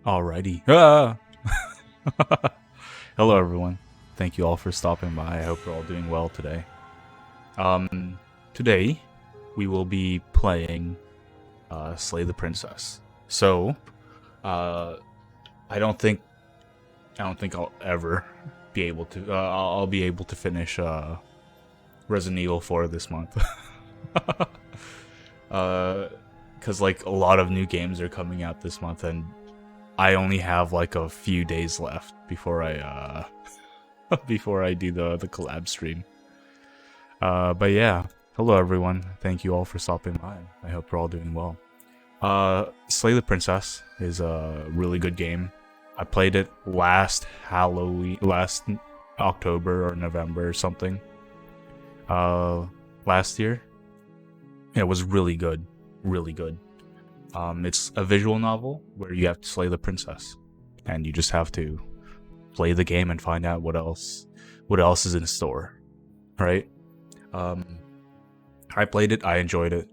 Alrighty. Ah! Hello, everyone. Thank you all for stopping by. I hope you're all doing well today. Today we will be playing Slay the Princess. So, I don't think I'll ever be able to. I'll be able to finish Resident Evil 4 this month. Because like a lot of new games are coming out this month, and I only have like a few days left before I before I do the collab stream. But yeah, hello everyone. Thank you all for stopping by. I hope you're all doing well. Slay the Princess is a really good game. I played it last October or November or something. Last year. It was really good, really good. It's a visual novel where you have to slay the princess, and you just have to play the game and find out what else is in store, right? I played it, I enjoyed it,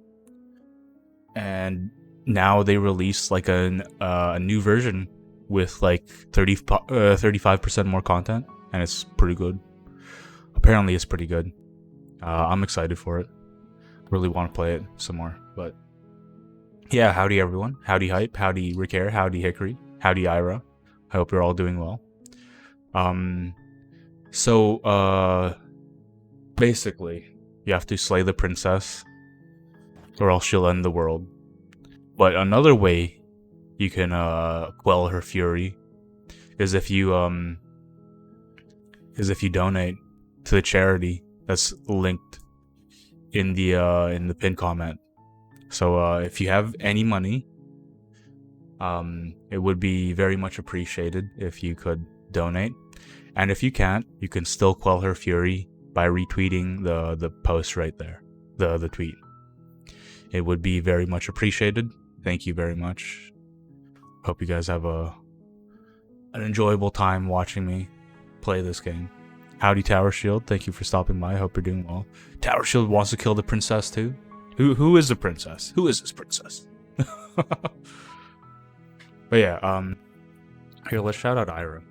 and now they released like a new version with like 35% more content, and it's pretty good. Apparently, it's pretty good. I'm excited for it. Really want to play it some more, but yeah, howdy everyone. Howdy Hype, howdy Rick Air, howdy Hickory, howdy Ira. I hope you're all doing well. Basically, you have to slay the princess or else she'll end the world. But another way you can quell her fury is if you donate to the charity that's linked in the pinned comment. So if you have any money, it would be very much appreciated if you could donate. And if you can't, you can still quell her fury by retweeting the post right there, the tweet. It would be very much appreciated. Thank you very much. Hope you guys have an enjoyable time watching me play this game. Howdy Tower Shield, thank you for stopping by. I hope you're doing well. Tower Shield wants to kill the princess too. Who is the princess? Who is this princess? But yeah, here, let's shout out Ira.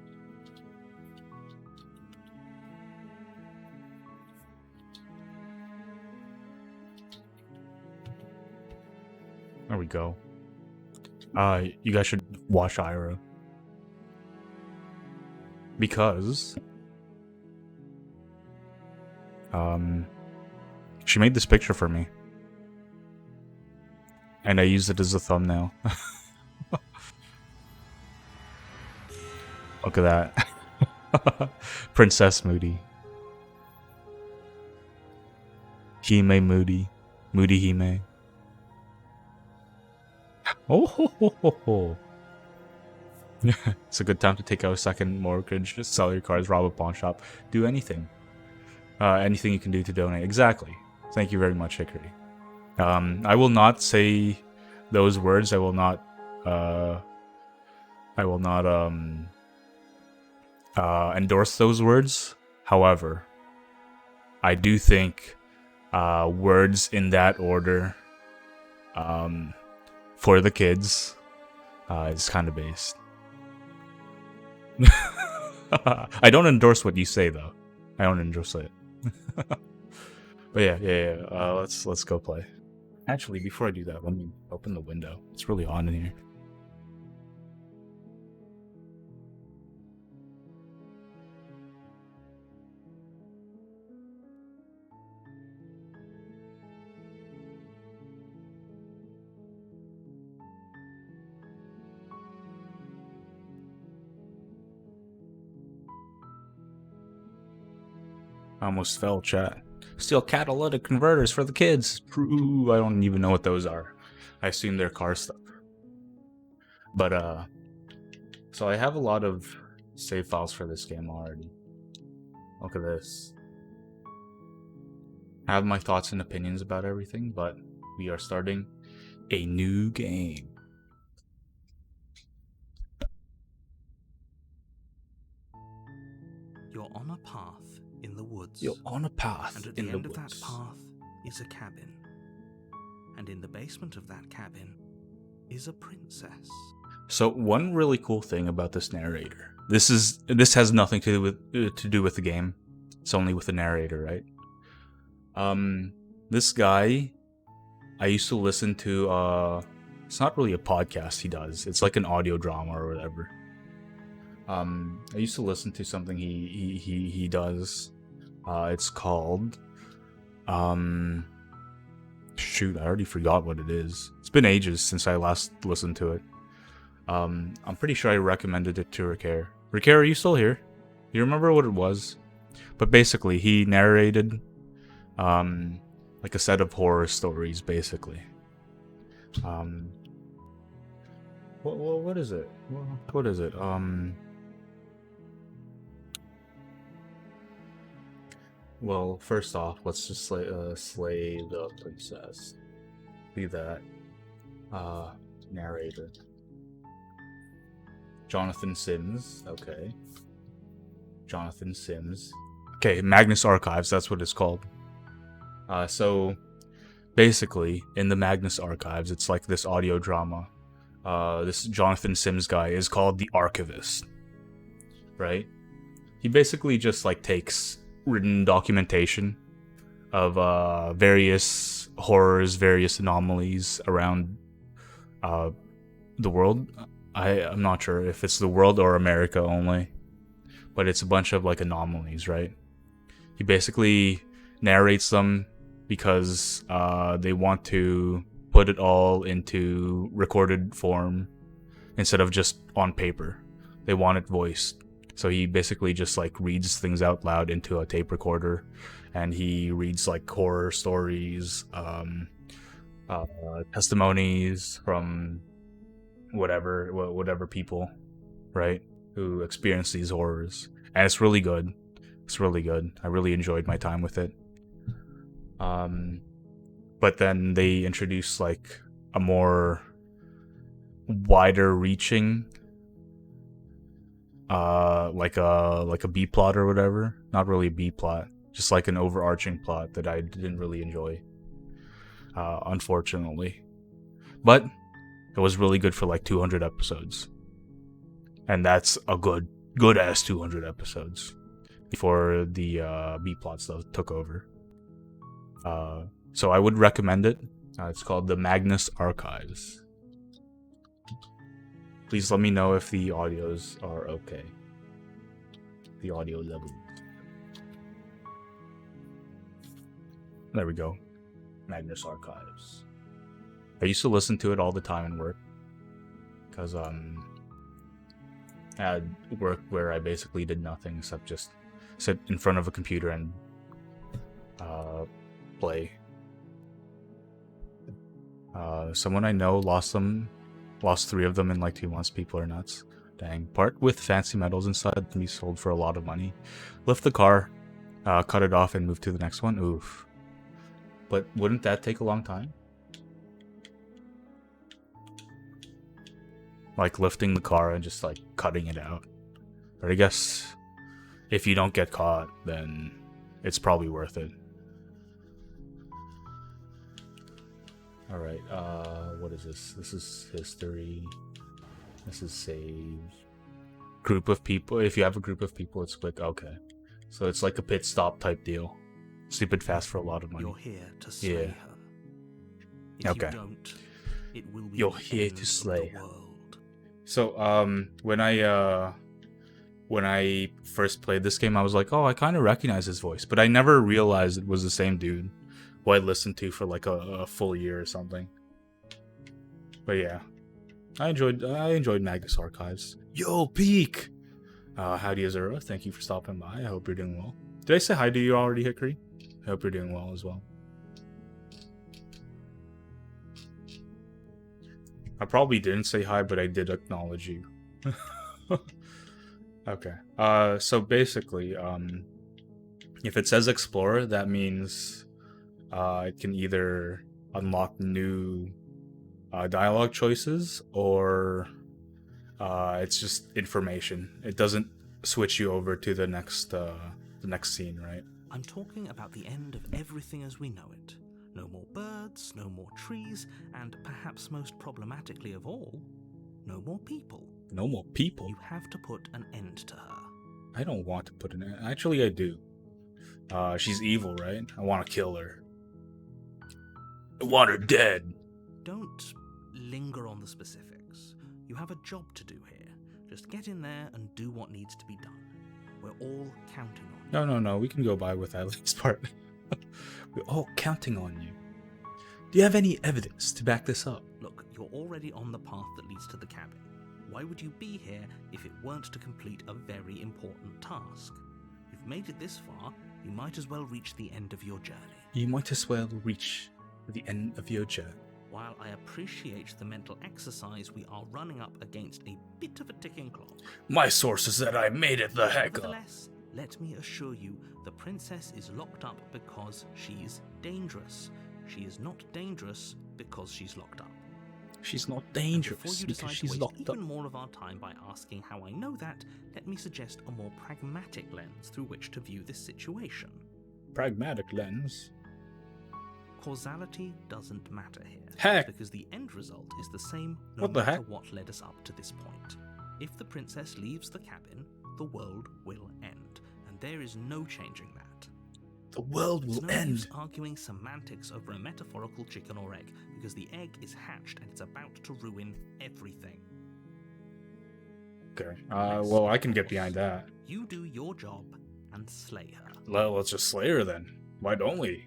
There we go. You guys should watch Ira. Because she made this picture for me. And I used it as a thumbnail. Look at that. Princess Moody. Hime Moody. Moody Hime. Oh ho ho ho ho. It's a good time to take out a second mortgage, just sell your cars, rob a pawn shop, do anything. Anything you can do to donate. Exactly. Thank you very much, Hickory. I will not say those words. I will not endorse those words. However, I do think words in that order for the kids is kind of based. I don't endorse what you say though. I don't endorse it. But yeah. Let's go play. Actually, before I do that, let me open the window. It's really hot in here. I almost fell, chat. Steal catalytic converters for the kids. Ooh, I don't even know what those are. I assume they're car stuff. But so I have a lot of save files for this game already. Look at this. I have my thoughts and opinions about everything, but we are starting a new game. You're on a path in the woods. You're on a path and at in the the end woods. of that path is a cabin. And in the basement of that cabin is a princess. So one really cool thing about this narrator. This has nothing to do with the game. It's only with the narrator, right? This guy, I used to listen to. It's not really a podcast he does. It's like an audio drama or whatever. I used to listen to something he does. It's called. Shoot, I already forgot what it is. It's been ages since I last listened to it. I'm pretty sure I recommended it to Ricare. Ricare, are you still here? Do you remember what it was? But basically, he narrated, like a set of horror stories, basically. What is it? What is it? Well, first off, let's just slay the princess. Leave that. Narrator. Jonathan Sims. Okay. Jonathan Sims. Okay, Magnus Archives. That's what it's called. So basically, in the Magnus Archives, it's like this audio drama. This Jonathan Sims guy is called the Archivist. Right? He basically just like takes written documentation of various horrors, various anomalies around the world. I'm not sure if it's the world or America only, but it's a bunch of like anomalies, right? He basically narrates them because they want to put it all into recorded form instead of just on paper. They want it voiced. So he basically just like reads things out loud into a tape recorder, and he reads like horror stories, testimonies from whatever people, right, who experience these horrors, and it's really good. It's really good. I really enjoyed my time with it. But then they introduce like a more wider reaching, like a B plot or whatever. Not really a B plot, just like an overarching plot that I didn't really enjoy, unfortunately. But it was really good for like 200 episodes, and that's a good ass 200 episodes before the B plot stuff took over. So I would recommend it. It's called the Magnus Archives. Please let me know if the audios are okay. The audio level. There we go. Magnus Archives. I used to listen to it all the time in work, because I had work where I basically did nothing except just sit in front of a computer and play. Someone I know lost 3 of them in like 2 months. People are nuts. Dang. Part with fancy metals inside can be sold for a lot of money. Lift the car, cut it off, and move to the next one. Oof. But wouldn't that take a long time? Like lifting the car and just like cutting it out. But I guess if you don't get caught, then it's probably worth it. Alright, what is this? This is history. This is save. Group of people. If you have a group of people, it's quick. Okay. So it's like a pit stop type deal. Stupid fast for a lot of money. You're here to slay her. If okay. you don't, it will be You're the here end to of slay the her. world. So when I first played this game, I was like, oh, I kind of recognize his voice, but I never realized it was the same dude who I listened to for like a full year or something. But yeah, I enjoyed Magnus Archives. Yo, Peak! Howdy, Azura. Thank you for stopping by. I hope you're doing well. Did I say hi to you already, Hickory? I hope you're doing well as well. I probably didn't say hi, but I did acknowledge you. Okay. So basically, if it says Explorer, that means it can either unlock new dialogue choices, or it's just information. It doesn't switch you over to the next scene, right? I'm talking about the end of everything as we know it. No more birds, no more trees, and perhaps most problematically of all, No more people. No more people? You have to put an end to her. I don't want to put an end. Actually, I do. She's evil, right? I want to kill her. I want her dead. Don't linger on the specifics. You have a job to do here. Just get in there and do what needs to be done. We're all counting on you. No. We can go by with that last part. We're all counting on you. Do you have any evidence to back this up? Look, you're already on the path that leads to the cabin. Why would you be here if it weren't to complete a very important task? You've made it this far, you might as well reach the end of your journey. You might as well reach the end of your journey. While I appreciate the mental exercise, we are running up against a bit of a ticking clock. My source is that I made it the heck up. Nevertheless, let me assure you, the princess is locked up because she's dangerous. She is not dangerous because she's locked up. She's not And dangerous before you because decide to she's waste locked up. even more of our time by asking how I know that, let me suggest a more pragmatic lens through which to view this situation. Pragmatic lens. Causality doesn't matter here. Heck. Because the end result is the same no What the matter heck? what led us up to this point. If the princess leaves the cabin, the world will end. And there is no changing that. The world It's will no end. use arguing semantics over a metaphorical chicken or egg, because the egg is hatched and it's about to ruin everything. Okay. Well, I can get behind that. You do your job and slay her. Let's just slay her then. Why don't we?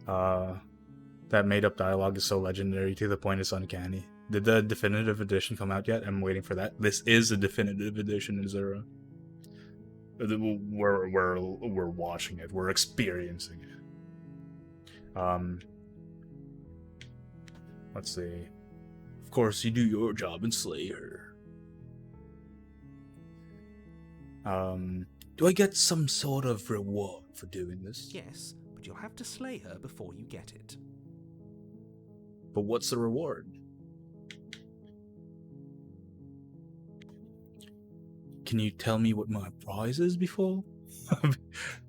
That made-up dialogue is so legendary to the point it's uncanny. Did the definitive edition come out yet? I'm waiting for that. This is a definitive edition in Zero. We're watching it. We're experiencing it. Let's see. Of course, you do your job and slay her. Do I get some sort of reward for doing this? Yes, but you'll have to slay her before you get it. But what's the reward? Can you tell me what my prize is before?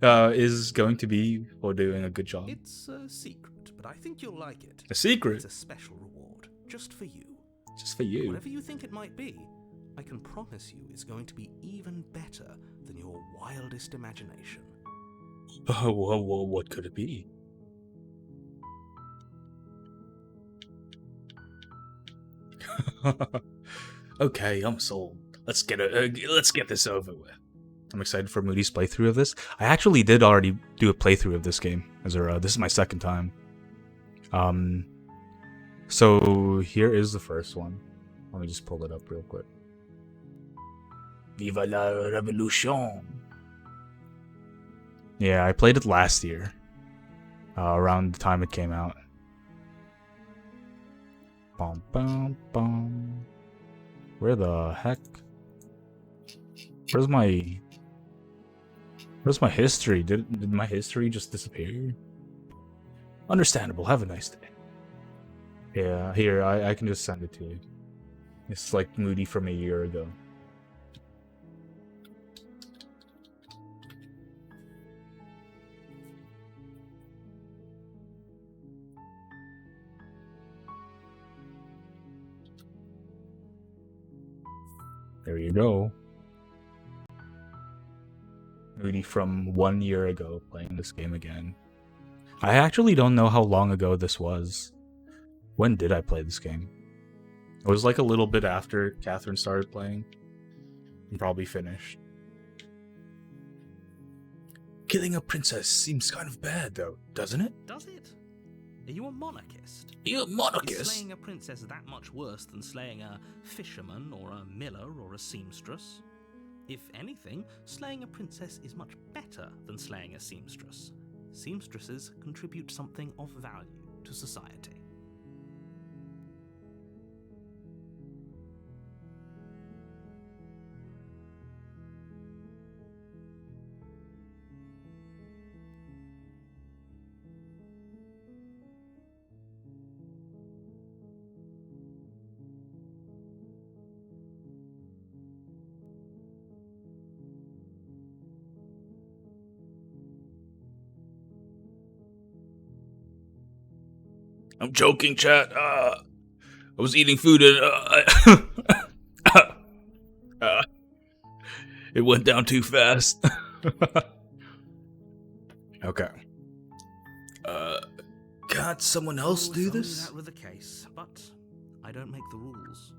Is going to be for doing a good job. It's a secret, but I think you'll like it. A secret? It's a special reward, just for you. Just for you. Whatever you think it might be, I can promise you it's going to be even better than your wildest imagination. What could it be? Okay, I'm sold. Let's get this over with. I'm excited for Moody's playthrough of this. I actually did already do a playthrough of this game. This is my second time. So here is the first one. Let me just pull it up real quick. Viva la revolution! Yeah, I played it last year, around the time it came out. Bum, bum, bum. Where the heck? Where's my history? Did my history just disappear? Understandable. Have a nice day. Yeah, here, I can just send it to you. It's like Moody from a year ago. There you go. Moody from 1 year ago playing this game again. I actually don't know how long ago this was. When did I play this game? It was like a little bit after Catherine started playing. I'm probably finished. Killing a princess seems kind of bad though, doesn't it? Does it? Are you a monarchist? You're a Is monarchist? slaying a princess that much worse than slaying a fisherman or a miller or a seamstress? If anything, slaying a princess is much better than slaying a seamstress. Seamstresses contribute something of value to society. I'm joking, chat. I was eating food and it went down too fast. Okay. Can't someone else do this? That were the case, but I don't make the rules.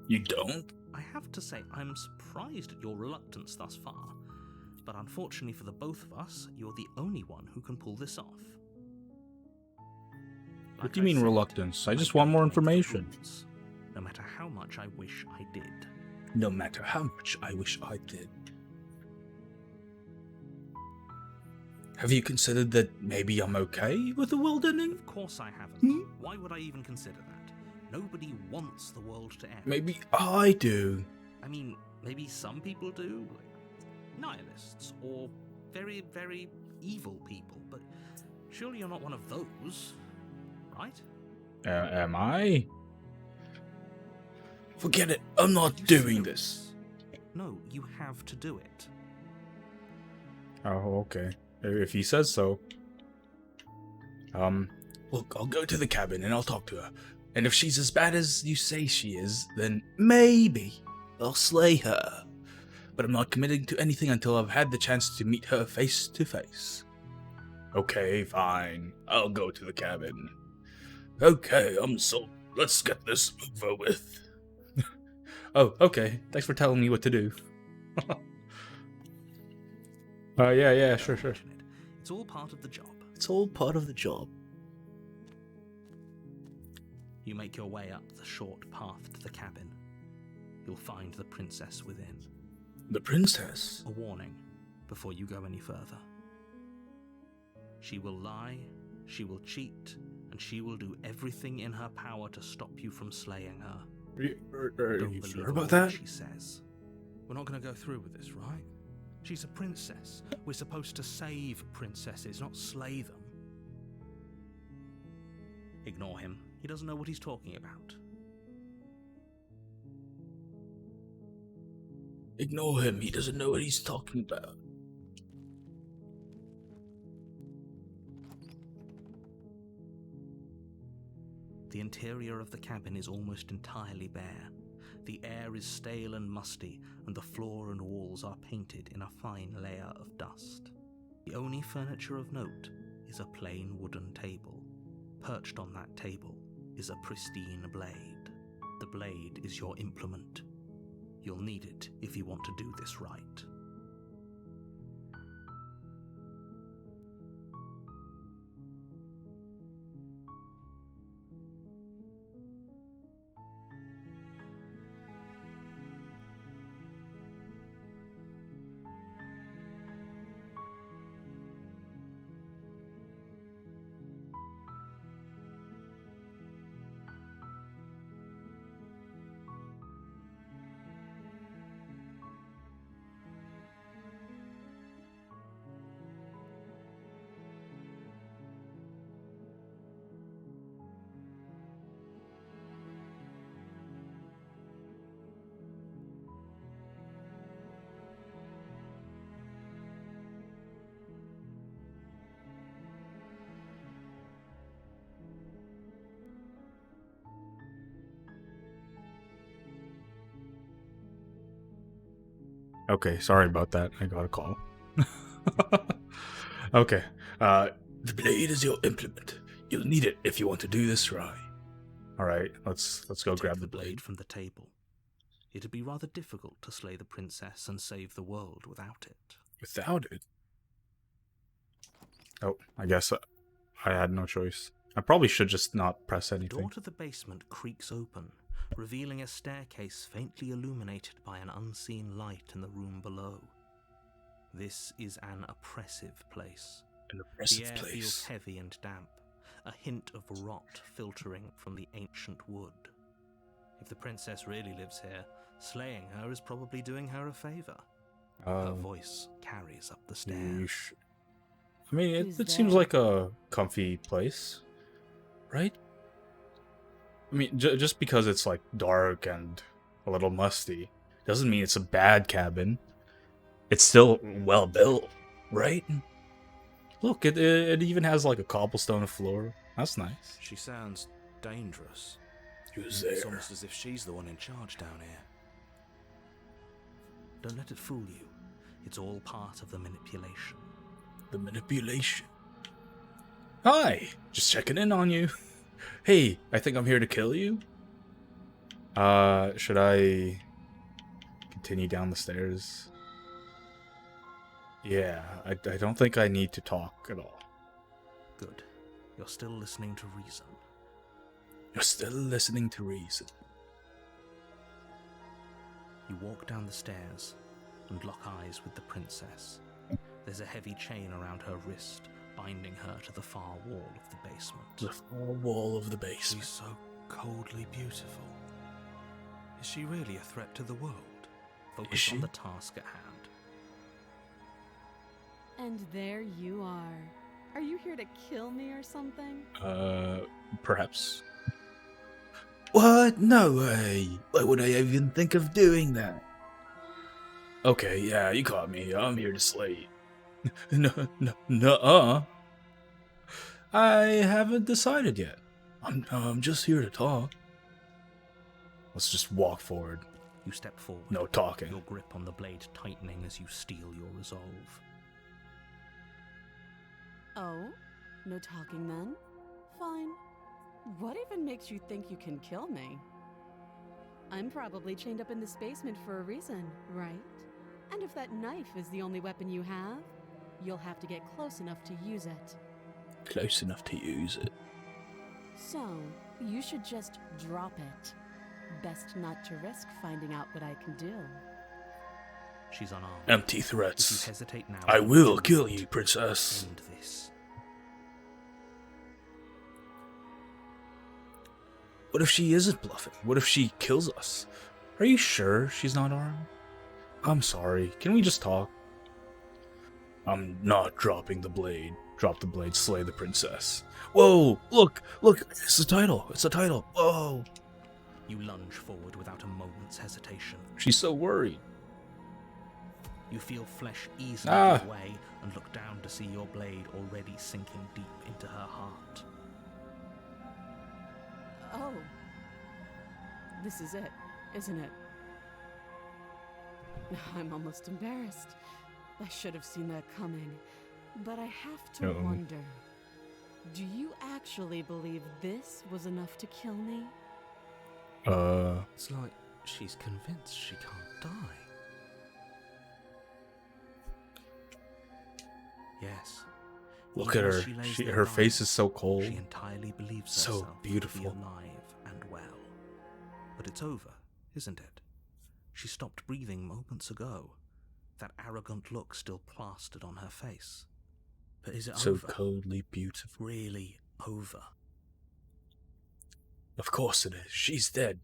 You don't? I have to say, I'm surprised at your reluctance thus far, but unfortunately for the both of us, you're the only one who can pull this off. What do you mean reluctance? I just want more information. No matter how much I wish I did. No matter how much I wish I did. Have you considered that maybe I'm okay with the world ending? Of course I haven't. Why would I even consider that? Nobody wants the world to end. Maybe I do. I mean, maybe some people do, like nihilists, or very, very evil people, but surely you're not one of those, right? Am I? Forget it, I'm not doing this. No, you have to do it. Oh, okay. If he says so. Look, I'll go to the cabin and I'll talk to her. And if she's as bad as you say she is, then maybe I'll slay her. But I'm not committing to anything until I've had the chance to meet her face to face. Okay, fine. I'll go to the cabin. Okay, I'm sold. Let's get this over with. Oh, okay. Thanks for telling me what to do. Yeah, sure. It's all part of the job. It's all part of the job. You make your way up the short path to the cabin. You'll find the princess within. The princess? A warning before you go any further. She will lie, she will cheat, and she will do everything in her power to stop you from slaying her. Are Don't you believe sure a about word that? she says. We're not going to go through with this, right? She's a princess. We're supposed to save princesses, not slay them. Ignore him. He doesn't know what he's talking about. Ignore him. He doesn't know what he's talking about. The interior of the cabin is almost entirely bare. The air is stale and musty, and the floor and walls are painted in a fine layer of dust. The only furniture of note is a plain wooden table. Perched on that table is a pristine blade. The blade is your implement. You'll need it if you want to do this right. Okay, sorry about that. I got a call. Okay. The blade is your implement. You'll need it if you want to do this right. Alright, let's go Take grab the blade from the table. It'd be rather difficult to slay the princess and save the world without it. Without it? Oh, I guess I had no choice. I probably should just not press The anything. door to the basement creaks open, revealing a staircase faintly illuminated by an unseen light in the room below. This is an oppressive place. An oppressive The air place. feels heavy and damp, a hint of rot filtering from the ancient wood. If the princess really lives here, slaying her is probably doing her a favor. Her voice carries up the stairs. I mean, Who's it seems there? like a comfy place, right? I mean, just because it's like dark and a little musty doesn't mean it's a bad cabin. It's still well built, right? Look, it even has like a cobblestone floor. That's nice. She sounds dangerous. Who's It's there? almost as if she's the one in charge down here. Don't let it fool you. It's all part of the manipulation. The manipulation. Hi, just checking in on you. Hey, I think I'm here to kill you. Should I continue down the stairs? Yeah, I don't think I need to talk at all. Good. You're still listening to reason. You're still listening to reason. You walk down the stairs and lock eyes with the princess. There's a heavy chain around her wrist, binding her to the far wall of the basement. The far wall of the basement. She's so coldly beautiful. Is she really a threat to the world? Focus on the task at hand. And there you are. Are you here to kill me or something? Perhaps. What? No way. Why would I even think of doing that? Okay, yeah, you caught me. I'm here to slay you. No. I haven't decided yet. I'm just here to talk. Let's just walk forward. You step forward. No talking. Your grip on the blade tightening as you steel your resolve. Oh? No talking then? Fine. What even makes you think you can kill me? I'm probably chained up in this basement for a reason, right? And if that knife is the only weapon you have, you'll have to get close enough to use it. Close enough to use it. So, you should just drop it. Best not to risk finding out what I can do. She's unarmed. Empty If you threats. hesitate now, I will do kill it. you, princess. End this. What if she isn't bluffing? What if she kills us? Are you sure she's not armed? I'm sorry. Can we just talk? I'm not dropping the blade. Drop the blade, slay the princess. Whoa! Look! It's the title. It's the title. Whoa! You lunge forward without a moment's hesitation. She's so worried. You feel flesh easily give way and look down to see your blade already sinking deep into her heart. Oh. This is it, isn't it? I'm almost embarrassed. I should have seen that coming. But I have to wonder. Do you actually believe this was enough to kill me? It's like she's convinced she can't die. Yes. Look Even at as her. she lays there Her dying, face is so cold. She entirely believes So herself beautiful. to be alive and well. But it's over, isn't it? She stopped breathing moments ago. That arrogant look still plastered on her face. But is it So over? coldly beautiful. Really over? Of course it is. She's dead.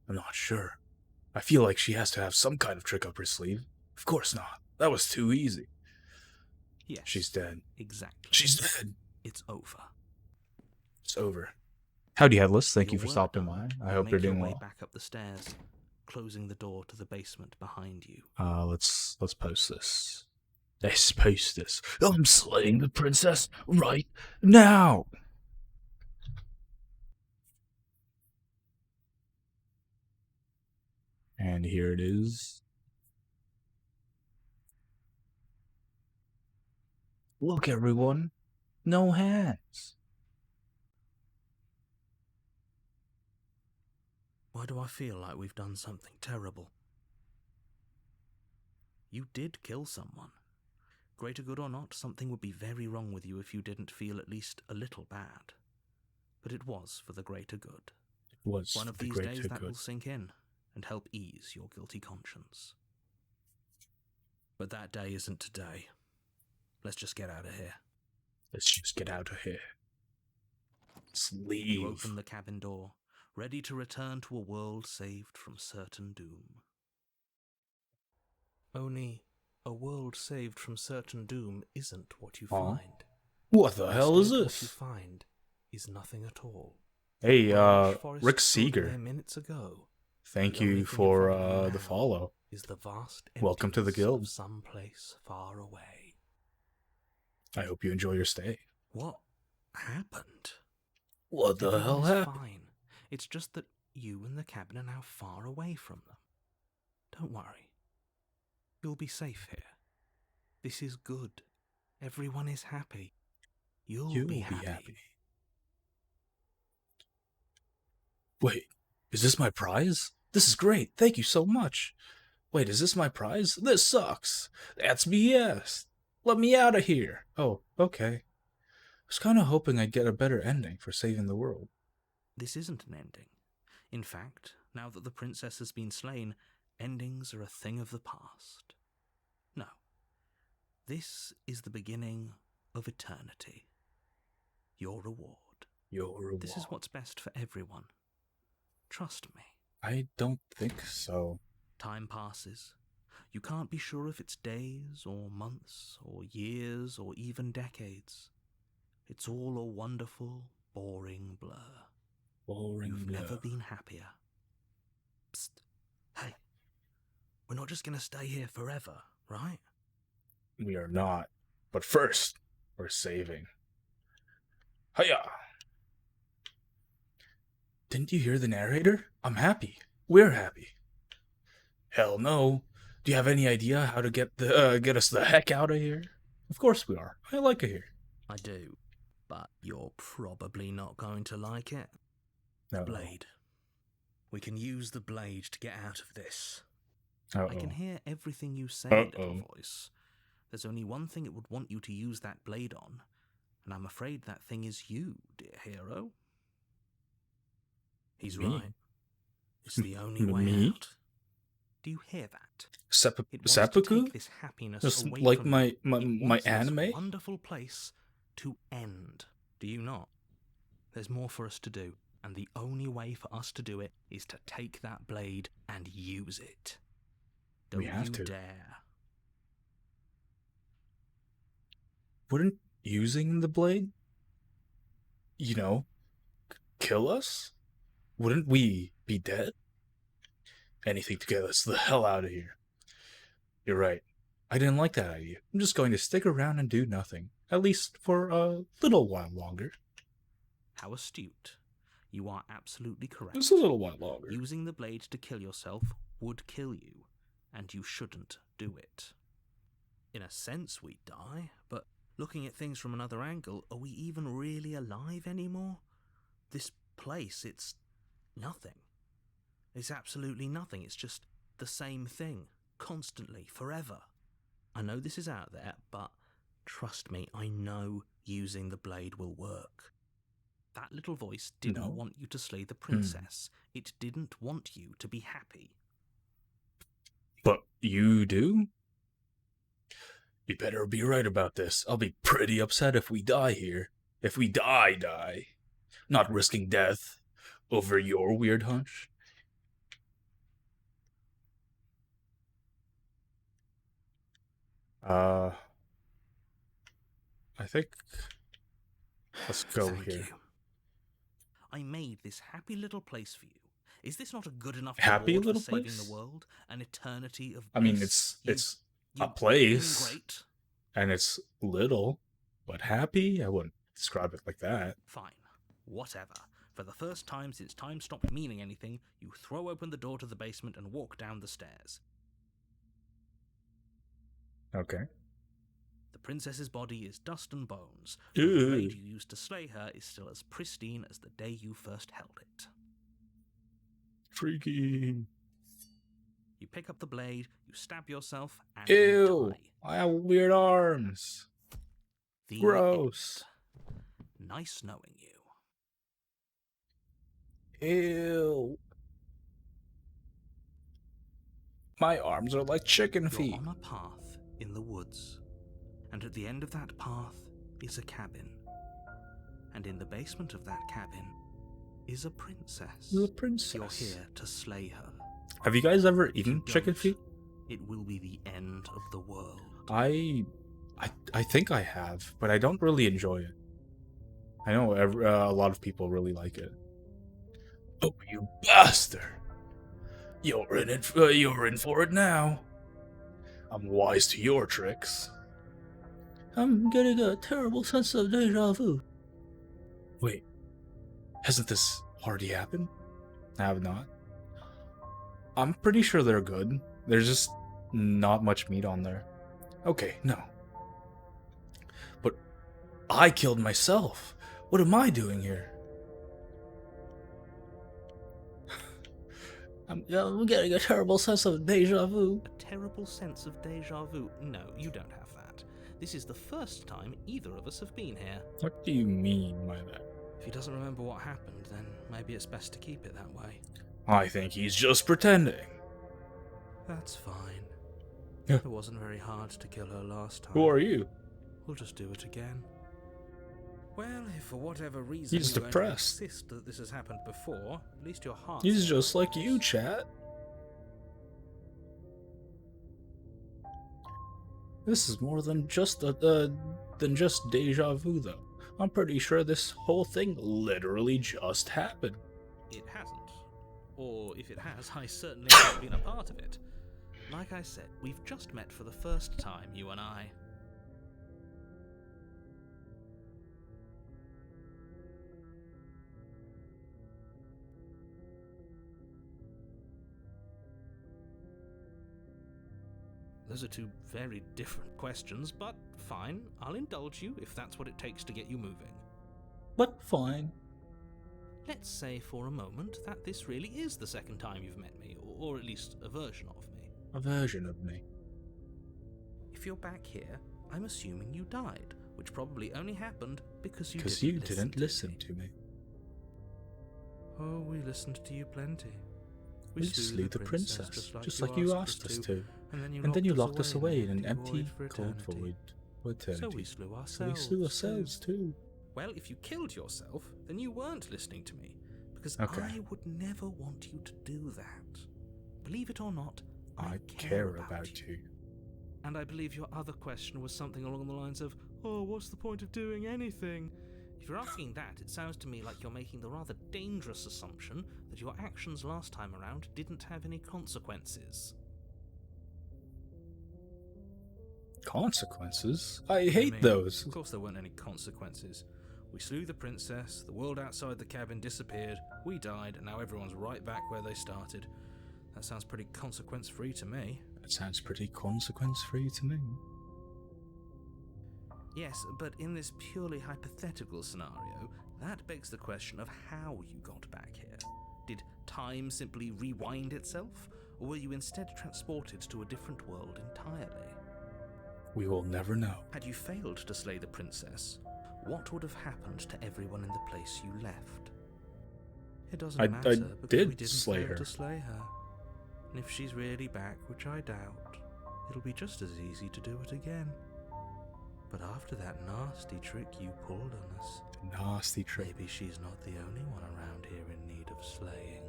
I'm not sure. I feel like she has to have some kind of trick up her sleeve. Of course not. That was too easy. Yes. She's dead. Exactly. She's dead. It's over. It's over. Howdy, Headless. Thank you Your for work stopping done, by. I you hope you're make your doing way well. back up the stairs, closing the door to the basement behind you. Let's post this. Let's post this. I'm slaying the princess right now. And here it is. Look, everyone. No hands. Why do I feel like we've done something terrible? You did kill someone. Greater good or not, something would be very wrong with you if you didn't feel at least a little bad. But it was for the greater good. It was One of the these greater days that good. will sink in and help ease your guilty conscience. But that day isn't today. Let's just get out of here. Let's just get out of here. Let's You leave. open the cabin door, ready to return to a world saved from certain doom. Only a world saved from certain doom isn't what you Aw. find. What the hell is Instead, What you this? find is nothing at all. Hey, Orange Forest Rick stood there Seeger. minutes ago. Thank The only you thing in for front of you the now follow. Is the vast Welcome to the emptiness guild. of some place far away. I hope you enjoy your stay. What happened? What the Everyone hell is happened? fine. It's just that you and the cabin are now far away from them. Don't worry. You'll be safe here. This is good. Everyone is happy. You'll be happy. Wait, is this my prize? This is great. Thank you so much. Wait, is this my prize? This sucks. That's BS. Let me out of here. Oh, okay. I was kind of hoping I'd get a better ending for saving the world. This isn't an ending. In fact, now that the princess has been slain, endings are a thing of the past. No. This is the beginning of eternity. Your reward. Your reward. This is what's best for everyone. Trust me. I don't think so. Time passes. You can't be sure if it's days or months or years or even decades. It's all a wonderful, boring blur. You've never been happier. Psst. Hey. We're not just going to stay here forever, right? We are not. But first, we're saving. Hiya! Didn't you hear the narrator? I'm happy. We're happy. Hell no. Do you have any idea how to get us the heck out of here? Of course we are. I like it here. I do. But you're probably not going to like it. No. Blade. We can use the blade to get out of this. Uh-oh. I can hear everything you say, little voice. There's only one thing it would want you to use that blade on, and I'm afraid that thing is you, dear hero. He's Me? right. It's the only way Me? out. Do you hear that? It wants to Seppuku? take this happiness Just away like from my you. my, It my wants this anime? wonderful place to end. Do you not? There's more for us to do, and the only way for us to do it is to take that blade and use it. Don't We have you to. dare. Wouldn't using the blade, kill us? Wouldn't we be dead? Anything to get us the hell out of here. You're right. I didn't like that idea. I'm just going to stick around and do nothing. At least for a little while longer. How astute. You are absolutely correct. Just a little while longer. Using the blade to kill yourself would kill you, and you shouldn't do it. In a sense, we'd die, but looking at things from another angle, are we even really alive anymore? This place, it's nothing. It's absolutely nothing. It's just the same thing, constantly, forever. I know this is out there, but trust me, I know using the blade will work. That little voice didn't want you to slay the princess. It didn't want you to be happy. But you do? You better be right about this. I'll be pretty upset if we die here. If we die. Not risking death over your weird hunch. I think let's go Thank here. you. I made this happy little place for you. Is this not a good enough Happy reward little for saving place? the world? An eternity of bliss? I mean, it's a you're place, doing great. and it's little, but happy. I wouldn't describe it like that. Fine. Whatever. For the first time since time stopped meaning anything, you throw open the door to the basement and walk down the stairs. Okay. The princess's body is dust and bones, but the Ew. blade you used to slay her is still as pristine as the day you first held it. Freaky. You pick up the blade, you stab yourself, and Ew. you die. I have weird arms. The Gross. end. Nice knowing you. Ew. My arms are like chicken You're feet. on a path in the woods, and at the end of that path is a cabin. And in the basement of that cabin is a princess. The princess. You're here to slay her. Have you guys ever If you eaten chicken don't, feet? It will be the end of the world. I think I have, but I don't really enjoy it. I know a lot of people really like it. Oh, you bastard! You're in for it now. I'm wise to your tricks. I'm getting a terrible sense of deja vu. Wait, hasn't this already happened? Have not. I'm pretty sure they're good. There's just not much meat on there. Okay, no. But I killed myself. What am I doing here? I'm getting a terrible sense of deja vu. A terrible sense of deja vu? No, you don't have that. This is the first time either of us have been here. What do you mean by that? If he doesn't remember what happened, then maybe it's best to keep it that way. I think he's just pretending. That's fine. Yeah. It wasn't very hard to kill her last time. Who are you? We'll just do it again. Well, if for whatever reason He's you're depressed. going to insist that this has happened before, at least your heart... He's just like you, chat. This is more than just deja vu, though. I'm pretty sure this whole thing literally just happened. It hasn't. Or if it has, I certainly haven't been a part of it. Like I said, we've just met for the first time, you and I. Those are two very different questions, but fine, I'll indulge you if that's what it takes to get you moving. But fine. Let's say for a moment that this really is the second time you've met me, or at least a version of me. A version of me. If you're back here, I'm assuming you died, which probably only happened because you didn't listen to me. Oh, we listened to you plenty. We slew the princess, just like you asked us to. And then you locked us away in an empty, cold void for eternity. So we slew ourselves too. Well, if you killed yourself, then you weren't listening to me, because Okay. I would never want you to do that. Believe it or not, I care about you. And I believe your other question was something along the lines of, oh, what's the point of doing anything? If you're asking that, it sounds to me like you're making the rather dangerous assumption that your actions last time around didn't have any consequences. Consequences? I hate mean, those. Of course there weren't any consequences. We slew the princess, the world outside the cabin disappeared, we died, and now everyone's right back where they started. That sounds pretty consequence-free to me. That sounds pretty consequence-free to me. Yes, but in this purely hypothetical scenario, that begs the question of how you got back here. Did time simply rewind itself, or were you instead transported to a different world entirely? We will never know. Had you failed to slay the princess, what would have happened to everyone in the place you left? It doesn't I matter because did we didn't slay fail her. to slay her. And if she's really back, which I doubt, it'll be just as easy to do it again. But after that nasty trick you pulled on us, Nasty trick. maybe she's not the only one around here in need of slaying.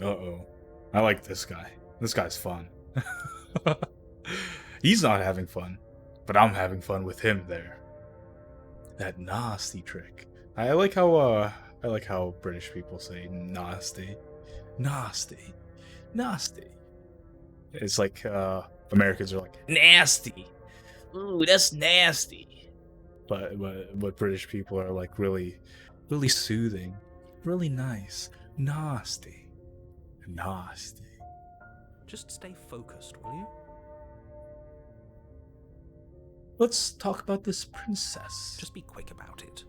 Uh-oh. I like this guy. This guy's fun. He's not having fun, but I'm having fun with him there. That nasty trick. I like how British people say nasty. Nasty. Nasty. It's like Americans are like nasty. Ooh, that's nasty. But British people are like really soothing, really nice. Nasty. Nasty. Just stay focused, will you? Let's talk about this princess. Just be quick about it.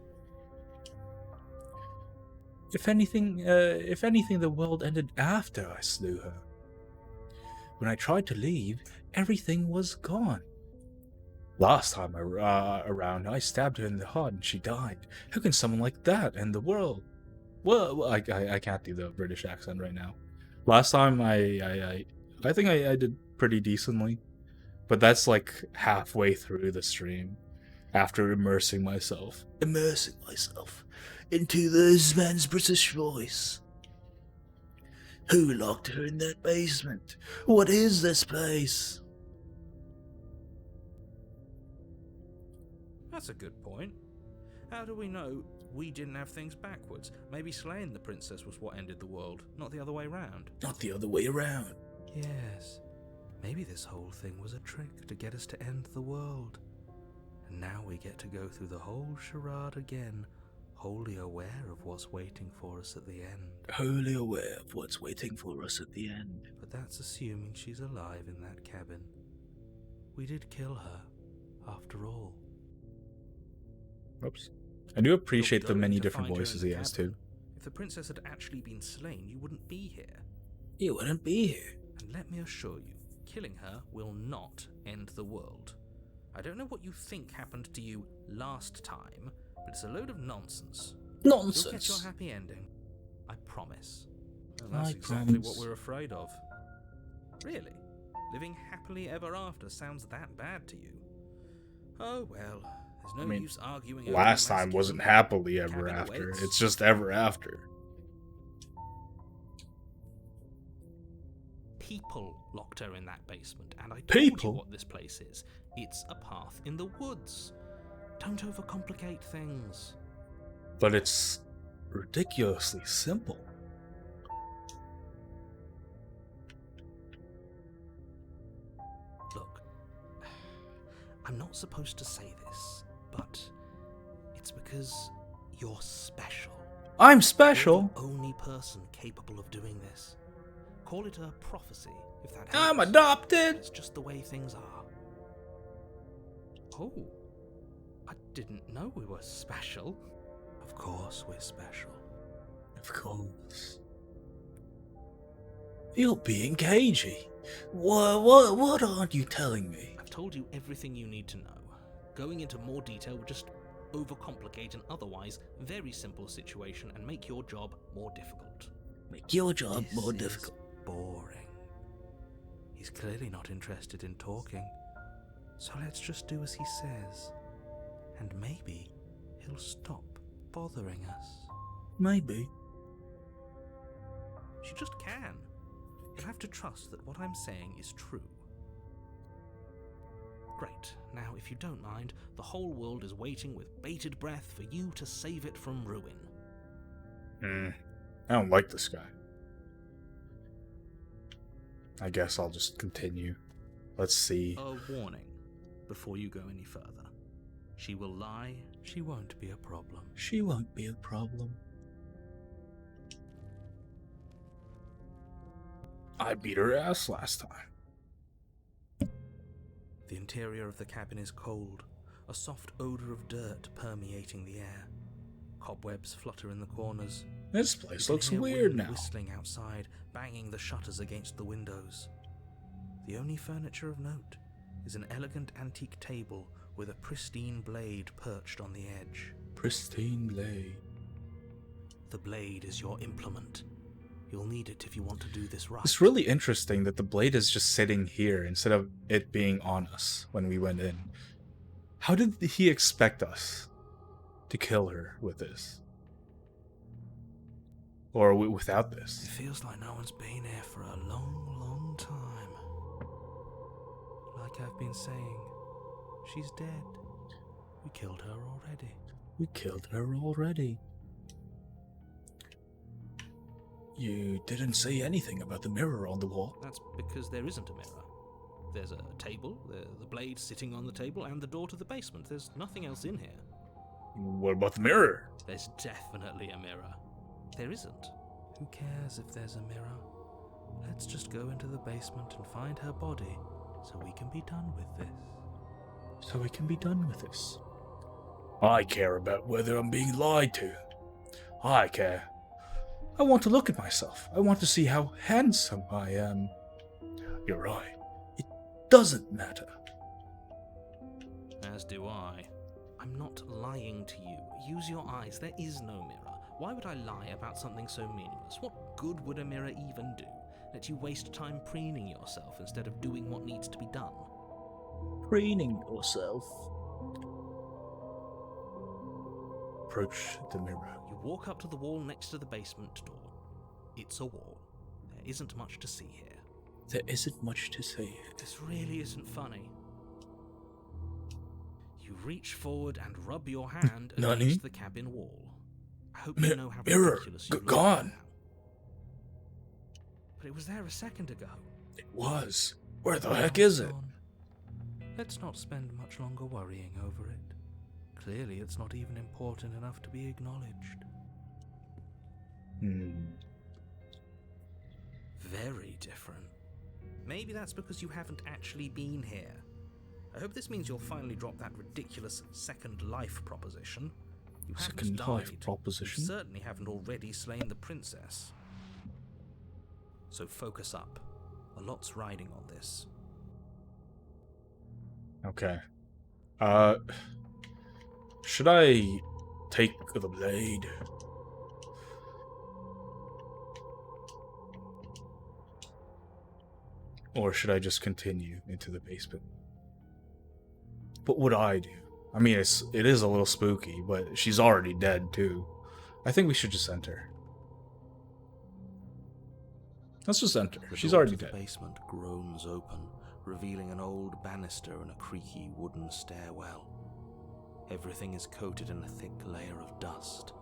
If anything, the world ended after I slew her. When I tried to leave, everything was gone. Last time around, I stabbed her in the heart and she died. How can someone like that end the world? Well, I can't do the British accent right now. Last time I think I did pretty decently, but that's like halfway through the stream, after immersing myself into this man's British voice. Who locked her in that basement? What is this place? That's a good point. How do we know we didn't have things backwards? Maybe slaying the princess was what ended the world, not the other way round. Not the other way around. Yes. Maybe this whole thing was a trick to get us to end the world. And now we get to go through the whole charade again, wholly aware of what's waiting for us at the end. Wholly aware of what's waiting for us at the end. But that's assuming she's alive in that cabin. We did kill her, after all. Oops. I do appreciate the You're many going to different find her in voices the he has cabin. too. If the princess had actually been slain, you wouldn't be here. You wouldn't be here. And let me assure you, killing her will not end the world. I don't know what you think happened to you last time, but it's a load of nonsense. You'll get your Nonsense. happy ending. I promise. And that's I exactly promise. what we're afraid of. Really? Living happily ever after sounds that bad to you? Oh well, there's no use arguing over Last the time wasn't masculine happily ever cabin after. awaits. It's just ever after. People locked her in that basement, and I told People? you what this place is. It's a path in the woods. Don't overcomplicate things. But it's ridiculously simple. Look, I'm not supposed to say this, but it's because you're special. I'm You're special. the only person capable of doing this. Call it a prophecy, if that helps. I'm adopted. It's just the way things are. Oh, I didn't know we were special. Of course we're special. Of course. You're being cagey. What aren't you telling me? I've told you everything you need to know. Going into more detail would just overcomplicate an otherwise very simple situation and make your job more difficult. Make your job This more is difficult. boring. He's clearly not interested in talking. So let's just do as he says. And maybe he'll stop bothering us. Maybe. She just can. You'll have to trust that what I'm saying is true. Great. Now, if you don't mind, the whole world is waiting with bated breath for you to save it from ruin. I don't like this guy. I guess I'll just continue. Let's see. A warning before you go any further. She will lie, she won't be a problem. She won't be a problem. I beat her ass last time. The interior of the cabin is cold, a soft odor of dirt permeating the air. Cobwebs flutter in the corners. This place You can looks hear weird wind now. whistling outside, banging the shutters against the windows. The only furniture of note is an elegant antique table with a pristine blade perched on the edge. Pristine blade. The blade is your implement. You'll need it if you want to do this right. It's really interesting that the blade is just sitting here instead of it being on us when we went in. How did he expect us to kill her with this? Or without It this? feels like no one's been here for a long, long time. Like I've been saying, she's dead. We killed her already. We killed her already. You didn't say anything about the mirror on the wall. That's because there isn't a mirror. There's a table, the blade sitting on the table, and the door to the basement. There's nothing else in here. What about the mirror? There's definitely a mirror. There isn't. Who cares if there's a mirror? Let's just go into the basement and find her body so we can be done with this. So we can be done with this. I care about whether I'm being lied to. I care. I want to look at myself. I want to see how handsome I am. You're right. It doesn't matter. As do I. I'm not lying to you. Use your eyes. There is no mirror. Why would I lie about something so meaningless? What good would a mirror even do? Let you waste time preening yourself instead of doing what needs to be done. Preening yourself. Approach the mirror. You walk up to the wall next to the basement door. It's a wall. There isn't much to see here. There isn't much to say. This really isn't funny. You reach forward and rub your hand Nani? against the cabin wall. I hope you know how Mirror, ridiculous you look gone. now. But it was there a second ago. It was. Where the Now heck it's is it? gone. Let's not spend much longer worrying over it. Clearly, it's not even important enough to be acknowledged. Very different. Maybe that's because you haven't actually been here. I hope this means you'll finally drop that ridiculous second life proposition. You haven't Second life died. proposition? You certainly haven't already slain the princess. So focus up. A lot's riding on this. Okay. Should I take the blade? Or should I just continue into the basement? What would I do? I mean, it is a little spooky, but she's already dead too. I think we should just enter. Let's just enter. The She's door already to the dead. basement groans open, revealing an old banister and a creaky wooden stairwell. Everything is coated in a thick layer of dust,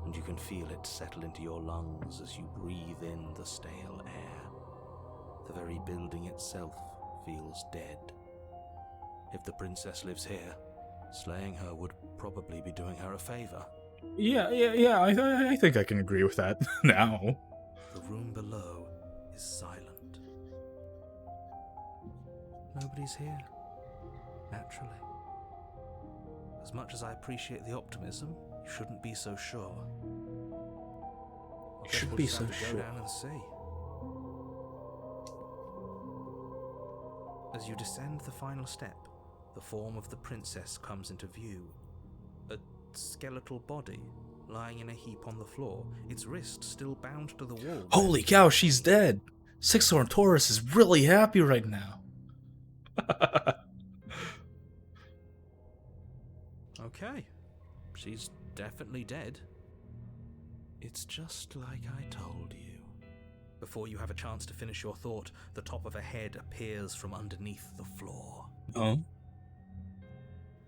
and you can feel it settle into your lungs as you breathe in the stale air. The very building itself feels dead. If the princess lives here, slaying her would probably be doing her a favor. Yeah. I think I can agree with that now. The room below is silent. Nobody's here, naturally. As much as I appreciate the optimism, you shouldn't be so sure. I guess Shouldn't we'll be just so have to sure. Go down and see. As you descend the final step, the form of the princess comes into view. A skeletal body lying in a heap on the floor, its wrist still bound to the wall. Holy cow, she's dead. Sixthorn Taurus is really happy right now. Okay, she's definitely dead. It's just like I told you. Before you have a chance to finish your thought, the top of a head appears from underneath the floor. Oh.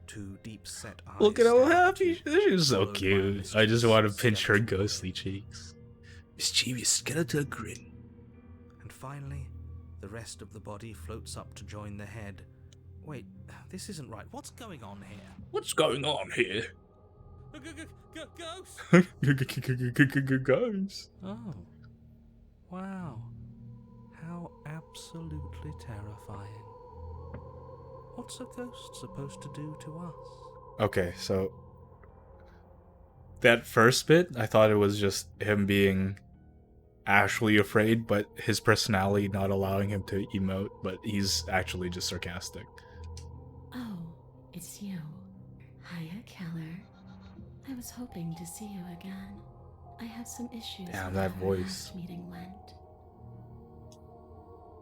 Two deep-set eyes. Look at how stare happy you, she is. So followed by a cute. I just want to pinch her skeletal ghostly cheeks. Mischievous skeletal grin. And finally, the rest of the body floats up to join the head. Wait, this isn't right. What's going on here? What's going on here? Ghost! Guys. Oh. Wow. How absolutely terrifying. What's a ghost supposed to do to us? Okay, so that first bit, I thought it was just him being actually afraid, but his personality not allowing him to emote, but he's actually just sarcastic. Oh, it's you. Hiya, Keller. I was hoping to see you again. I have some issues Damn, with that how our voice. last meeting went.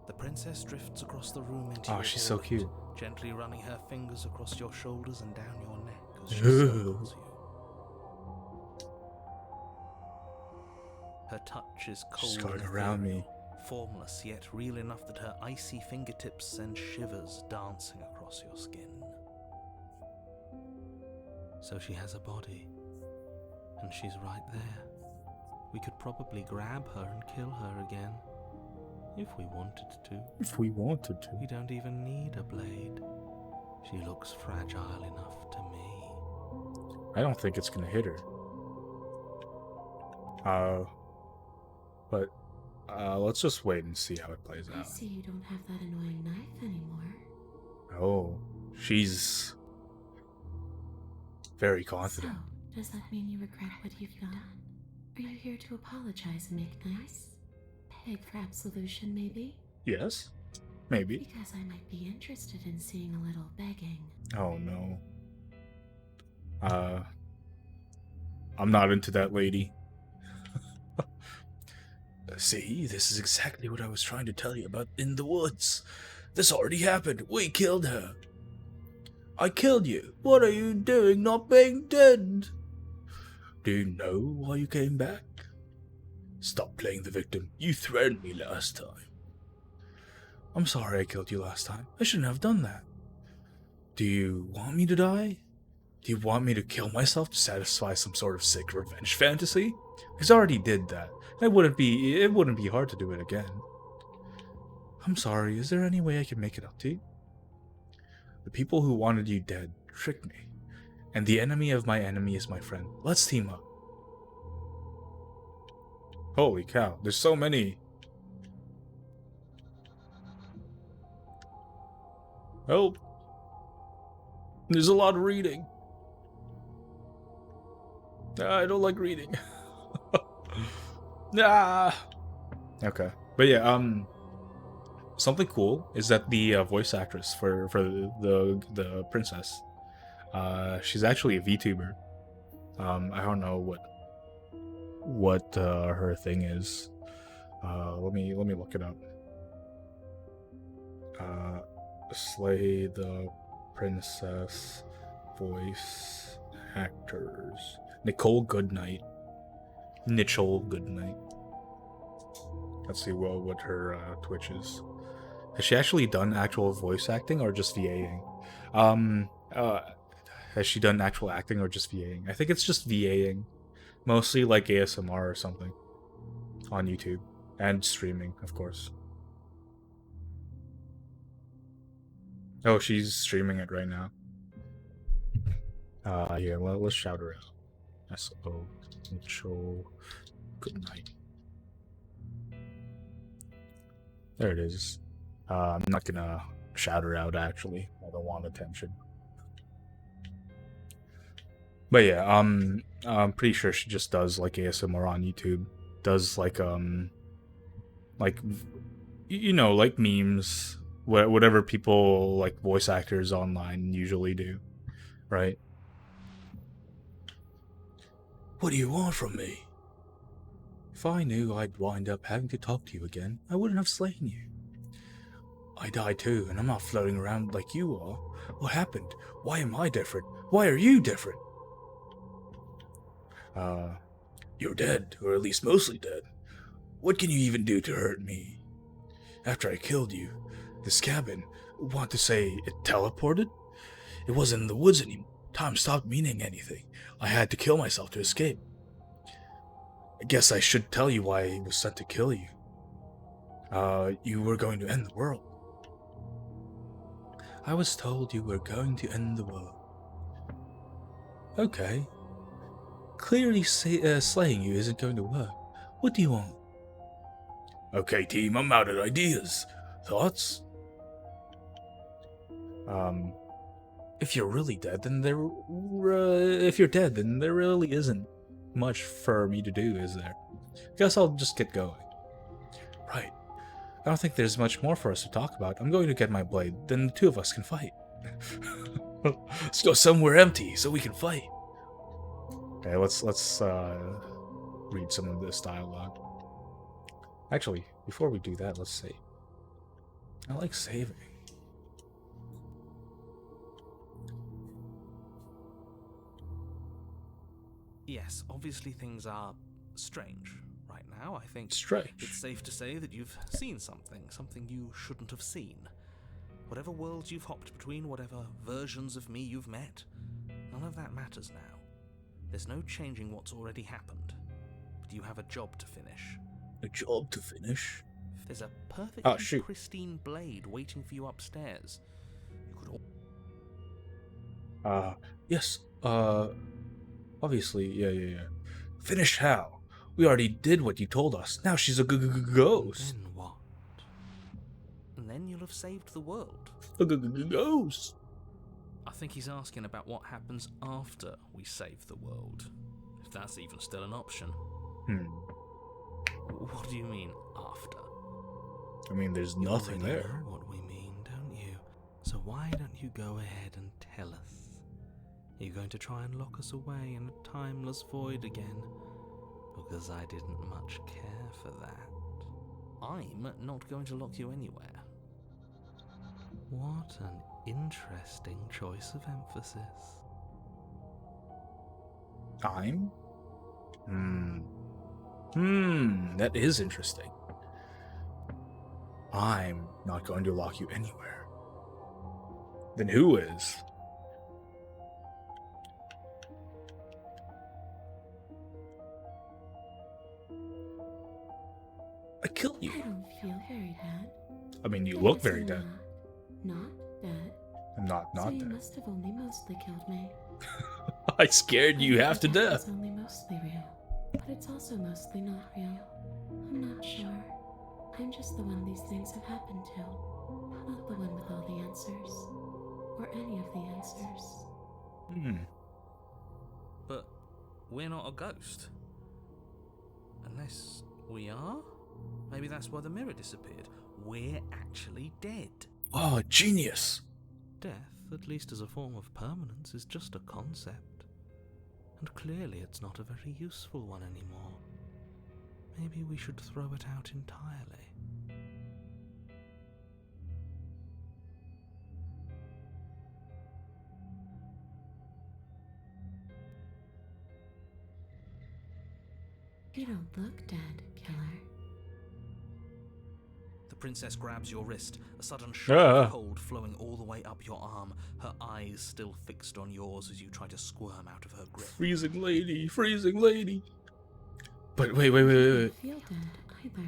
The princess drifts across the room into Oh, your she's so orbit, cute. gently running her fingers across your shoulders and down your neck as she Ew. circles you. Her touch is cold She's going and around me. ethereal, formless yet real enough that her icy fingertips send shivers dancing across your skin. So she has a body, and she's right there. We could probably grab her and kill her again, if we wanted to. If we wanted to. We don't even need a blade. She looks fragile enough to me. I don't think it's gonna hit her. But let's just wait and see how it plays I out. see you don't have that annoying knife anymore. Oh, she's very So, confident. does that mean you regret what you've done? Are you here to apologize and make nice? Beg for absolution, maybe? Yes, maybe. Because I might be interested in seeing a little begging. Oh no. I'm not into that lady. See, this is exactly what I was trying to tell you about in the woods. This already happened. We killed her. I killed you. What are you doing not being dead? Do you know why you came back? Stop playing the victim. You threatened me last time. I'm sorry I killed you last time. I shouldn't have done that. Do you want me to die? Do you want me to kill myself to satisfy some sort of sick revenge fantasy? Because I already did that. It wouldn't be hard to do it again. I'm sorry, is there any way I can make it up to you? The people who wanted you dead tricked me, And the enemy of my enemy is my friend. Let's team up. Holy cow, there's so many. Help. There's a lot of reading. I don't like reading. Okay. But yeah, something cool is that the voice actress for the princess, she's actually a VTuber. I don't know what her thing is. Let me look it up. Slay the Princess voice actors. Nicole Goodnight. Let's see what her Twitch is. Has she actually done actual voice acting or just VAing? Has she done actual acting or just VAing? I think it's just VAing. Mostly like ASMR or something. On YouTube. And streaming, of course. Oh, she's streaming it right now. Here, let's shout her out. S.O. Mitchell. Good night. There it is. I'm not gonna shout her out, actually. I don't want attention. But yeah, I'm pretty sure she just does like ASMR on YouTube. Does like you know, like memes, whatever people like voice actors online usually do, right? What do you want from me? If I knew I'd wind up having to talk to you again, I wouldn't have slain you. I died too, and I'm not floating around like you are. What happened? Why am I different? Why are you different? You're dead, or at least mostly dead. What can you even do to hurt me? After I killed you, this cabin, want to say it teleported? It wasn't in the woods anymore. Time stopped meaning anything. I had to kill myself to escape. I guess I should tell you why I was sent to kill you. You were going to end the world. I was told you were going to end the world. Okay. Clearly slaying you isn't going to work. What do you want? Okay, team, I'm out of ideas. Thoughts? If you're really dead, then if you're dead, then there really isn't much for me to do, is there? Guess I'll just get going. Right. I don't think there's much more for us to talk about. I'm going to get my blade, then the two of us can fight. Let's go somewhere empty so we can fight. Okay, let's read some of this dialogue. Actually, before we do that, let's save. I like saving. Yes, obviously things are strange right now. I think Strange. it's safe to say that you've seen something you shouldn't have seen. Whatever worlds you've hopped between, whatever versions of me you've met, none of that matters now. There's no changing what's already happened, but you have a job to finish. A job to finish? There's a perfectly shoot. pristine blade waiting for you upstairs. You could Yes, obviously, yeah. Finish how? We already did what you told us. Now she's a ghost. Then what? And then you'll have saved the world. A ghost. I think he's asking about what happens after we save the world. If that's even still an option. What do you mean, after? I mean, there's You nothing already there. know what we mean, don't you? So why don't you go ahead and tell us? Are you going to try and lock us away in a timeless void again? Because I didn't much care for that. I'm not going to lock you anywhere. What an interesting choice of emphasis. I'm? That is interesting. I'm not going to lock you anywhere. Then who is? I killed you. I don't feel very dead. I mean, you I look guess very I'm dead. Not dead. I'm not So you dead. must have only mostly killed me. I scared you half to death. It's only mostly real, but it's also mostly not real. I'm not sure. I'm just the one these things have happened to, not the one with all the answers, or any of the answers. But we're not a ghost. Unless we are? Maybe that's why the mirror disappeared. We're actually dead. Oh, genius. Death, at least as a form of permanence, is just a concept. And clearly it's not a very useful one anymore. Maybe we should throw it out entirely. You don't look dead, killer. The princess grabs your wrist, a sudden shock of cold flowing all the way up your arm, her eyes still fixed on yours as you try to squirm out of her grip. Freezing lady, freezing lady. But wait. I don't feel dead either.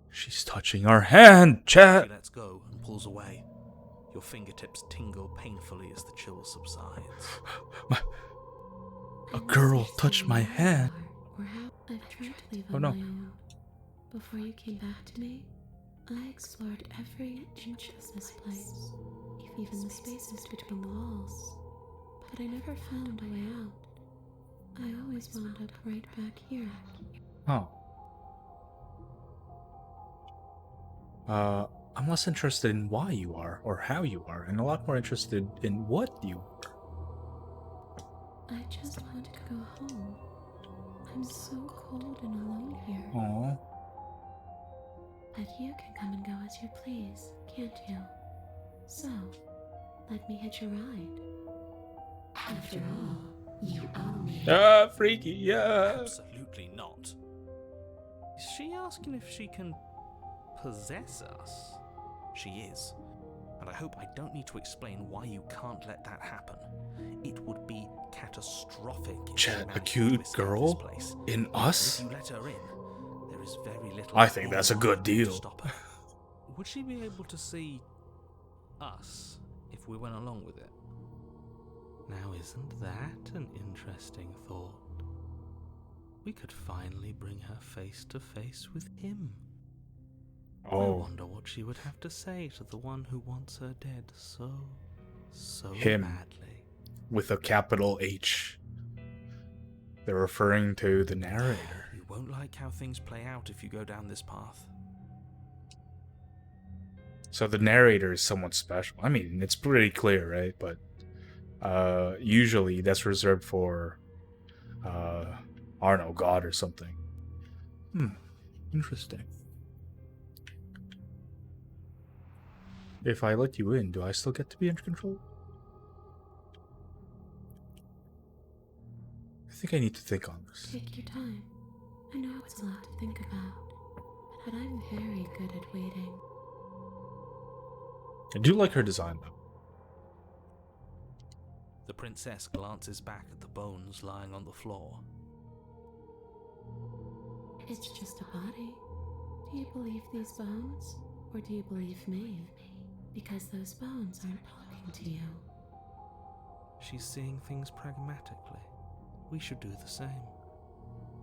She's touching our hand, chat. She lets go and pulls away. Your fingertips tingle painfully as the chill subsides. A girl touched my hand. Or how I've tried to leave Oh, on no. my own. Before you came back to me, I explored every inch of this place, even the spaces between the walls. But I never found a way out. I always wound up right back here. Oh. I'm less interested in why you are or how you are, and a lot more interested in what you are. I just want to go home. I'm so cold and alone here. Aww. But you can come and go as you please, can't you? So, let me hitch a ride. After all, you own me. Ah, freaky, yeah. Absolutely not. Is she asking if she can possess us? She is. And I hope I don't need to explain why you can't let that happen. It would be catastrophic if Chat, she a managed cute to escape girl? this place. In If us? you let her in, there is very little I think that's a good to deal. stop her. Would she be able to see us if we went along with it? Now, isn't that an interesting thought? We could finally bring her face to face with him. I Oh, wonder what she would have to say to the one who wants her dead so Him. badly. with a capital H. They're referring to the narrator. You won't like how things play out if you go down this path. So the narrator is someone special. I mean, it's pretty clear, right? But usually that's reserved for I don't know, God or something. Interesting. If I let you in, do I still get to be in control? I think I need to think on this. Take your time. I know it's a lot to think about, but I'm very good at waiting. I do like her design, though. The princess glances back at the bones lying on the floor. It's just a body. Do you believe these bones, or do you believe me? Because those bones aren't talking to you. She's seeing things pragmatically. We should do the same.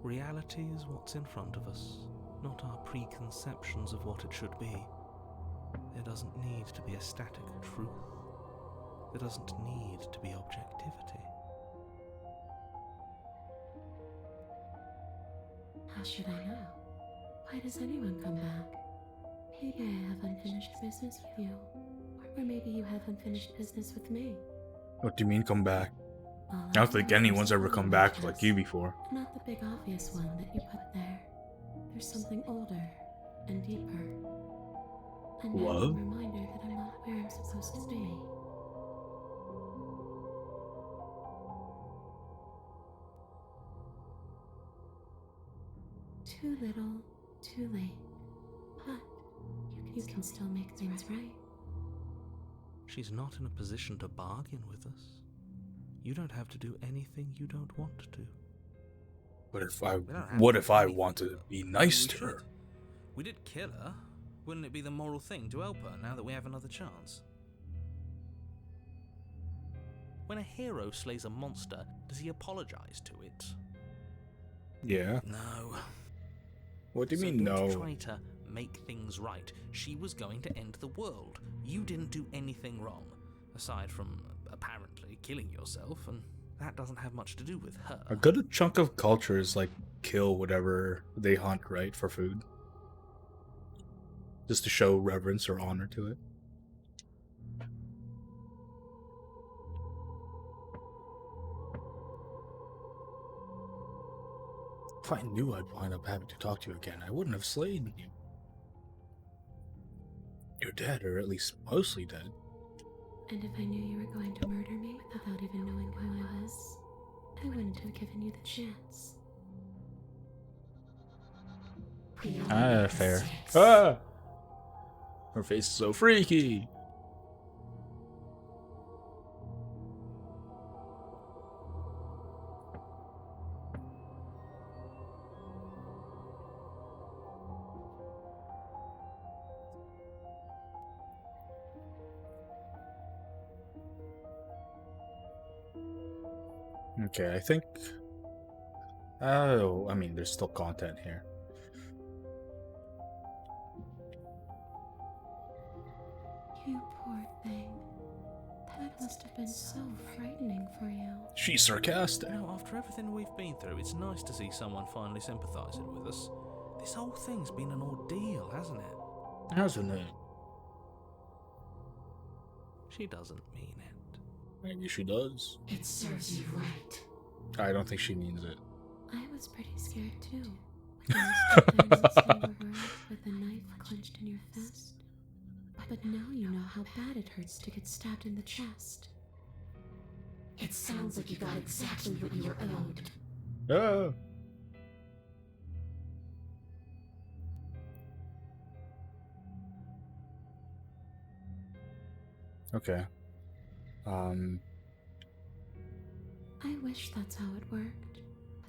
Reality is what's in front of us, not our preconceptions of what it should be. There doesn't need to be a static truth. There doesn't need to be objectivity. How should I know? Why does anyone come back? Maybe I have unfinished business with you. Or maybe you have unfinished business with me. What do you mean, come back? All I don't think know anyone's there's ever come one back chest, like you before. Not the big obvious one that you put there. There's something older and deeper. And now a Love? reminder that I'm not where I'm supposed to be. Too little, too late. But you can still make things right. She's not in a position to bargain with us. You don't have to do anything you don't want to. But if I, We don't have what to if do I anything, want to though. be nice We to should. her? We did kill her. Wouldn't it be the moral thing to help her now that we have another chance? When a hero slays a monster, does he apologize to it? Yeah. No. What do you So mean, don't no? try to make things right. She was going to end the world. You didn't do anything wrong, aside from apparently killing yourself, and that doesn't have much to do with her. A good chunk of cultures like kill whatever they hunt, right, for food, just to show reverence or honor to it. If I knew I'd wind up having to talk to you again, I wouldn't have slain you. You're dead, or at least mostly dead. And if I knew you were going to murder me without even knowing who I was, I wouldn't have given you the chance. Fair. Ah! Her face is so freaky. Okay, I think... Oh, I mean, there's still content here. You poor thing. That must have been so frightening for you. She's sarcastic. You know, after everything we've been through, it's nice to see someone finally sympathizing with us. This whole thing's been an ordeal, hasn't it? Hasn't it? She doesn't mean it. Maybe she does. It serves you right. I don't think she means it. I was pretty scared too. When you stood there next to her with a knife clenched in your fist. But now you know how bad it hurts to get stabbed in the chest. It sounds like you got exactly what you were owed. Ah. Okay. I wish that's how it worked,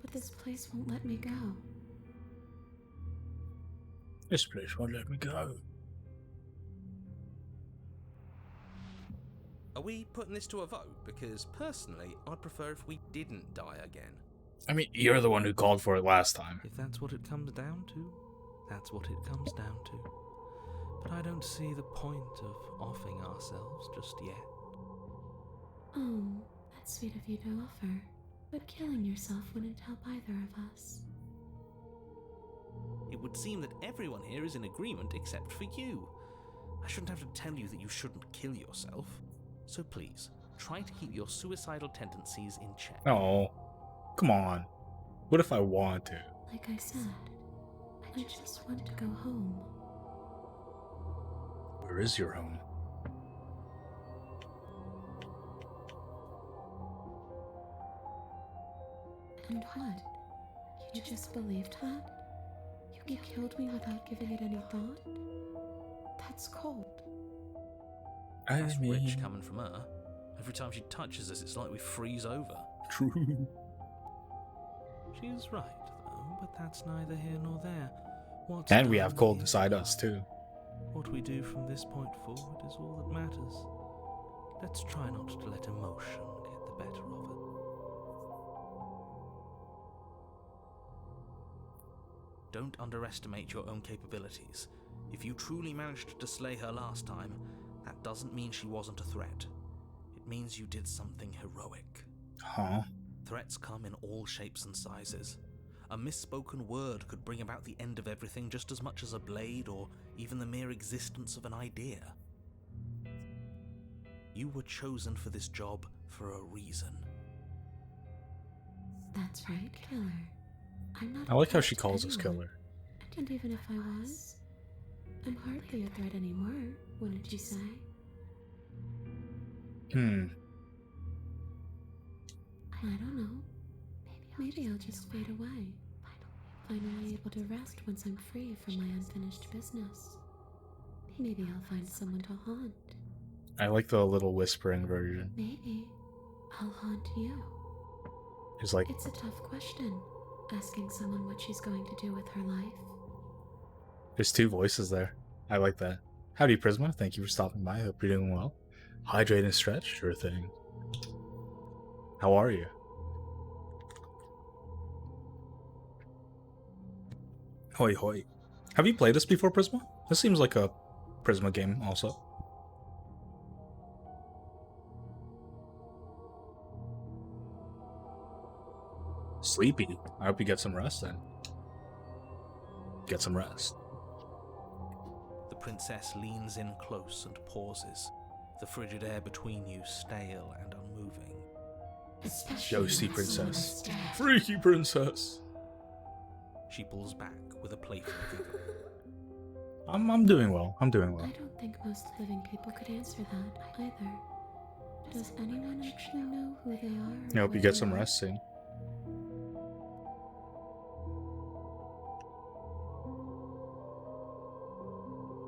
but this place won't let me go. This place won't let me go. Are we putting this to a vote? Because personally, I'd prefer if we didn't die again. I mean, you're the one who called for it last time. If that's what it comes down to, that's what it comes down to. But I don't see the point of offing ourselves just yet. Oh, that's sweet of you to offer, but killing yourself wouldn't help either of us. It would seem that everyone here is in agreement except for you. I shouldn't have to tell you that you shouldn't kill yourself. So please, try to keep your suicidal tendencies in check. Oh, come on. What if I want to? Like I said, I just want to go home. Where is your home? And what? You just believed that? You killed me without giving it any thought? That's cold. That's rich coming from her. Every time she touches us, it's like we freeze over. True. She's right, though, but that's neither here nor there. What's And we done have cold is inside done. us, too. What we do from this point forward is all that matters. Let's try not to let emotion get the better of it. Don't underestimate your own capabilities. If you truly managed to slay her last time, that doesn't mean she wasn't a threat. It means you did something heroic. Huh? Threats come in all shapes and sizes. A misspoken word could bring about the end of everything just as much as a blade or even the mere existence of an idea. You were chosen for this job for a reason. That's right, killer. I'm not I like how a she threat to calls us anyone. killer. And even if I was, I'm hardly a threat anymore, wouldn't you say? I don't know. Maybe I'll just fade away. Finally able to rest once I'm free from my unfinished business. Maybe I'll find someone to haunt. I like the little whispering version. Maybe I'll haunt you. It's like, It's a tough question, asking someone what she's going to do with her life. there's two voices there. I like that. Howdy, Prisma. Thank you for stopping by. Hope you're doing well. Hydrate and stretch, sure thing. How are you? Hoi hoi. Have you played this before, Prisma? This seems like a Prisma game also. Sleepy. I hope you get some rest then. Get some rest. The princess leans in close and pauses, the frigid air between you stale and unmoving. Ghosty princess. Freaky princess. She pulls back with a playful giggle. I'm doing well. I'm doing I well. don't think most living people could answer that either. Does anyone actually know who they are? I hope you get some rest soon.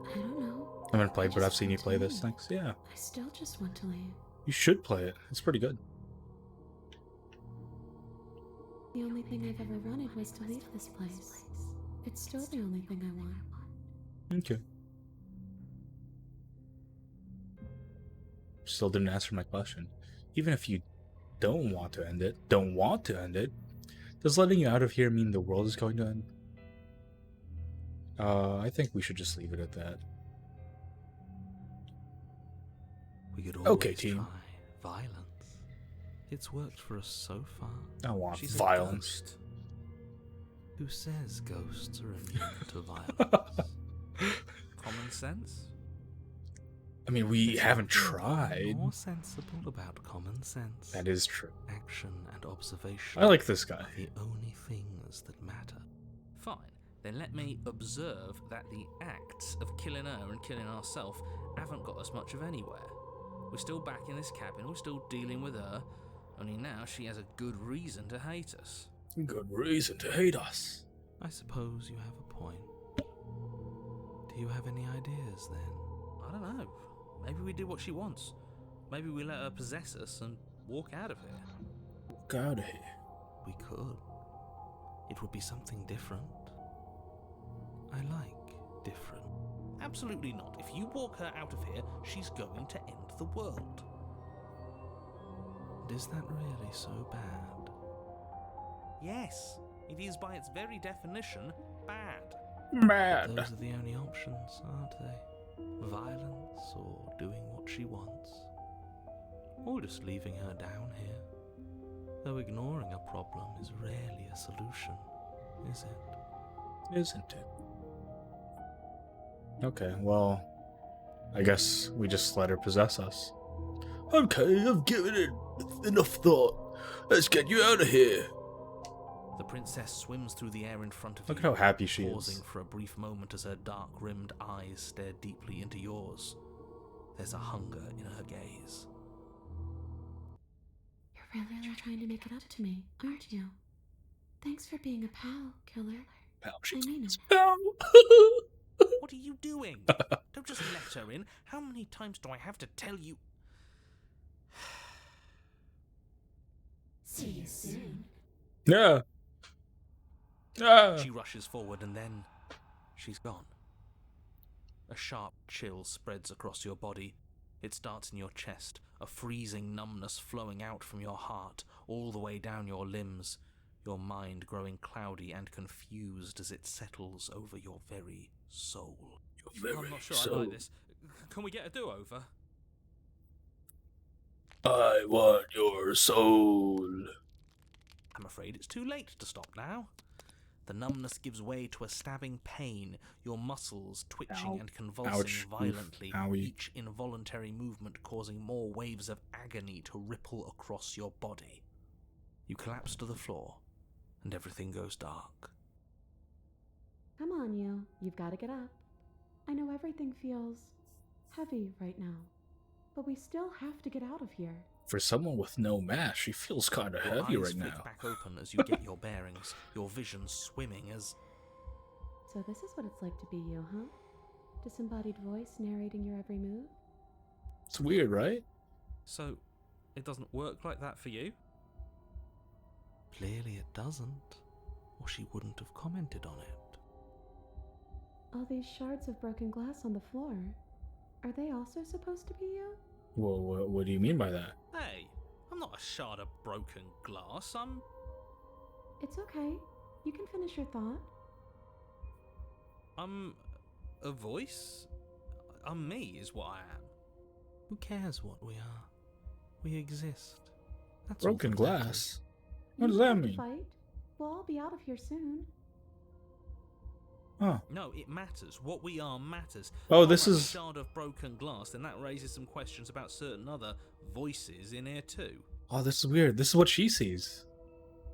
I don't know. I haven't played, but I've seen you play this. Thanks. Yeah. I still just want to leave. You should play it. It's pretty good. The only thing I've ever wanted was to leave this place. It's still the only thing I want. Okay. Still didn't answer my question. Even if you don't want to end it, does letting you out of here mean the world is going to end? I think we should just leave it at that. We could always Okay, team. try violence. It's worked for us so far. I want She's a violence. ghost. Who says ghosts are immune to violence? Common sense? I mean, we There's haven't nothing tried. more sensible about common sense. That is true. Action and observation. I like this guy. are the only things that matter. Fine. Then let me observe that the acts of killing her and killing ourselves haven't got us much of anywhere. We're still back in this cabin, we're still dealing with her, only now she has a good reason to hate us. Good reason to hate us. I suppose you have a point. Do you have any ideas then? I don't know. Maybe we do what she wants. Maybe we let her possess us and walk out of here. Walk out of here. We could. It would be something different. I like different. Absolutely not. If you walk her out of here, she's going to end the world. And is that really so bad? Yes, it is by its very definition bad. Mad. Those are the only options, aren't they? Violence or doing what she wants. Or just leaving her down here. Though ignoring a problem is rarely a solution, is it? Isn't it? Okay, well, I guess we just let her possess us. Okay, I've given it enough thought. Let's get you out of here. The princess swims through the air in front of Look at you, how happy she pausing is. for a brief moment as her dark-rimmed eyes stare deeply into yours. There's a hunger in her gaze. You're really trying to make it up to me, aren't you? Thanks for being a pal, killer. Pal, I mean it. What are you doing? Don't just let her in. How many times do I have to tell you? See you soon. Yeah. Ah. She rushes forward and then she's gone. A sharp chill spreads across your body. It starts in your chest, a freezing numbness flowing out from your heart, all the way down your limbs, your mind growing cloudy and confused as it settles over your very soul. I'm not sure I like this. Can we get a do-over? I want your soul. I'm afraid it's too late to stop now. The numbness gives way to a stabbing pain, your muscles twitching Ow. and convulsing Ouch. violently, Oof. Owie. each involuntary movement causing more waves of agony to ripple across your body. You collapse to the floor, and everything goes dark. Come on, you. You've got to get up. I know everything feels heavy right now, but we still have to get out of here. For someone with no mask, she feels kind of Your heavy eyes right flick now. back open as you get your bearings, your vision swimming as... So this is what it's like to be you, huh? Disembodied voice narrating your every move? It's weird, right? So, it doesn't work like that for you? Clearly it doesn't, or she wouldn't have commented on it. All these shards of broken glass on the floor, are they also supposed to be you? Well, what do you mean by that? Hey, I'm not a shard of broken glass. I'm. It's okay. You can finish your thought. I'm a voice? I'm me, is what I am. Who cares what we are? We exist. That's all Broken that matters. glass. What You does don't that have to mean? Fight. We'll all be out of here soon. Huh. No, it matters. What we are matters. Oh, If this I'm a is- shard of broken glass, then that raises some questions about certain other voices in here too. Oh, this is weird. This is what she sees.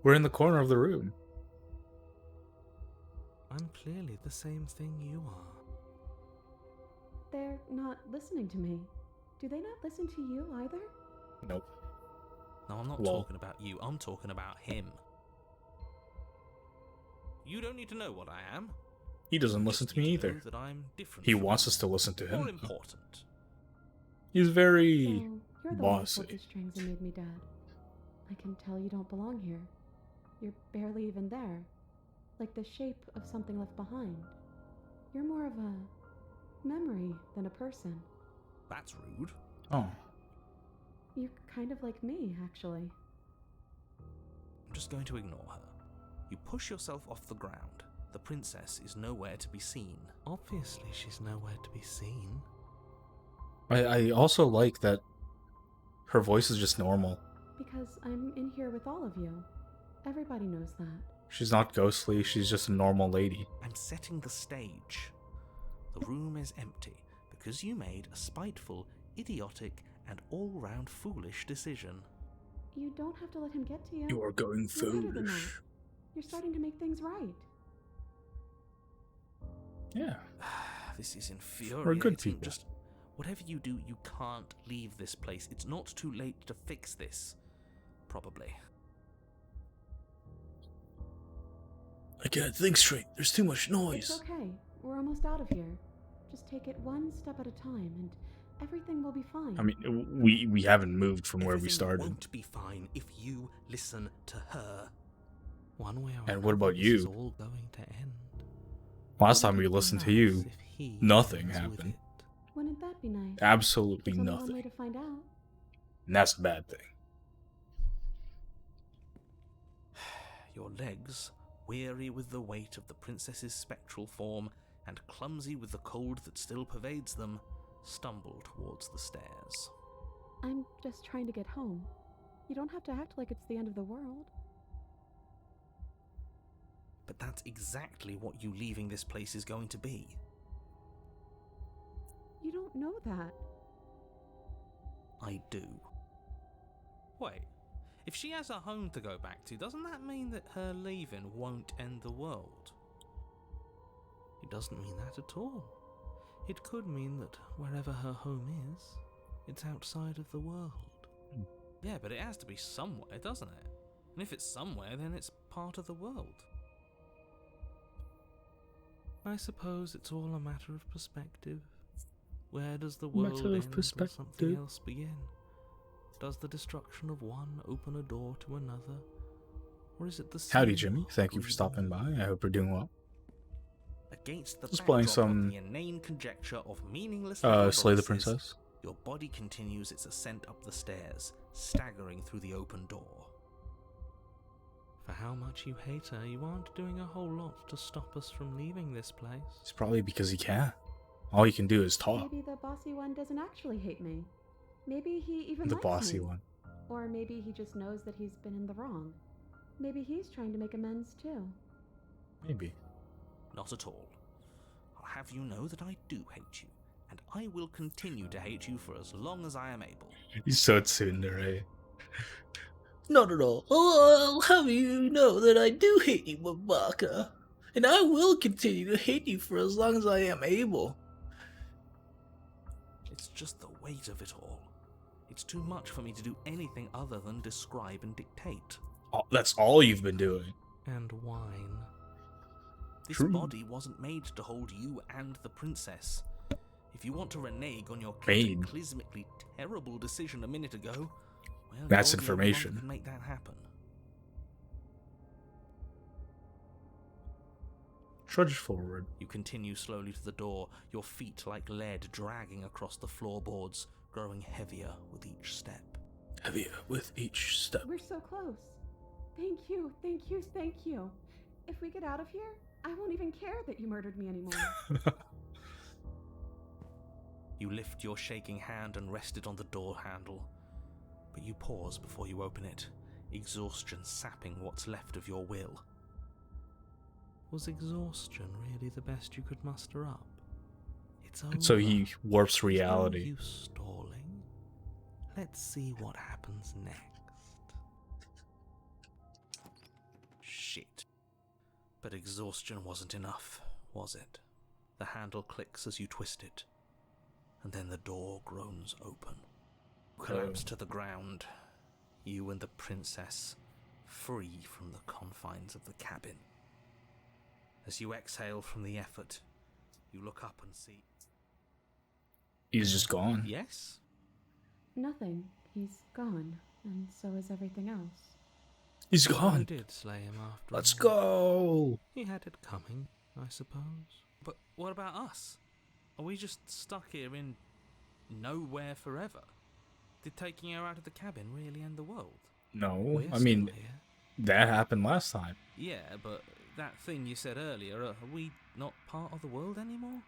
We're in the corner of the room. I'm clearly the same thing you are. They're not listening to me. Do they not listen to you either? Nope. No, I'm not Lol. talking about you. I'm talking about him. You don't need to know what I am. He doesn't You listen just to me need know either. that I'm different. He from wants you. us to listen to More him. important. He's very So, you're the one who pulled bossy. the strings and made me dead. I can tell you don't belong here. You're barely even there. Like the shape of something left behind. You're more of a memory than a person. That's rude. Oh. You're kind of like me, actually. I'm just going to ignore her. You push yourself off the ground. The princess is nowhere to be seen. Obviously, she's nowhere to be seen. I also like that her voice is just normal. Because I'm in here with all of you. Everybody knows that. She's not ghostly, she's just a normal lady. I'm setting the stage. The room is empty because you made a spiteful, idiotic, and all-round foolish decision. You don't have to let him get to you. You are going You're better than that. foolish. You're starting to make things right. Yeah. This is infuriating. We're good people. Just whatever you do, you can't leave this place. It's not too late to fix this. Probably. I can't think straight. There's too much It's okay. We're almost out of here. Just take it one step at a time, and everything will be fine. I mean, we haven't moved from where we Everything started. won't be fine if you listen to her. One way or And what about another, this is you? all going to end. Last time we Wouldn't it be listened to nice you, if he nothing ends with happened. it? Wouldn't that be nice? Absolutely There's only one way nothing. to find out. And that's a bad thing. Your legs, weary with the weight of the princess's spectral form and clumsy with the cold that still pervades them, stumble towards the stairs. I'm just trying to get home. You don't have to act like it's the end of the world. But that's exactly what you leaving this place is going to be. You don't know that. I do. Wait, if she has a home to go back to, doesn't that mean that her leaving won't end the world? It doesn't mean that at all. It could mean that wherever her home is, it's outside of the world. Yeah, but it has to be somewhere, doesn't it? And if it's somewhere, then it's part of the world. I suppose it's all a matter of perspective. Where does the world Matter of end and something perspective. else begin? Does the destruction of one open a door to another? Or is it the Howdy, same Jimmy. Thank you for stopping by. I hope you're doing well. Against the Just playing backdrop some, of the inane conjecture of meaningless Slay the voices, Princess. your body continues its ascent up the stairs, staggering through the open door. For how much you hate her, you aren't doing a whole lot to stop us from leaving this place. It's probably because he can't. All he can do is talk. Maybe the bossy one doesn't actually hate me. Maybe he even The likes bossy me. one. Or maybe he just knows that he's been in the wrong. Maybe he's trying to make amends too. Maybe. Not at all. I'll have you know that I do hate you, and I will continue to hate you for as long as I am able. He's so tsundere. Not at all. I'll have you know that I do hate you, Mabaka. And I will continue to hate you for as long as I am able. It's just the weight of it all. It's too much for me to do anything other than describe and dictate. That's all you've been doing. And whine. This True. body wasn't made to hold you and the princess. If you want to renege on your Made. cataclysmically terrible decision a minute ago, well, That's you're the only one information. that can make that happen. Trudge forward. You continue slowly to the door, your feet like lead dragging across the floorboards, growing heavier with each step. heavier with each step. We're so close. Thank you, thank you, thank you. If we get out of here, I won't even care that you murdered me anymore. You lift your shaking hand and rest it on the door handle, but you pause before you open it, exhaustion sapping what's left of your will. Was exhaustion really the best you could muster up? It's over. So he warps No reality. use stalling. Let's see what happens next. Shit. But exhaustion wasn't enough, was it? The handle clicks as you twist it, and then the door groans open. You collapse to the ground, you and the princess, free from the confines of the cabin. As you exhale from the effort, you look up and see... He's just gone. Yes? Nothing. He's gone, and so is everything else. He's You gone. did slay him after Let's all. go. He had it coming, I suppose. But what about us? Are we just stuck here in nowhere forever? Did taking her out of the cabin really end the world? No, We're I mean, still here. that happened last time. Yeah, but that thing you said earlier, are we not part of the world anymore?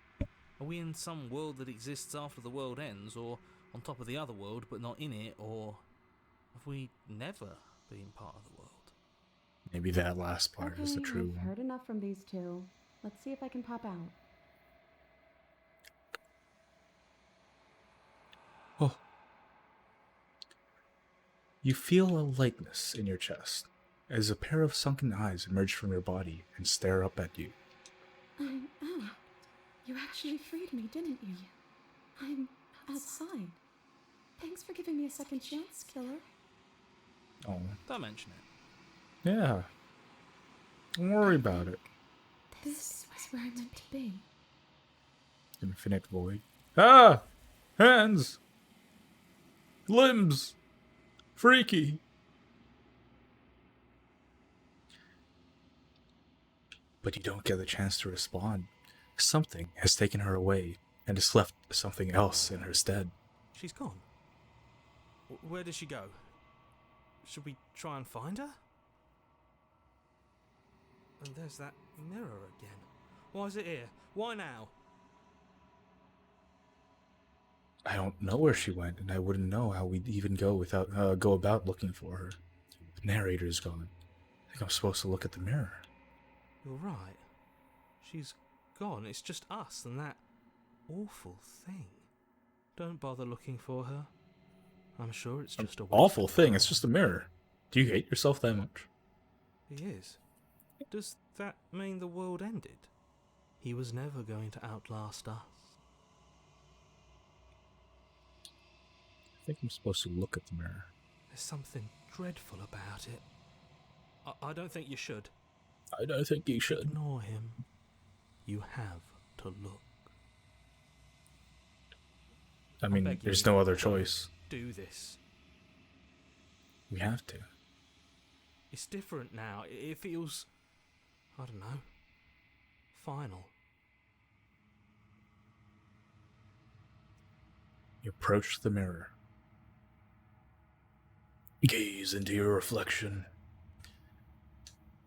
Are we in some world that exists after the world ends, or on top of the other world but not in it, or have we never been part of the world? Maybe that last part Okay, is the true I've one. heard enough from these two. Let's see if I can pop out. Oh. You feel a lightness in your chest as a pair of sunken eyes emerge from your body and stare up at you. I'm out. You actually freed me, didn't you? I'm outside. Thanks for giving me a second chance, killer. Oh, Don't mention it. yeah. Don't worry about it. This is where I'm meant to be. Infinite void. Ah! Hands! Limbs! Freaky! But you don't get the chance to respond. Something has taken her away and has left something else in her stead. She's gone. Where did she go? Should we try and find her? And there's that mirror again. Why is it here? Why now? I don't know where she went, and I wouldn't know how we'd even go about looking for her. The narrator's gone. I think I'm supposed to look at the mirror. You're right. She's gone. It's just us and that awful thing. Don't bother looking for her. I'm sure it's just a Awful waste of thing. time. It's just a mirror. Do you hate yourself that much? He is. Does that mean the world ended? He was never going to outlast us. I think I'm supposed to look at the mirror. There's something dreadful about it. I don't think you should. I don't think you should. Ignore him. You have to look. I mean, beg you, there's no other don't choice. Do this. We have to. It's different now. It feels, I don't know, final. You approach the mirror. Gaze into your reflection.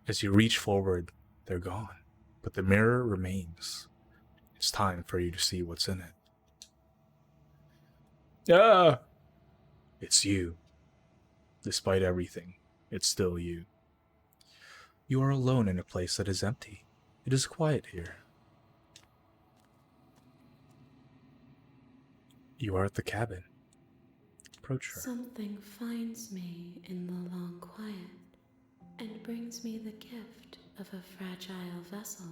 As you reach forward, they're gone, but the mirror remains. It's time for you to see what's in it. Ah! It's you. Despite everything, it's still you. You are alone in a place that is empty. It is quiet here. You are at the cabin. Approach her. Something finds me in the long quiet and brings me the gift of a fragile vessel.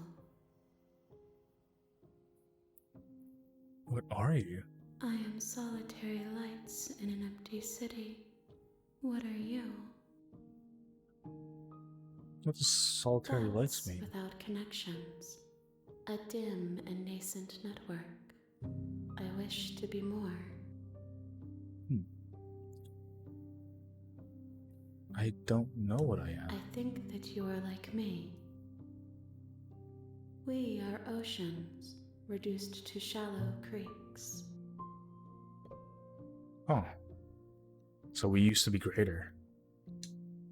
What are you? I am solitary lights in an empty city. What are you? What does solitary lights Thoughts mean? without connections. A dim and nascent network. I wish to be more. I don't know what I am. I think that you are like me. We are oceans, reduced to shallow creeks. Oh. So we used to be greater.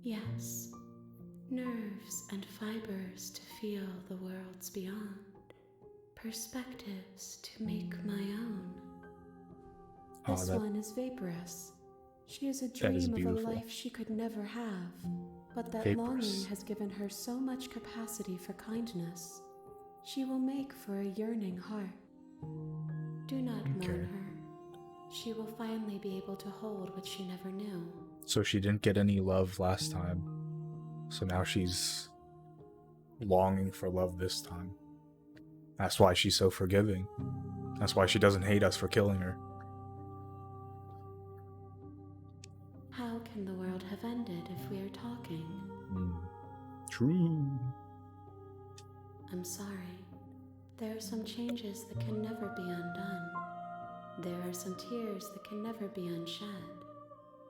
Yes, nerves and fibers to feel the worlds beyond, perspectives to make my own. This that one is vaporous. She is a That is dream of a beautiful. life she could never have, but that Vaporous. longing has given her so much capacity for kindness. She will make for a yearning heart. Do not Okay. mourn her. She will finally be able to hold what she never knew. So she didn't get any love last time. So now she's longing for love this time. That's why she's so forgiving. That's why she doesn't hate us for killing her. How can the world have ended if we are talking? True. I'm sorry. There are some changes that can never be undone. There are some tears that can never be unshed.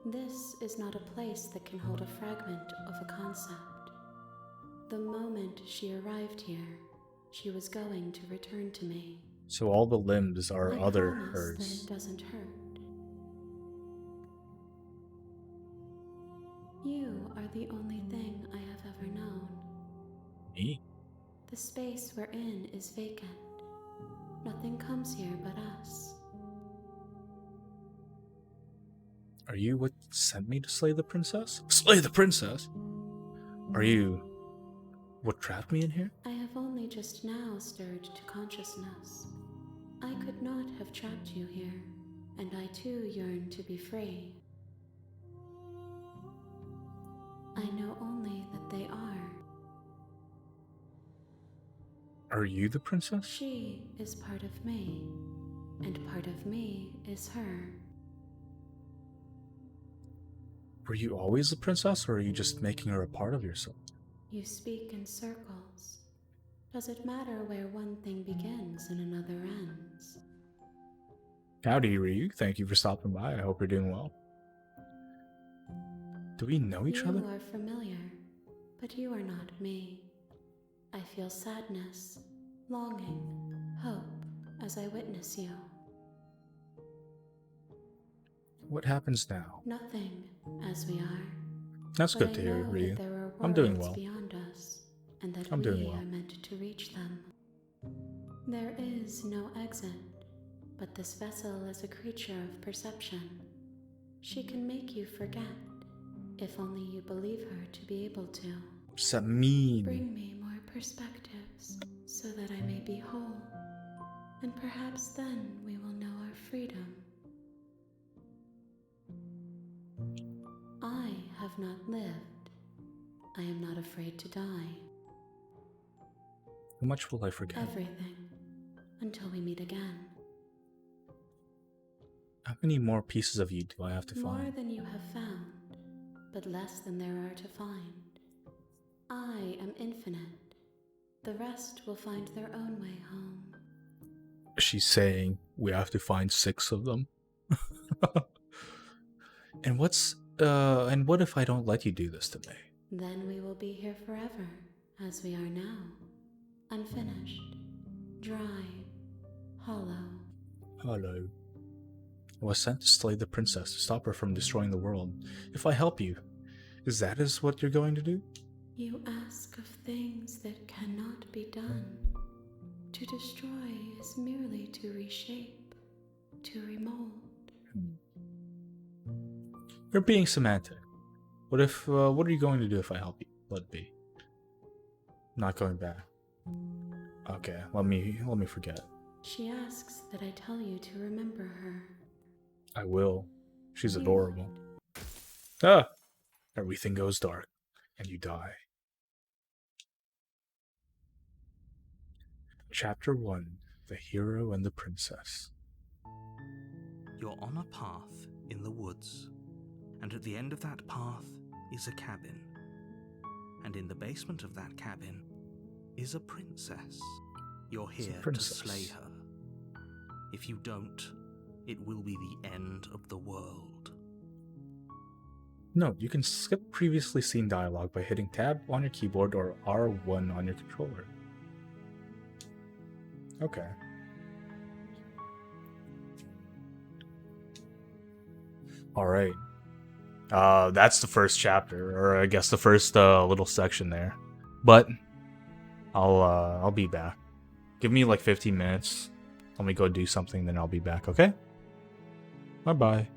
This is not a place that can hold a fragment of a concept. The moment she arrived here, she was going to return to me. So all the limbs are I other promise hers. that it doesn't hurt. You are the only thing I have ever known. Me? The space we're in is vacant. Nothing comes here but us. Are you what sent me to slay the princess? Slay the princess? Are you what trapped me in here? I have only just now stirred to consciousness. I could not have trapped you here, and I too yearn to be free. I know only that they are. Are you the princess? She is part of me, and part of me is her. Were you always the princess, or are you just making her a part of yourself? You speak in circles. Does it matter where one thing begins and another ends? Howdy, Ryu. Thank you for stopping by. I hope you're doing well. Do we know each You other? are familiar, but you are not me. I feel sadness, longing, hope as I witness you. What happens now? Nothing, as we are. That's But good I to hear, know Ryu. that there are I'm doing worlds well. beyond us, and that I'm we doing well. are meant to reach them. There is no exit, but this vessel is a creature of perception. She can make you forget, if only you believe her to be able to. What does that mean? Bring me more perspectives, so that I may be whole, and perhaps then we will know our freedom. I have not lived. I am not afraid to die. How much will I forget? Everything, until we meet again. How many more pieces of you do I have to More find? than you have found, but less than there are to find. I am infinite. The rest will find their own way home. She's saying we have to find 6 of them. And what if I don't let you do this to me? Then we will be here forever, as we are now. Unfinished, dry, hollow. Hello. I was sent to slay the princess to stop her from destroying the world. If I help you, is that what you're going to do? You ask of things that cannot be done. To destroy is merely to reshape, to remold. You're being semantic. What are you going to do if I help you? Let it be. Not going back. Okay, let me forget. She asks that I tell you to remember her. I will. She's You adorable. would. Ah! Everything goes dark, and you die. Chapter 1: The Hero and the Princess. You're on a path in the woods, and at the end of that path is a cabin. And in the basement of that cabin is a princess. You're It's a here to princess. slay her. If you don't, it will be the end of the world. No, you can skip previously seen dialogue by hitting Tab on your keyboard or R1 on your controller. Okay. Alright. That's the first chapter, or I guess the first little section there. But I'll be back. Give me like 15 minutes. Let me go do something, then I'll be back. Okay. Bye bye.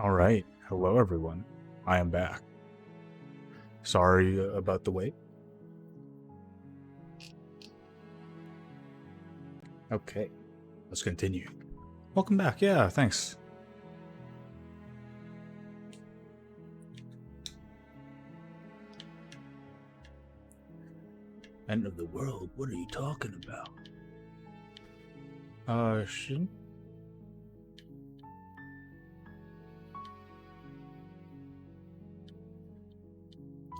All right. Hello, everyone. I am back. Sorry about the wait. Okay. Let's continue. Welcome back. Yeah, thanks. End of the world? What are you talking about?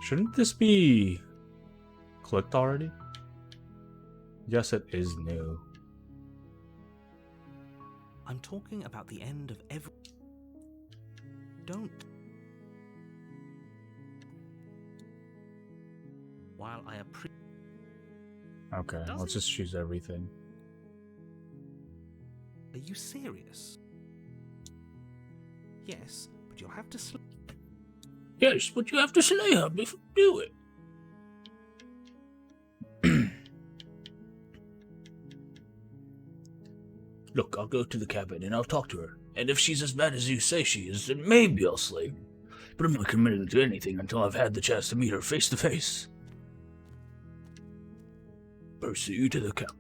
Shouldn't this be clicked already? Yes, it is new. I'm talking about the end of every... Don't... While I appreciate... Okay, let's just choose everything. Are you serious? Yes, but you'll have to Yes, but you have to slay her before you do it. Look, I'll go to the cabin and I'll talk to her. And if she's as bad as you say she is, then maybe I'll slay her. But I'm not committing to anything until I've had the chance to meet her face to face. Pursue you to the cabin.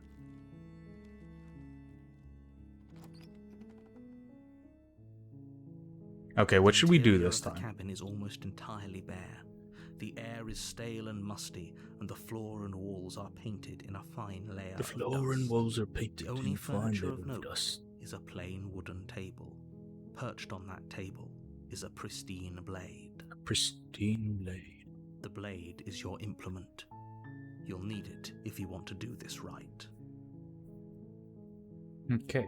Okay, what should we do interior this of the time? cabin is almost entirely bare. The air is stale and musty, and the floor and walls are painted in a fine layer The of floor and dust. walls are painted The only in fine furniture layer of of note dust. is a plain wooden table. Perched on that table is a pristine blade. A pristine blade. The blade is your implement. You'll need it if you want to do this right. Okay.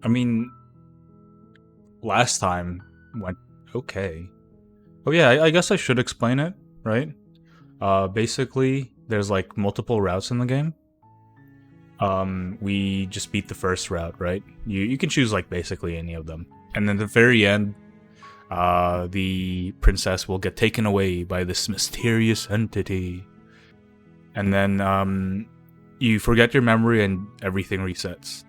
I mean, last time went okay. Oh yeah, I guess I should explain it, right? Basically, there's like multiple routes in the game. We just beat the first route, right? You can choose like basically any of them. And then at the very end, the princess will get taken away by this mysterious entity. And then you forget your memory and everything resets.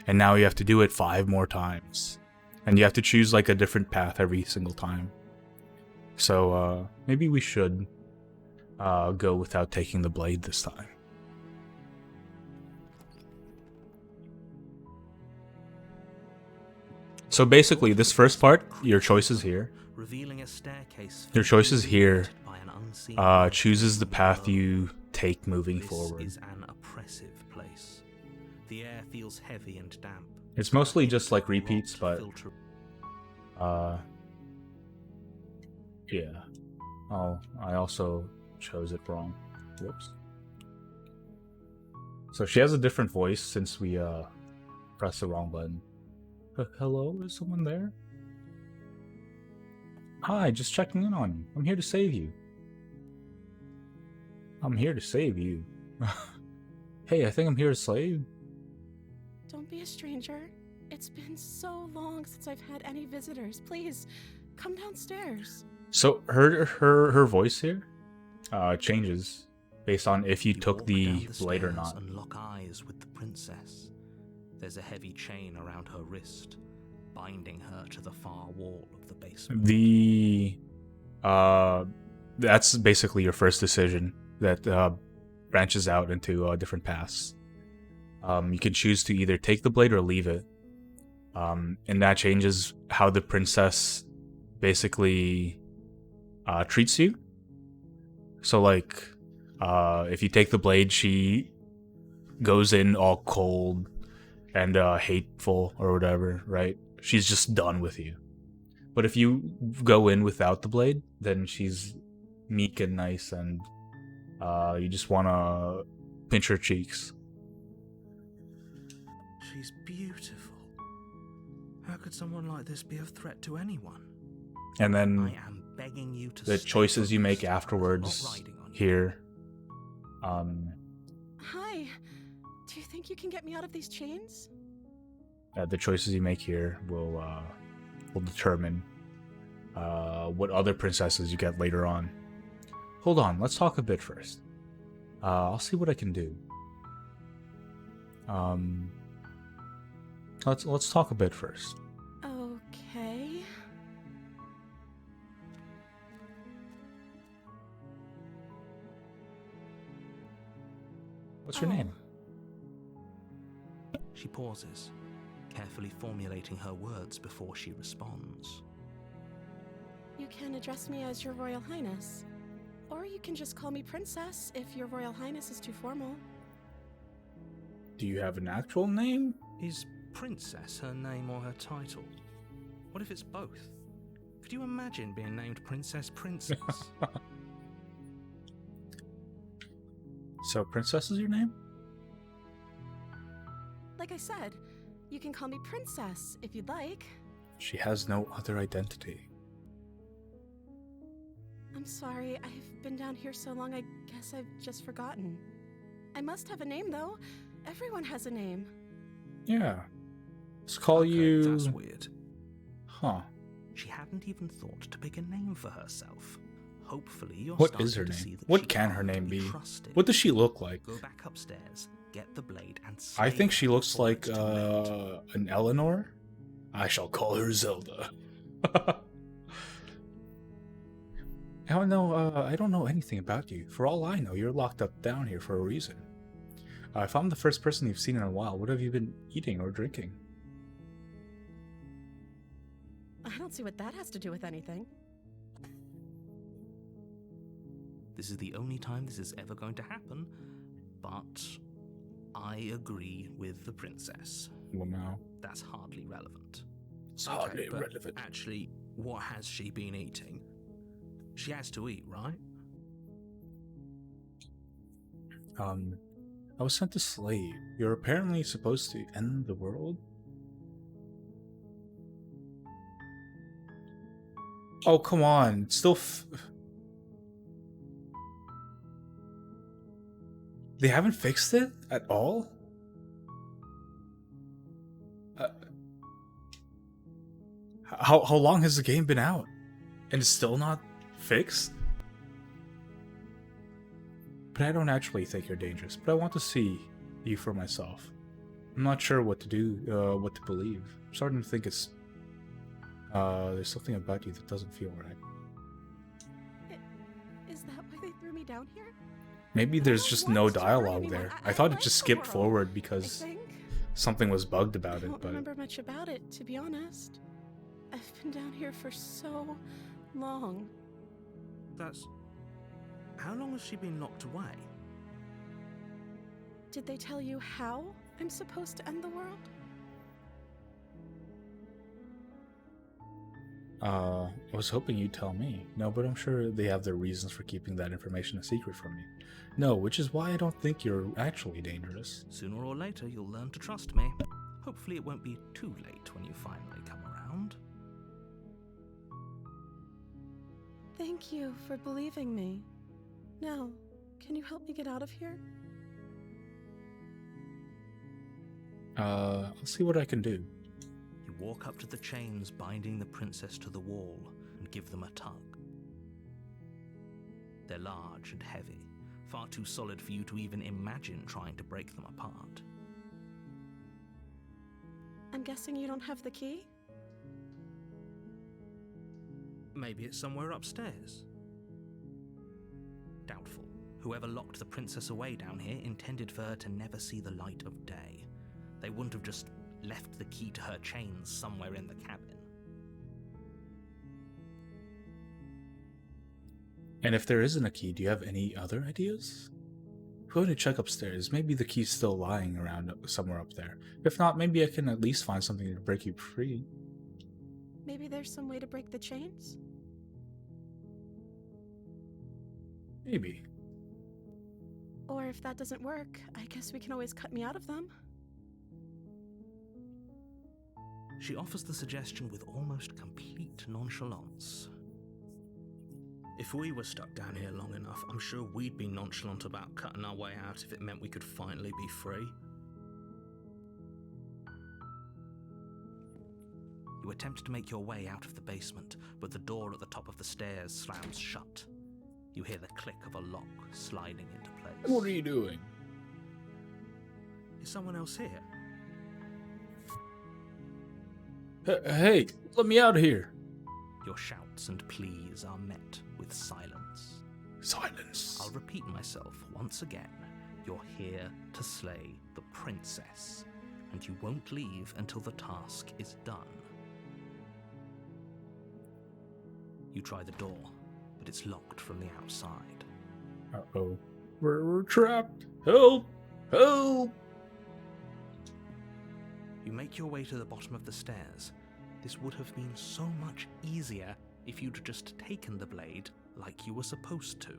And now you have to do it 5 more times. And you have to choose like a different path every single time. So maybe we should go without taking the blade this time. So basically, this first part, your choices here. Revealing a staircase Your choices here by an unseen chooses the path you take moving This forward. is an oppressive place. The air feels heavy and damp. It's mostly just like repeats, but Filter- yeah. Oh, I also chose it wrong. Whoops. So she has a different voice since we pressed the wrong button. Hello, is someone there? Hi, just checking in on you. I'm here to save you. I'm here to save you. Hey, I think I'm here to slave. Don't be a stranger. It's been so long since I've had any visitors. Please, come downstairs. So her voice here changes based on if you took walk the down blade or stairs not. and lock eyes with the princess. There's a heavy chain around her wrist, binding her to the far wall of the basement. That's basically your first decision that branches out into different paths. You can choose to either take the blade or leave it, and that changes how the princess basically treats you. So like if you take the blade, she goes in all cold and hateful or whatever, right? She's just done with you. But if you go in without the blade, then she's meek and nice, and you just want to pinch her cheeks. She's beautiful. How could someone like this be a threat to anyone? And then I am begging you to the stay choices you make focused. I'm not afterwards riding on you. here. Hi. Do you think you can get me out of these chains? The choices you make here will determine what other princesses you get later on. Hold on, let's talk a bit first. I'll see what I can do. Let's talk a bit first. Okay. What's your Oh. name? She pauses, carefully formulating her words before she responds. You can address me as Your Royal Highness. Or you can just call me Princess if Your Royal Highness is too formal. Do you have an actual name? Is Princess her name or her title? What if it's both? Could you imagine being named Princess? So Princess is your name? Like I said, you can call me Princess if you'd like. She has no other identity. I'm sorry, I've been down here so long I guess I've just forgotten. I must have a name though. Everyone has a name. Yeah. Let's call Okay, you... That's weird. Huh. She hadn't even thought to pick a name for herself. Hopefully, you're What starting is her to see name? that What she can her can't name be? trusted. What does she look like? Go back upstairs, get the blade, and I slay think her she looks before like it's too late. an Eleanor. I shall call her Zelda. I don't know anything about you. For all I know, you're locked up down here for a reason. If I'm the first person you've seen in a while, what have you been eating or drinking? I don't see what that has to do with anything. This is the only time this is ever going to happen, but I agree with the princess. Well, no. That's hardly relevant. It's Okay, hardly but relevant. Actually, what has she been eating? She has to eat, right? I was sent to slay you. You're apparently supposed to end the world? Oh, come on. It's still They haven't fixed it at all? How long has the game been out? And it's still not fixed? But I don't actually think you're dangerous, but I want to see you for myself. I'm not sure what to do, what to believe. I'm starting to think it's... there's something about you that doesn't feel right. Is that why they threw me down here? Maybe I there's don't just want no to hurt dialogue anyone. there. I I thought it like just the skipped world, forward I because think. something was bugged I about it, don't but... remember much about it, to be honest. I've been down here for so long. That's... How long has she been locked away? Did they tell you how I'm supposed to end the world? I was hoping you'd tell me. No, but I'm sure they have their reasons for keeping that information a secret from me. No, which is why I don't think you're actually dangerous. Sooner or later, you'll learn to trust me. Hopefully it won't be too late when you finally come around. Thank you for believing me. Now, can you help me get out of here? I'll see what I can do. You walk up to the chains binding the princess to the wall and give them a tug. They're large and heavy, far too solid for you to even imagine trying to break them apart. I'm guessing you don't have the key? Maybe it's somewhere upstairs. Doubtful. Whoever locked the princess away down here intended for her to never see the light of day. They wouldn't have just left the key to her chains somewhere in the cabin. And if there isn't a key, do you have any other ideas? I'm going to check upstairs. Maybe the key's still lying around somewhere up there. If not, maybe I can at least find something to break you free. Maybe there's some way to break the chains? Maybe. Or if that doesn't work, I guess we can always cut me out of them. She offers the suggestion with almost complete nonchalance. If we were stuck down here long enough, I'm sure we'd be nonchalant about cutting our way out if it meant we could finally be free. You attempt to make your way out of the basement, but the door at the top of the stairs slams shut. You hear the click of a lock sliding into place. What are you doing? Is someone else here? Hey, let me out of here. Your shouts and pleas are met with silence. Silence. I'll repeat myself once again. You're here to slay the princess, and you won't leave until the task is done. You try the door, but it's locked from the outside. Uh-oh. We're trapped. Help! Help! You make your way to the bottom of the stairs. This would have been so much easier if you'd just taken the blade like you were supposed to.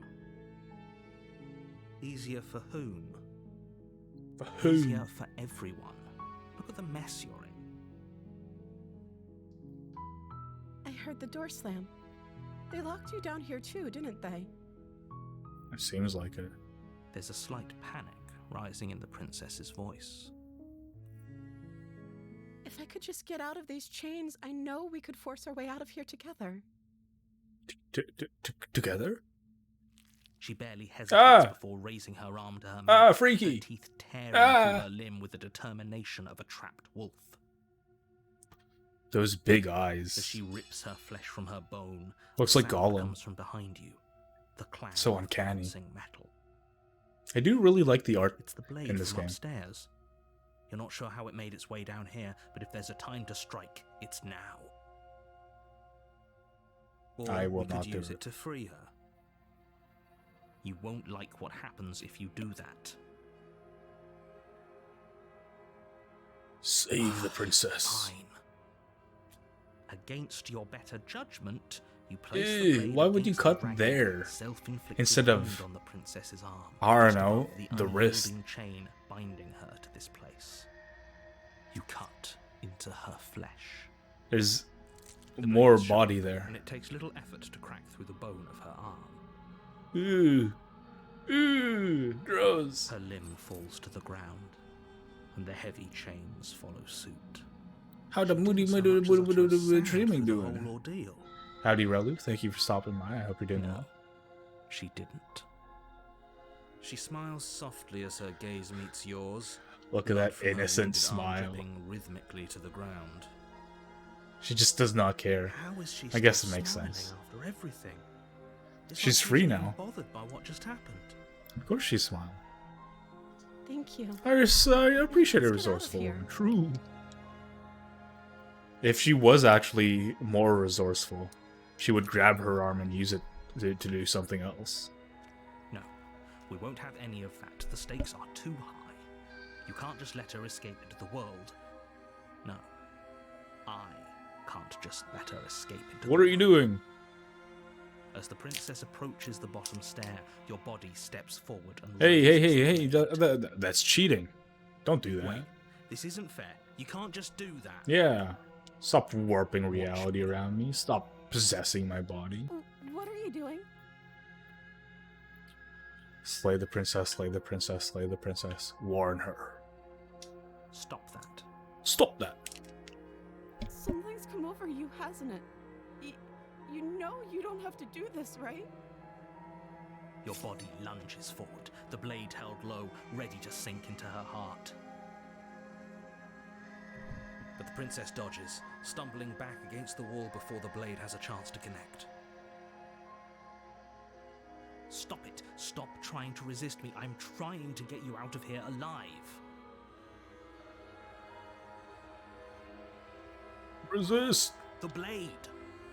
Easier for whom? For whom? Easier for everyone. Look at the mess you're in. I heard the door slam. They locked you down here too, didn't they? It seems like it. There's a slight panic rising in the princess's voice. If I could just get out of these chains, I know we could force our way out of here together. Together? She barely hesitates before raising her arm to her mouth, freaky. her teeth tearing through her limb with the determination of a trapped wolf. Those big As eyes. she rips her flesh from her bone, Looks a like sound Gollum. comes from behind you. The clang So of uncanny. bouncing metal. I do really like the art It's the blade in this from game. upstairs. You're not sure how it made its way down here, but if there's a time to strike, it's now. Or I will we could not do use it. it to free her. You won't like what happens if you do that. Save the princess. Fine. Against your better judgment, you place the Ew, blade why would you against cut the ragged, there self-inflicted instead of- wound on the princess's arm, I don't just know, above the wrist? unyielding chain binding her to this place. You cut into her flesh. There's The more blade's body sharp, there. and it takes little effort to crack through the bone of her arm. Ooh. Ooh. Gross. Her limb falls to the ground, and the heavy chains follow suit. How the She moody didn't so much as utter a sound dreaming through the doing? whole ordeal. Howdy, Relu. Thank you for stopping by. I hope you're doing No, well. she didn't. She smiles softly as her gaze meets yours. Look at blood that from her innocent wounded arm smile. dripping rhythmically to the ground. She just does not care. How is she I guess still it makes smiling sense. after everything? It's She's like free even now. Bothered by what just happened. Of course she's smiling. Thank you. I appreciate her Let's get out of resourceful. here. True. If she was actually more resourceful, she would grab her arm and use it to do something else. No, we won't have any of that. The stakes are too high. You can't just let her escape into the world. No, I can't just let her escape into What the are you doing? As the princess approaches the bottom stair, your body steps forward and Hey, raises the blade. that's cheating. Don't do that. Wait, this isn't fair. You can't just do that. Yeah. Stop warping reality around me. Stop possessing my body. What are you doing? Slay the princess, slay the princess, slay the princess. Warn her. Stop that. Stop that. Something's come over you, hasn't it? You know you don't have to do this, right? Your body lunges forward, the blade held low, ready to sink into her heart. But the princess dodges, stumbling back against the wall before the blade has a chance to connect. Stop it. Stop trying to resist me. I'm trying to get you out of here alive. Resist. The blade.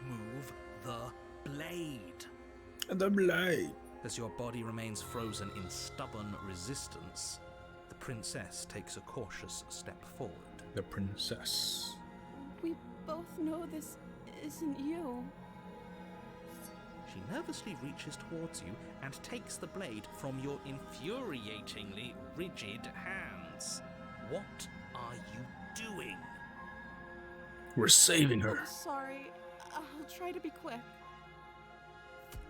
Move the blade. The blade. As your body remains frozen in stubborn resistance, the princess takes a cautious step forward. The princess. We both know this isn't you. She nervously reaches towards you and takes the blade from your infuriatingly rigid hands. What are you doing? We're saving her. I'm sorry. I'll try to be quick.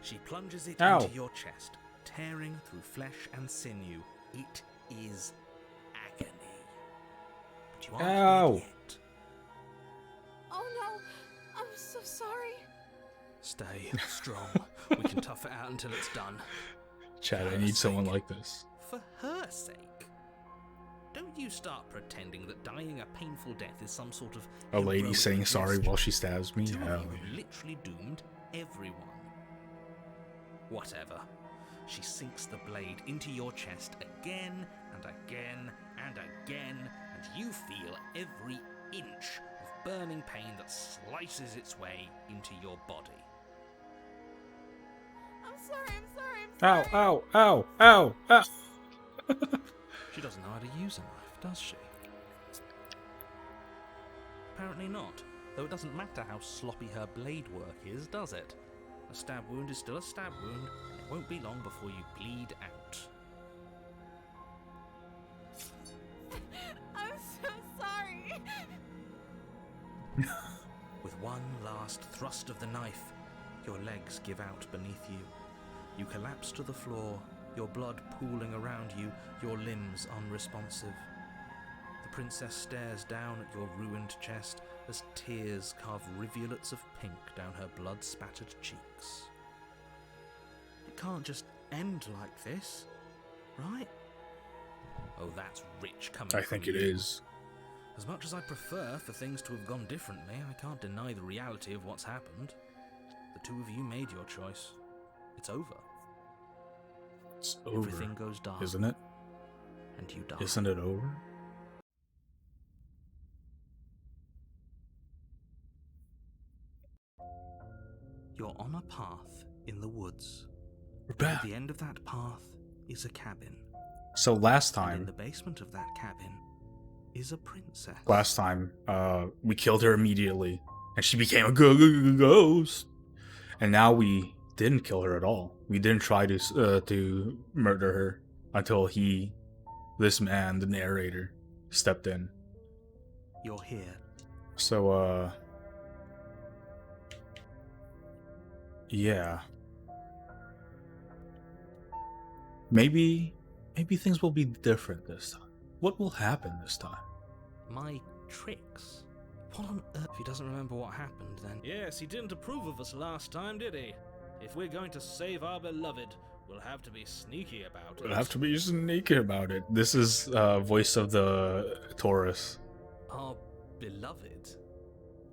She plunges it Ow. into your chest, tearing through flesh and sinew. It is agony. But you aren't Ow. dead yet. Oh no! I'm so sorry. Stay strong. We can tough it out until it's done. Chad, I need someone like this. For her sake. don't you start pretending that dying a painful death is some sort of A lady heroic saying sorry gesture. while she stabs me? Two Hell of you yeah. have literally doomed everyone. Whatever. She sinks the blade into your chest again and again and again, and you feel every inch of burning pain that slices its way into your body. I'm sorry, I'm sorry, I'm sorry. Ow, ow, ow, ow, ow. She doesn't know how to use a knife, does she? Apparently not, though it doesn't matter how sloppy her blade work is, does it? A stab wound is still a stab wound, and it won't be long before you bleed out. I'm so sorry. With one last thrust of the knife, your legs give out beneath you. You collapse to the floor, your blood pooling around you, your limbs unresponsive. The princess stares down at your ruined chest as tears carve rivulets of pink down her blood-spattered cheeks. It can't just end like this, right? Oh, that's rich coming I from think it you. is. As much as I prefer for things to have gone differently, I can't deny the reality of what's happened. The two of you made your choice. It's over. It's over, Everything goes dark, isn't it? and you die. Isn't it over? You're on a path in the woods. We're At back. the end of that path is a cabin. So last And in time, the basement of that cabin is a princess. we killed her immediately, and she became a ghost. And now we didn't kill her at all. We didn't try to murder her until this man, the narrator, stepped in. You're here. So yeah. Maybe things will be different this time. What will happen this time? My tricks? What on earth? If he doesn't remember what happened, then... Yes, he didn't approve of us last time, did he? If we're going to save our beloved, we'll have to be sneaky about it. We'll have to be sneaky about it. This is voice of the Taurus. Our beloved?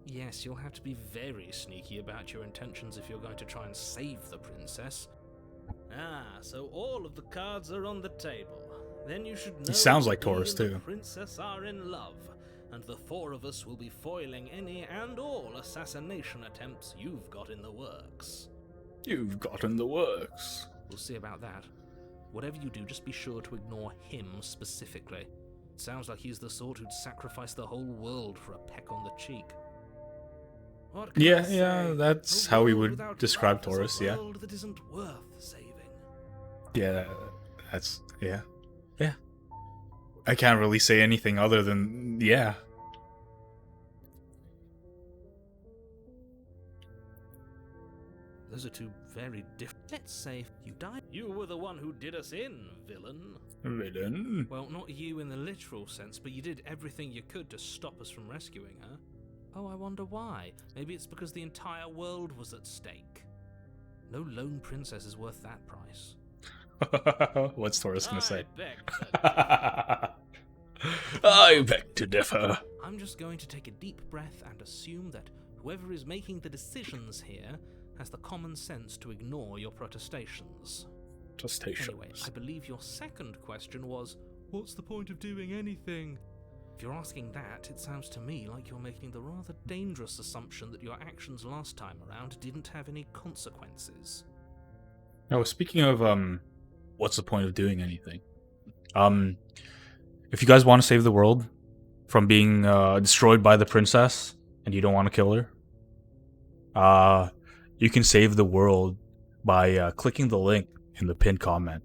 Yes, you'll have to be very sneaky about your intentions if you're going to try and save the princess. Ah, so all of the cards are on the table. Then you should know sounds like that we Taurus, and the too. princess are in love, and the four of us will be foiling any and all assassination attempts you've got in the works. You've gotten the works. We'll see about that. Whatever you do, just be sure to ignore him specifically. It sounds like he's the sort who'd sacrifice the whole world for a peck on the cheek. What can I Yeah, say? that's A how we world would without describe love is Taurus, a yeah. world that isn't worth saving. Yeah, yeah. I can't really say anything other than yeah. Those are two very different. Let's say you died. You were the one who did us in, villain. Villain. Well, not you in the literal sense, but you did everything you could to stop us from rescuing her. Oh, I wonder why. Maybe it's because the entire world was at stake. No lone princess is worth that price. What's Taurus gonna say? beg to I beg to differ. I'm just going to take a deep breath and assume that whoever is making the decisions here has the common sense to ignore your protestations. Anyway, I believe your second question was, what's the point of doing anything? If you're asking that, it sounds to me like you're making the rather dangerous assumption that your actions last time around didn't have any consequences. Oh, speaking of what's the point of doing anything? If you guys want to save the world from being destroyed by the princess and you don't want to kill her, you can save the world by clicking the link in the pinned comment.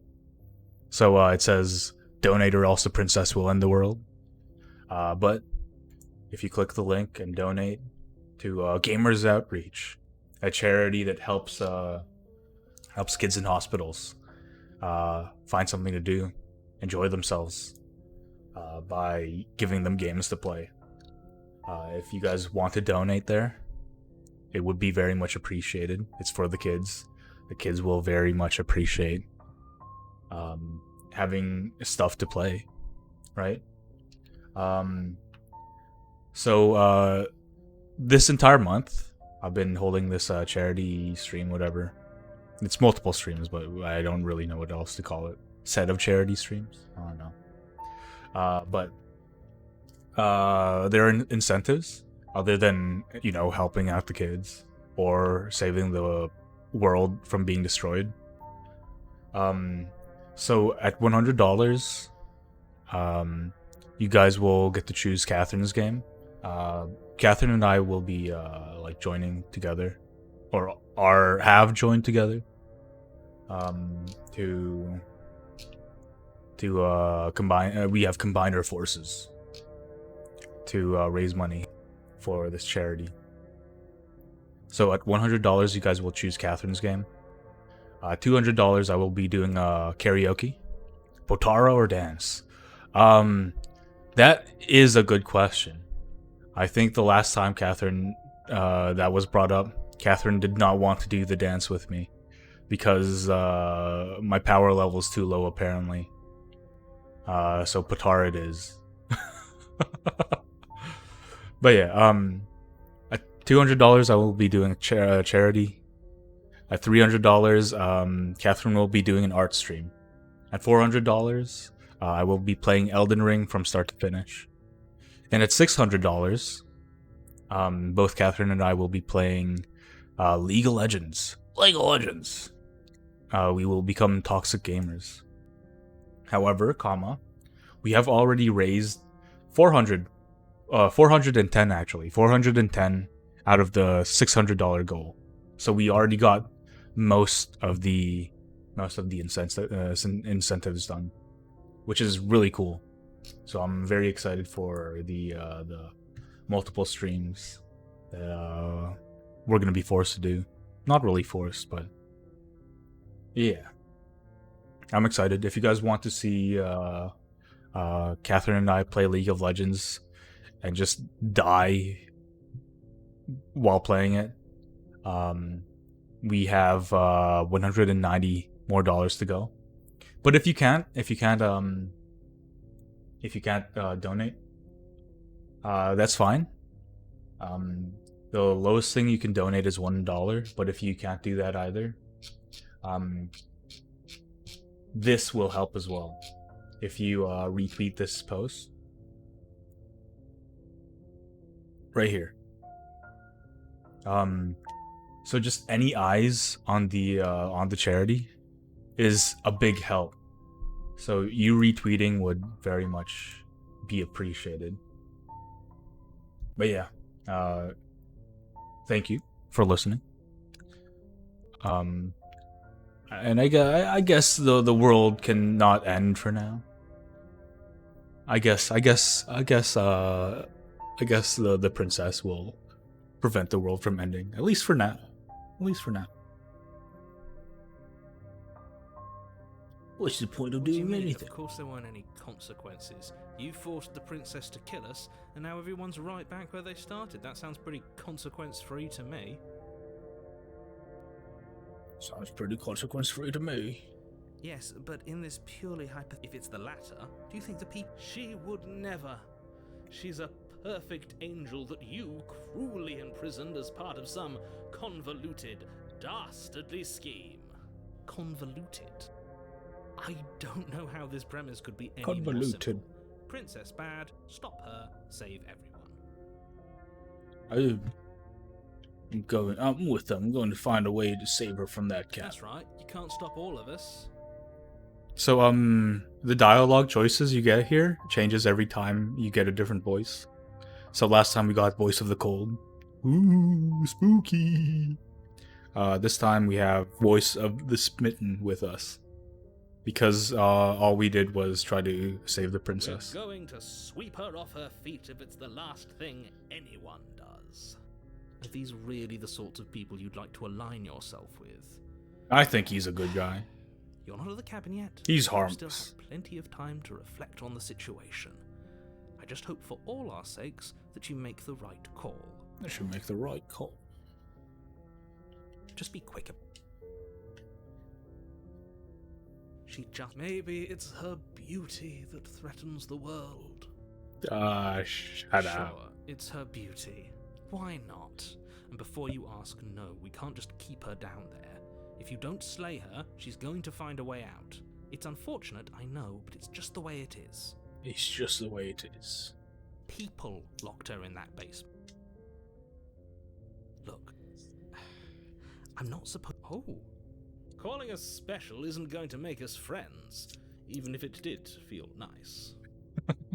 So it says donate or else the princess will end the world. But if you click the link and donate to Gamers Outreach, a charity that helps kids in hospitals find something to do, enjoy themselves by giving them games to play. If you guys want to donate there, it would be very much appreciated. It's for the kids. The kids will very much appreciate having stuff to play, right? So this entire month, I've been holding this charity stream, whatever. It's multiple streams, but I don't really know what else to call it. Set of charity streams? I don't know. But there are incentives other than, you know, helping out the kids or saving the world from being destroyed. So at $100, you guys will get to choose Catherine's game. Catherine and I will be like joining together, or have joined together, to combine. We have combined our forces to raise money for this charity. So at $100, you guys will choose Catherine's game. $200, I will be doing karaoke, Potara or dance. That is a good question. I think the last time Catherine that was brought up, Catherine did not want to do the dance with me because my power level is too low apparently. So Potara it is. But yeah, at $200 I will be doing charity. At $300, Catherine will be doing an art stream. At $400, I will be playing Elden Ring from start to finish. And at $600, both Catherine and I will be playing League of Legends. League of Legends. We will become toxic gamers. However, we have already raised 410 actually. 410 out of the $600 goal. So we already got most of the incentives done, which is really cool. So I'm very excited for the multiple streams that we're gonna be forced to do. Not really forced, but yeah, I'm excited. If you guys want to see Catherine and I play League of Legends and just die while playing it, we have $190 more to go. But if you can't donate, that's fine. The lowest thing you can donate is $1, but if you can't do that either, this will help as well. If you retweet this post right here. So just any eyes on the charity is a big help. So you retweeting would very much be appreciated. But yeah, thank you for listening. And I guess the world cannot end for now. I guess the princess will prevent the world from ending, at least for now. What's the point of What do you doing mean? anything? Of course there weren't any consequences. You forced the princess to kill us, and now everyone's right back where they started. That sounds pretty consequence-free to me. Sounds pretty consequence-free to me. Yes, but in this purely if it's the latter, do you think the people... She would never. She's a perfect angel that you cruelly imprisoned as part of some convoluted, dastardly scheme. Convoluted? I don't know how this premise could be any more Convoluted. simple. Princess bad, stop her, save everyone. I'm with them. I'm going to find a way to save her from that cat. That's right, you can't stop all of us. So the dialogue choices you get here changes every time you get a different voice. So last time we got Voice of the Cold. Ooh, spooky. This time we have Voice of the Smitten with us. Because all we did was try to save the princess. We're going to sweep her off her feet if it's the last thing anyone does. Are these really the sorts of people you'd like to align yourself with? I think he's a good guy. You're not at the cabin yet. He's You harmless. still have plenty of time to reflect on the situation. I just hope for all our sakes that you make the right call. I should make the right call. Just be quick. Maybe it's her beauty that threatens the world. Shut up. Sure, it's her beauty. Why not? And before you ask, no, we can't just keep her down there. If you don't slay her, she's going to find a way out. It's unfortunate, I know, but it's just the way it is. It's just the way it is. People locked her in that basement. Look, I'm not supposed. Oh, calling us special isn't going to make us friends, even if it did feel nice.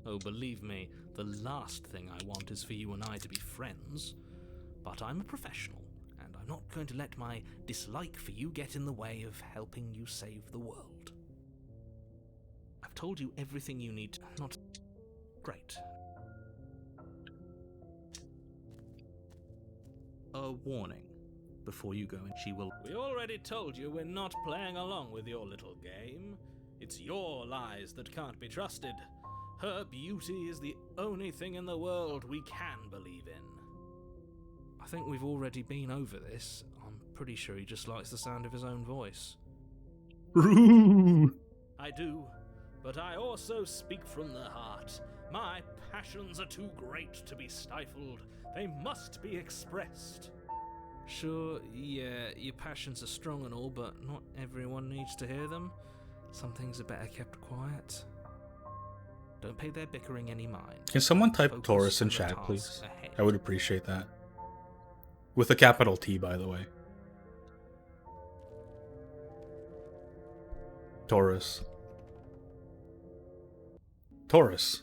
Oh, believe me, the last thing I want is for you and I to be friends. But I'm a professional, and I'm not going to let my dislike for you get in the way of helping you save the world. I've told you everything you need to. Not great. A warning. Before you go in, she will. We already told you we're not playing along with your little game. It's your lies that can't be trusted. Her beauty is the only thing in the world we can believe in. I think we've already been over this. I'm pretty sure he just likes the sound of his own voice. I do, but I also speak from the heart. My passions are too great to be stifled. They must be expressed. Sure, yeah, your passions are strong and all, but not everyone needs to hear them. Some things are better kept quiet. Don't pay their bickering any mind. Can someone type Focus Taurus in on the chat, task please? ahead. I would appreciate that. With a capital T, by the way. Taurus. Taurus.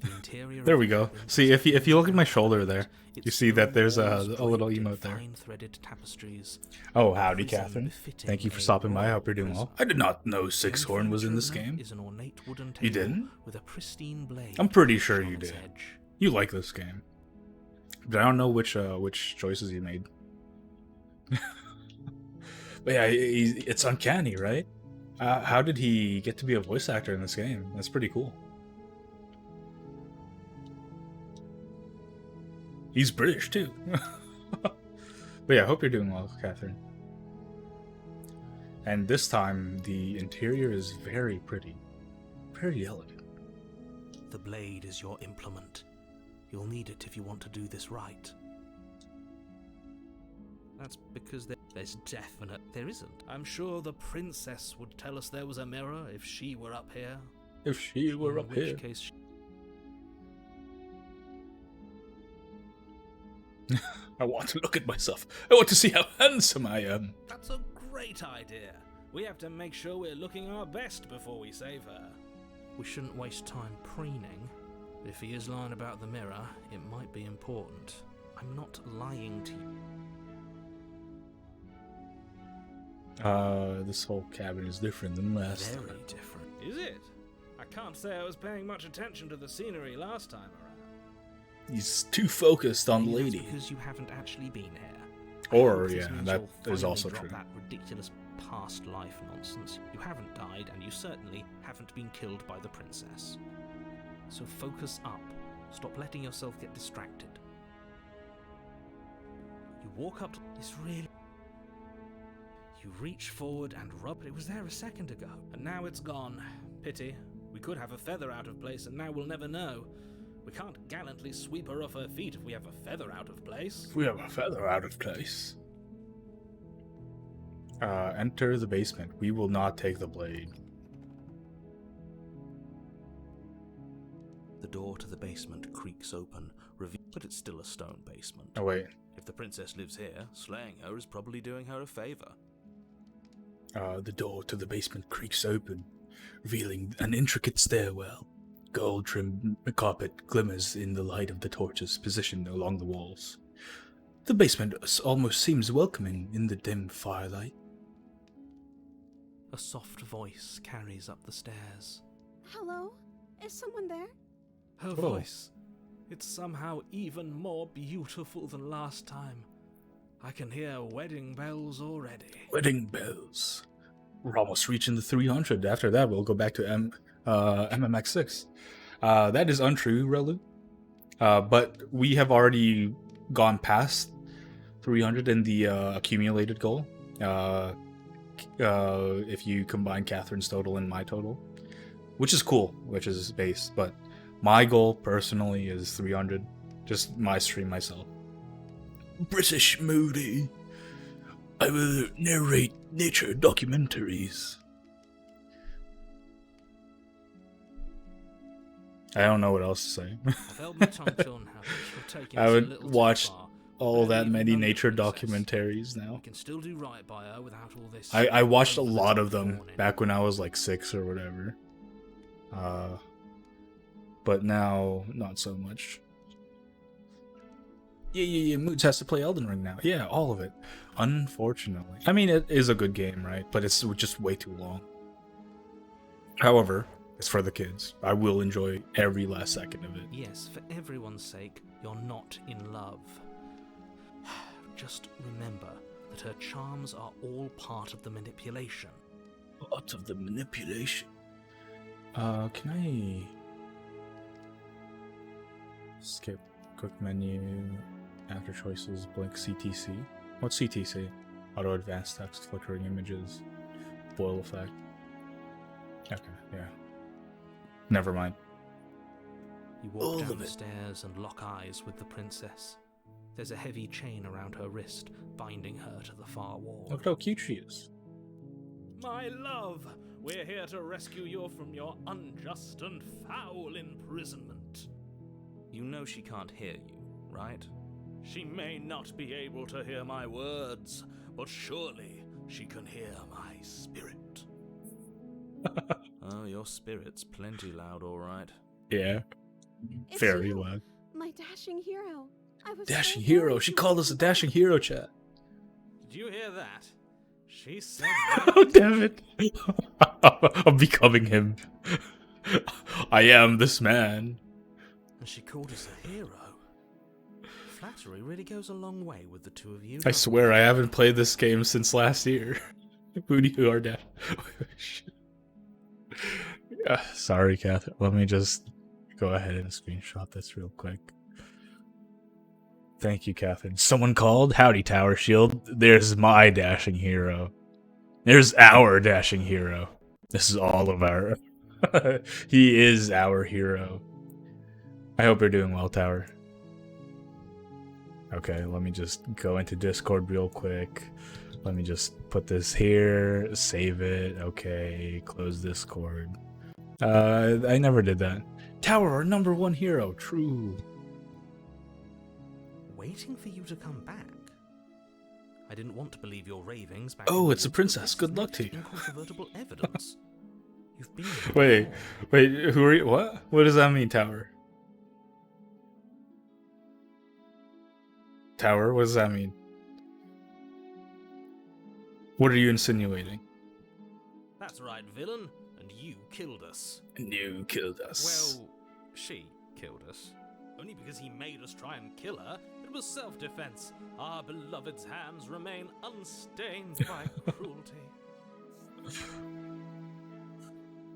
The interior There of we the go. building See, is if you look at my shoulder there, its you see that stone there's a walls little draped in emote there. fine-threaded tapestries. Oh, howdy, Prison Catherine. befitting Thank you for a stopping by. I royal hope you're doing prison. well. I did not know The Sixhorn was in this furniture game. is an ornate wooden You table didn't? with a pristine blade I'm pretty sure on you its did. edge. You like this game. But I don't know which choices you made. But yeah, it's uncanny, right? How did he get to be a voice actor in this game? That's pretty cool. He's British too. But yeah, I hope you're doing well, Catherine. And this time, the interior is very pretty. Very elegant. The blade is your implement. You'll need it if you want to do this right. That's because there's definite... There isn't. I'm sure the princess would tell us there was a mirror if she were up here. If she were In up which here. case I want to look at myself. I want to see how handsome I am. That's a great idea. We have to make sure we're looking our best before we save her. We shouldn't waste time preening. If he is lying about the mirror, it might be important. I'm not lying to you. This whole cabin is different than last time. Very different. Is it? I can't say I was paying much attention to the scenery last time around. He's too focused on the Maybe that's lady. because you haven't actually been here. Or, I hope this yeah, means that you'll is finally also drop true. That ridiculous past life nonsense. You haven't died, and you certainly haven't been killed by the princess. So focus up. Stop letting yourself get distracted. You walk up to this really. You reach forward and rub. It was there a second ago, and now it's gone. Pity. We could have a feather out of place, and now we'll never know. We can't gallantly sweep her off her feet if we have a feather out of place. We have a feather out of place. Enter the basement. We will not take the blade. The door to the basement creaks open, but it's still a stone basement. Oh, wait. If the princess lives here, slaying her is probably doing her a favor. The door to the basement creaks open, revealing an intricate stairwell. Gold-trimmed carpet glimmers in the light of the torches positioned along the walls. The basement almost seems welcoming in the dim firelight. A soft voice carries up the stairs. Hello? Is someone there? Her voice. It's somehow even more beautiful than last time. I can hear wedding bells already. Wedding bells. We're almost reaching the 300. After that, we'll go back to MMX6. That is untrue, Relu. But we have already gone past 300 in the accumulated goal. If you combine Catherine's total and my total, which is cool, which is base, but My goal personally is 300. Just my stream myself. British Moody. I will narrate nature documentaries. I don't know what else to say. I've held my tongue till now. You're taking I this a would little too watch far. all Better that leave many alone the nature princess. documentaries You now. can still do right by her without all this. I watched a over the lot top of them fawning. back when I was like 6 or whatever. But now, not so much. Yeah, Moods has to play Elden Ring now. Yeah, all of it. Unfortunately. I mean, it is a good game, right? But it's just way too long. However, it's for the kids. I will enjoy every last second of it. Yes, for everyone's sake, you're not in love. Just remember that her charms are all part of the manipulation. Part of the manipulation. Can I skip quick menu, after choices, blink CTC? What's CTC? Auto advanced text, flickering images, foil effect. Okay, yeah. Never mind. You All walk of down the it. stairs and lock eyes with the princess. There's a heavy chain around her wrist, binding her to the far wall. Look how cute she is. My love, we're here to rescue you from your unjust and foul imprisonment. You know she can't hear you, right? She may not be able to hear my words, but surely she can hear my spirit. Oh, your spirit's plenty loud, all right. Yeah, It's very you, loud. my dashing hero. I was Dashing so hero. worried She you called were us a back. dashing hero, chat. Did you hear that? She said Oh, damn it. I'm becoming him. I am this man. and she called us a hero. Flattery really goes a long way with the two of you. I doesn't swear it? I haven't played this game since last year. Booty who are dead. Sorry, Catherine. Let me just go ahead and screenshot this real quick. Thank you, Catherine. Someone called? Howdy, Tower Shield. There's my dashing hero. There's our dashing hero. This is all of our... He is our hero. I hope you're doing well, Tower. Okay, let me just go into Discord real quick. Let me just put this here, save it. Okay, close Discord. I never did that. Tower, our number one hero. True. Waiting for you to come back. I didn't want to believe your ravings back. Oh, in it's the a princess. woods, Good luck to but you. Incontrovertible evidence. You've been. Wait, who are you? What? What does that mean, Tower? Tower, what does that mean? What are you insinuating? That's right, villain. And you killed us. And you killed us. Well, she killed us. Only because he made us try and kill her. It was self-defense. Our beloved's hands remain unstained by cruelty.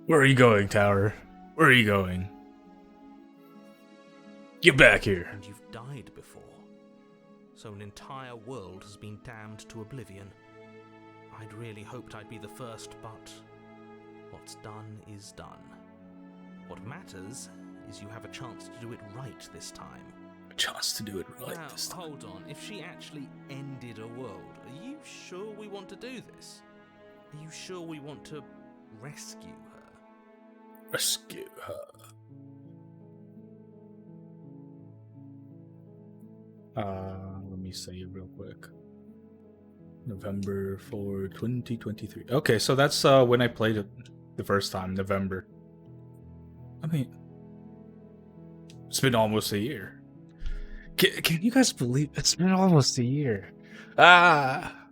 Where are you going, Tower? Where are you going? Get back here. And you've died before. So an entire world has been damned to oblivion. I'd really hoped I'd be the first, but what's done is done. What matters is you have a chance to do it right this time. A chance to do it right Now, this time. hold on. If she actually ended a world, are you sure we want to do this? Are you sure we want to rescue her? Rescue her. Let me save real quick. November 4, 2023. Okay, so that's when I played it the first time, November. I mean, it's been almost a year. Can you guys believe it's been almost a year? Ah!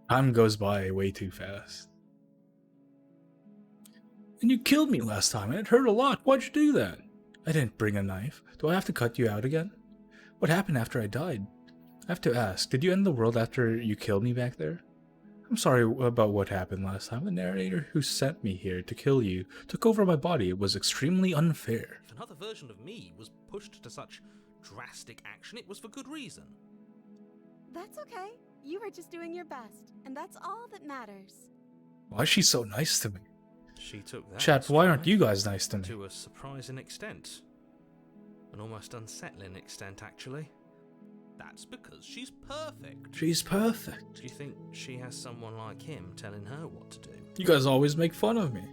Time goes by way too fast. And you killed me last time, and it hurt a lot. Why'd you do that? I didn't bring a knife. Do I have to cut you out again? What happened after I died? I have to ask, did you end the world after you killed me back there? I'm sorry about what happened last time. The narrator who sent me here to kill you took over my body. It was extremely unfair. If another version of me was pushed to such drastic action, it was for good reason. That's okay. You were just doing your best, and that's all that matters. Why is she so nice to me? She took that Chat, why aren't stride you guys nice to me? to a surprising extent. An almost unsettling extent, actually. That's because she's perfect. She's perfect. Do you think she has someone like him telling her what to do? You guys always make fun of me.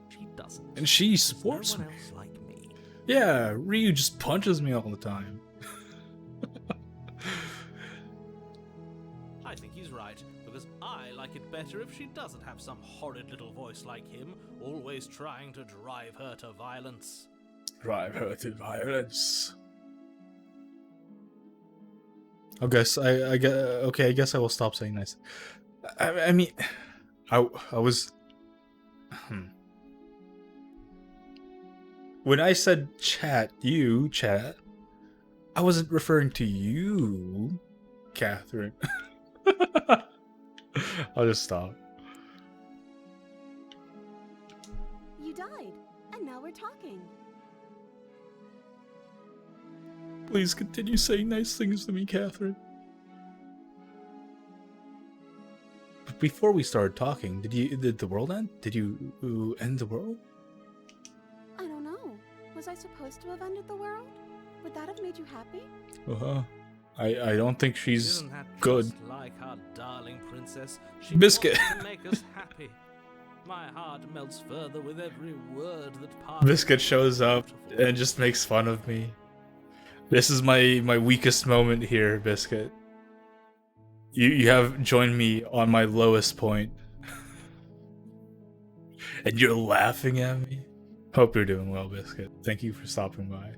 She doesn't. And she There's supports no me. one else like me. Yeah, Ryu just punches me all the time. I think he's right, because I like it better if she doesn't have some horrid little voice like him, always trying to drive her to violence. Drive her to violence. I guess I guess okay. I guess I will stop saying nice. I mean, I was. When I said chat, I wasn't referring to you, Catherine. I'll just stop. You died, and now we're talking. Please continue saying nice things to me, Catherine. But before we started talking, did the world end? Did you end the world? I don't know. Was I supposed to have ended the world? Would that have made you happy? I don't think she's Isn't that good. just like our darling princess? She Biscuit. wants to make us happy. My heart melts further with every word that passes. Biscuit shows up and just makes fun of me. This is my weakest moment here, Biscuit. You have joined me on my lowest point. And you're laughing at me? Hope you're doing well, Biscuit. Thank you for stopping by.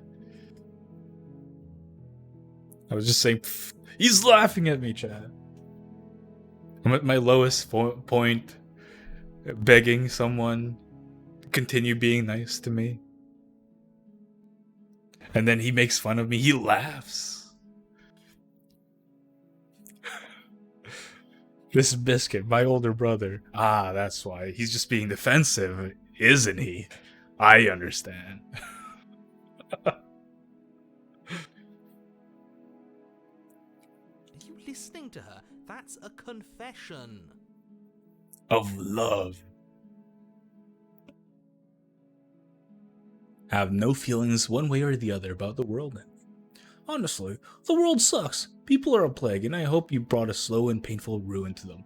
I was just saying, pff, he's laughing at me, Chad. I'm at my lowest point, begging someone to continue being nice to me. And then he makes fun of me. He laughs. This Biscuit, my older brother. Ah, that's why. He's just being defensive, isn't he? I understand. Are you listening to her? That's a confession. Of love. Have no feelings one way or the other about the world end. Honestly, the world sucks. People are a plague, and I hope you brought a slow and painful ruin to them.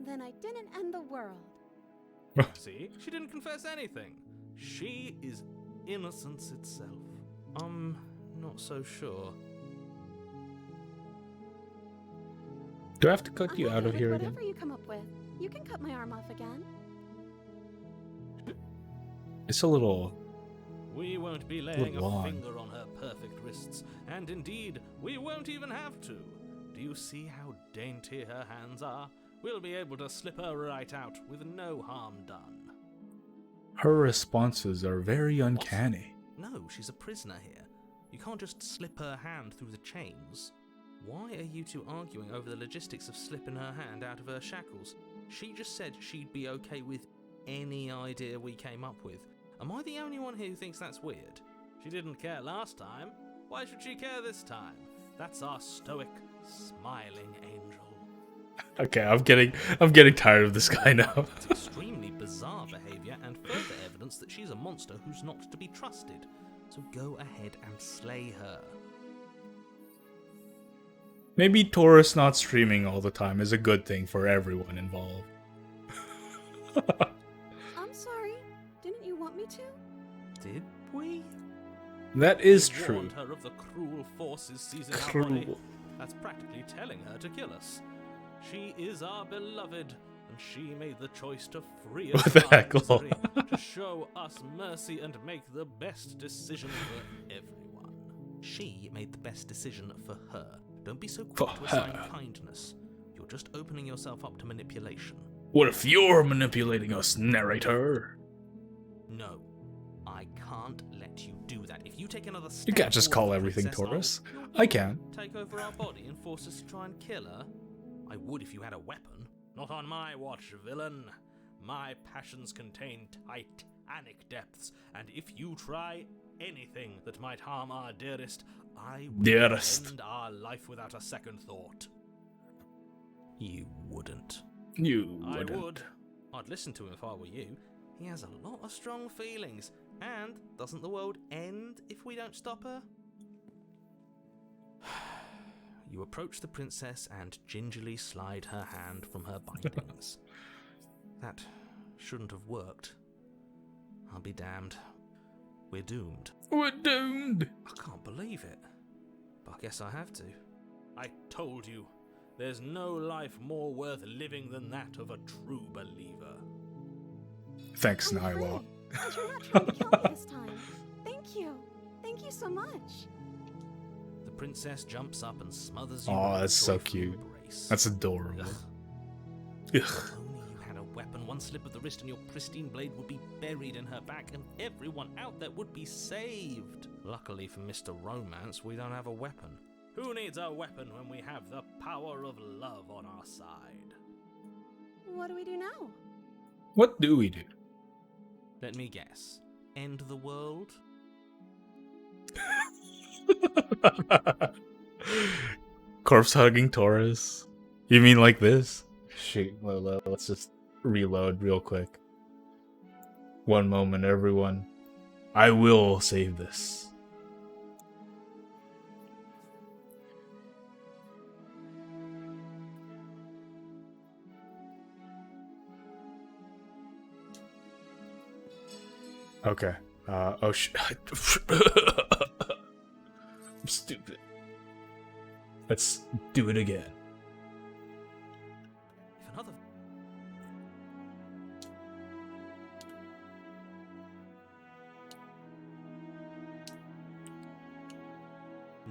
Then I didn't end the world. See? She didn't confess anything. She is innocence itself. I'm not so sure. Do I have to cut I'm you okay out of with here whatever again? you come up with. You can cut my arm off again. It's a little... We won't be laying a long. finger on her perfect wrists, and indeed, we won't even have to. Do you see how dainty her hands are? We'll be able to slip her right out with no harm done. Her responses are very uncanny. No, she's a prisoner here. You can't just slip her hand through the chains. Why are you two arguing over the logistics of slipping her hand out of her shackles? She just said she'd be okay with any idea we came up with. Am I the only one here who thinks that's weird? She didn't care last time. Why should she care this time? That's our stoic, smiling angel. Okay, I'm getting tired of this guy now. It's extremely bizarre behavior and further evidence that she's a monster who's not to be trusted. So go ahead and slay her. Maybe Taurus not streaming all the time is a good thing for everyone involved. I'm sorry. Didn't you want me to? Did we? That is We true. warned her of the cruel forces seizing our body. Cruel. That's practically telling her to kill us. She is our beloved, and she made the choice to free us What the from our heck, lol? misery, to show us mercy and make the best decision for everyone. She made the best decision for her. Don't be so quick For to assign her. kindness. You're just opening yourself up to manipulation. What if you're manipulating us, narrator? No, I can't let you do that. If you take another step You can't just toward call the everything princess, Taurus. you'll I can. take over our body and force us to try and kill her? I would if you had a weapon. Not on my watch, villain. My passions contain titanic depths, and if you try anything that might harm our dearest, I will Dearest. end our life without a second thought. You wouldn't. You I wouldn't. would. I'd listen to him if I were you. He has a lot of strong feelings. And doesn't the world end if we don't stop her? You approach the princess and gingerly slide her hand from her bindings. That shouldn't have worked. I'll be damned. We're doomed. We're doomed. I can't believe it. But I guess I have to. I told you, there's no life more worth living than that of a true believer. Thanks, I'm free. Nyla. And you're not trying to kill me this time. Thank you. Thank you so much. The princess jumps up and smothers you. Aw, with a that's so joyful cute. embrace. That's adorable. Ugh. Ugh. If only you had a weapon. One slip of the wrist and your pristine blade would be buried in her back, and everyone out there would be saved. Luckily for Mr. Romance, we don't have a weapon. Who needs a weapon when we have the power of love on our side? What do we do now? What do we do? Let me guess. End the world? Corpse hugging Taurus? You mean like this? Shoot, let's just reload real quick. One moment, everyone. I will save this. Okay. Oh I'm stupid. Let's do it again. If another...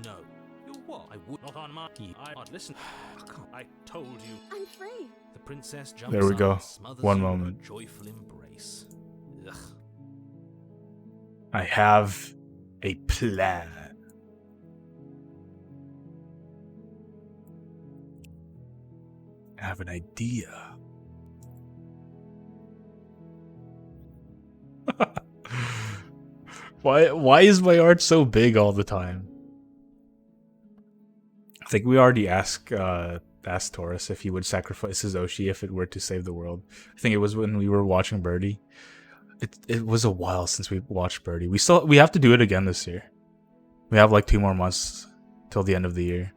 No. You're what? I would not on my... I'd listen. I can't. I told you. I'm free. The princess jumps There we up go. and smothers One you in a moment. joyful embrace. Ugh. I have a plan. I have an idea. Why is my art so big all the time? I think we already asked Taurus if he would sacrifice his Oshi if it were to save the world. I think it was when we were watching Birdie. It was a while since we watched Birdie. We have to do it again this year. We have like 2 more months till the end of the year.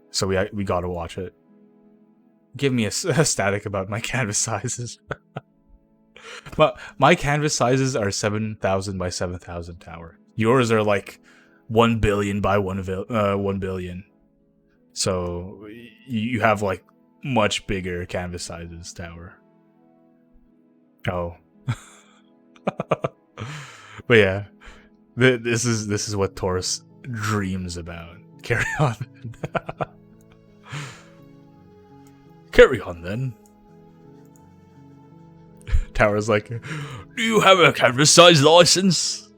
So we gotta watch it. Give me a static about my canvas sizes. But my canvas sizes are 7,000 by 7,000 tower. Yours are like 1 billion by 1 billion. So you have like much bigger canvas sizes tower. Oh. But yeah. This is what Taurus dreams about. Carry on. Carry on then. Tower's like, do you have a canvas size license?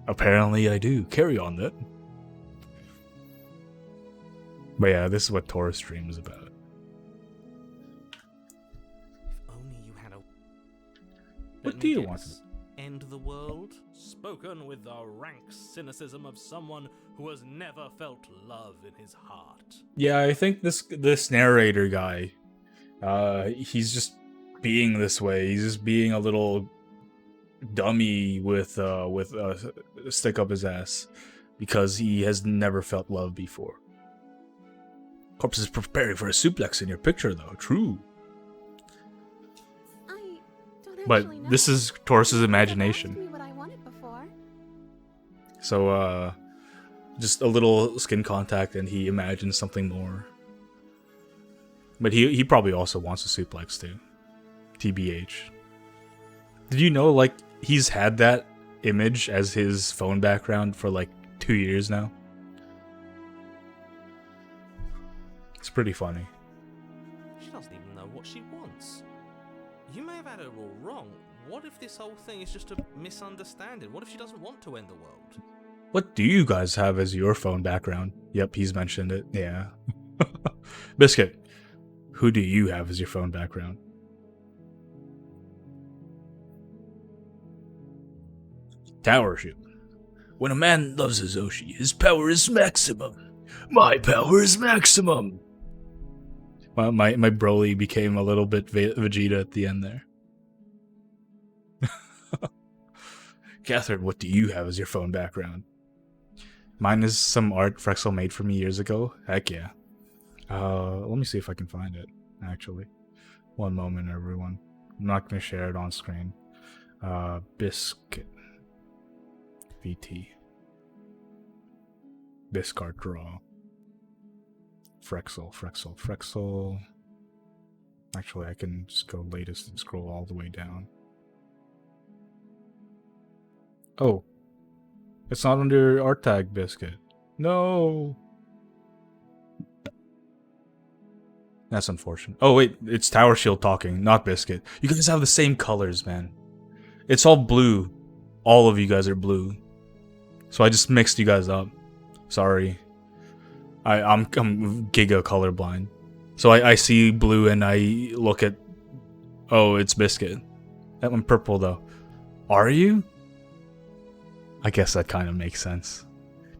Apparently I do. Carry on then. But yeah, this is what Taurus dreams about. If only you had a... What Let do me you want guess. End the world? Spoken with the rank cynicism of someone who has never felt love in his heart. Yeah, I think this narrator guy, he's just being this way. He's just being a little dummy with a stick up his ass because he has never felt love before. Corpse is preparing for a suplex in your picture, though. True. I don't But actually know. this is Taurus's You imagination. asked me what I wanted before. So, just a little skin contact and he imagines something more. But he probably also wants a suplex too. TBH. Did you know, like, he's had that image as his phone background for like 2 years now? It's pretty funny. She doesn't even know what she wants. You may have had her all wrong. What if this whole thing is just a misunderstanding? What if she doesn't want to end the world? What do you guys have as your phone background? Yep, he's mentioned it. Yeah. Biscuit, who do you have as your phone background? Tower shoot. When a man loves his Oshi, his power is maximum. My power is maximum. My Broly became a little bit Vegeta at the end there. Catherine, what do you have as your phone background? Mine is some art Frexel made for me years ago. Heck yeah. Let me see if I can find it, actually. One moment, everyone. I'm not going to share it on screen. Biscuit. VT. Biscart draw. Frexel. Actually, I can just go latest and scroll all the way down. Oh. It's not under art tag Biscuit. No. That's unfortunate. Oh wait, it's Tower Shield talking, not Biscuit. You guys have the same colors, man. It's all blue. All of you guys are blue. So I just mixed you guys up. Sorry. I'm giga colorblind. So I see blue and I look at... Oh, it's Biscuit. I'm purple though. Are you? I guess that kind of makes sense.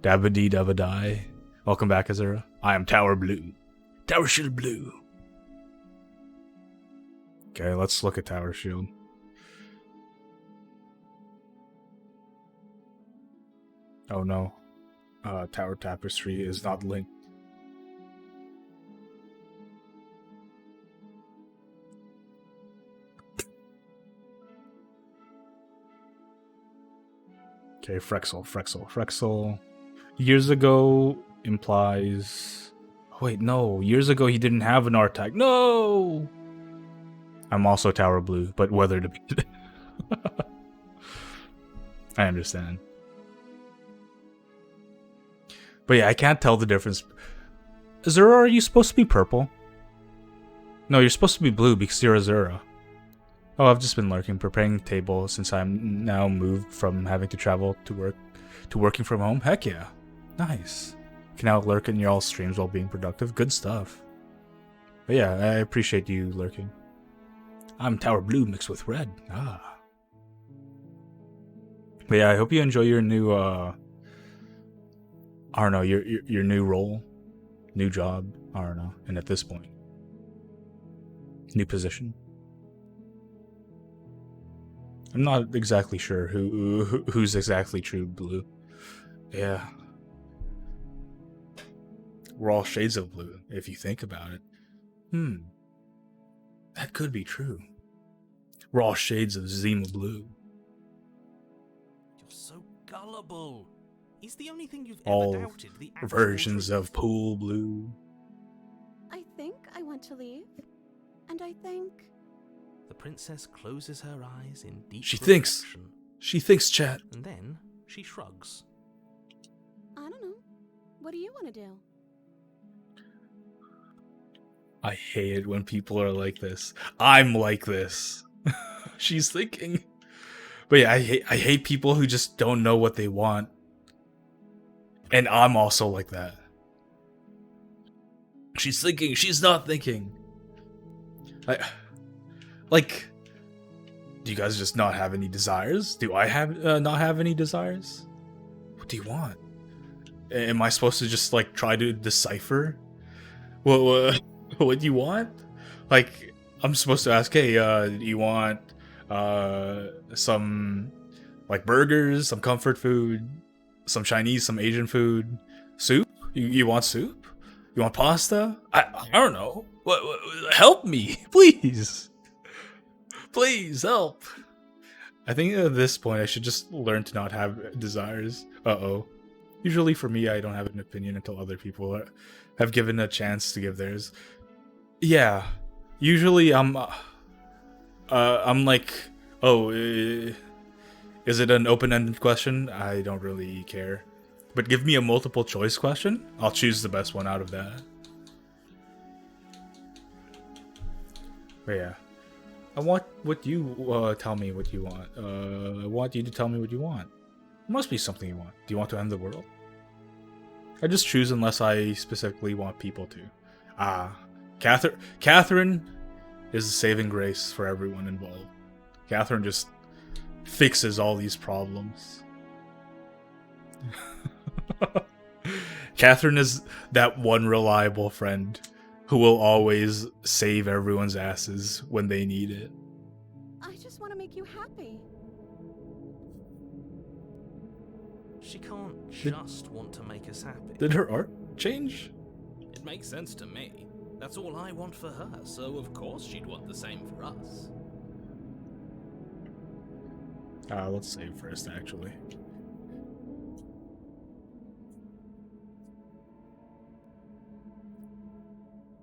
Dabba-dee dabba-die. Welcome back, Azura. I am Tower Blue. Tower Shield Blue. Okay, let's look at Tower Shield. Oh no. Tower Tapestry is not linked. Okay, Frexel. Years ago implies... Oh, wait, no. Years ago he didn't have an art tag. No! I'm also Tower Blue, but weather dependent. I understand. But yeah, I can't tell the difference. Azura, are you supposed to be purple? No, you're supposed to be blue because you're Azura. Oh, I've just been lurking, preparing the table since I'm now moved from having to travel to work to working from home. Heck yeah. Nice. Can now lurk in your all streams while being productive. Good stuff. But yeah, I appreciate you lurking. I'm Tower Blue mixed with red. Ah. But yeah, I hope you enjoy your new I don't know, your new role, new job, I don't know. And at this point, new position. I'm not exactly sure who's exactly true blue. Yeah. We're all shades of blue, if you think about it. That could be true. We're all shades of Zima blue. You're so gullible. Is the only thing you've All ever doubted the actual versions truth? of pool blue. I think I want to leave. And I think... The princess closes her eyes in deep She thinks. reflection, She thinks, chat. and then she shrugs. I don't know. What do you want to do? I hate it when people are like this. I'm like this. She's thinking. But yeah, I hate people who just don't know what they want. And I'm also like that. She's thinking, she's not thinking. Like, do you guys just not have any desires? Do I have not have any desires? What do you want? Am I supposed to just like try to decipher what do you want? Like, I'm supposed to ask, hey, do you want some like burgers, some comfort food, some Chinese, some Asian food, soup? You want soup? You want pasta? I don't know. What, help me, please. Please help. I think at this point I should just learn to not have desires. Uh-oh. Usually for me, I don't have an opinion until other people have given a chance to give theirs. Yeah. Usually I'm like, oh, is it an open-ended question? I don't really care. But give me a multiple choice question. I'll choose the best one out of that. But yeah. I want what you tell me what you want. I want you to tell me what you want. There must be something you want. Do you want to end the world? I just choose unless I specifically want people to. Catherine is the saving grace for everyone involved. Catherine just fixes all these problems. Catherine is that one reliable friend who will always save everyone's asses when they need it. I just want to make you happy. She can't just want to make us happy. Did her art change? It makes sense to me. That's all I want for her, so of course she'd want the same for us. Let's save first, actually.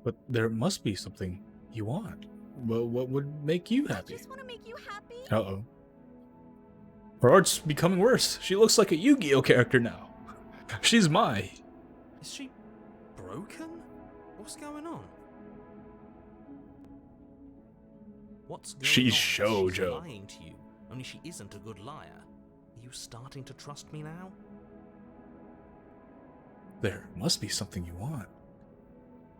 But there must be something you want. Well, what would make you happy? I just want to make you happy. Uh-oh. Her art's becoming worse. She looks like a Yu-Gi-Oh character now. She's Mai. Is she broken? What's going on? What's going She's on? Shoujo. She's lying to you, only she isn't a good liar. Are you starting to trust me now? There must be something you want.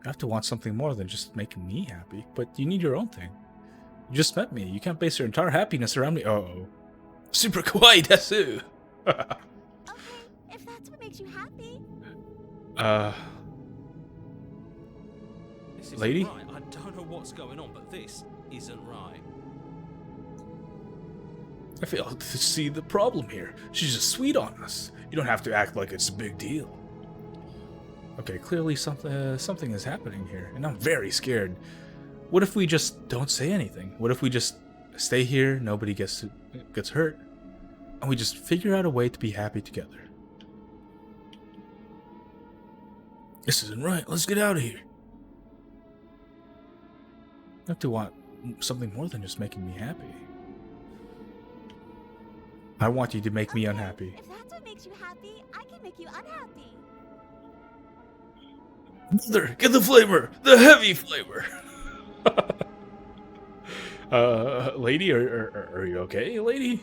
You have to want something more than just making me happy, but you need your own thing. You just met me. You can't base your entire happiness around me. Uh-oh. Super kawaii desu! Okay, if that's what makes you happy. This isn't Lady? right. I don't know what's going on, but this isn't right. I fail to see the problem here. She's just sweet on us. You don't have to act like it's a big deal. Okay, clearly something is happening here, and I'm very scared. What if we just don't say anything? What if we just stay here, nobody gets hurt, and we just figure out a way to be happy together? This isn't right. Let's get out of here. I have to want something more than just making me happy. I want you to make me unhappy. If that's what makes you happy, I can make you unhappy. Mother, get the flavor! The heavy flavor! Lady, are you okay, lady?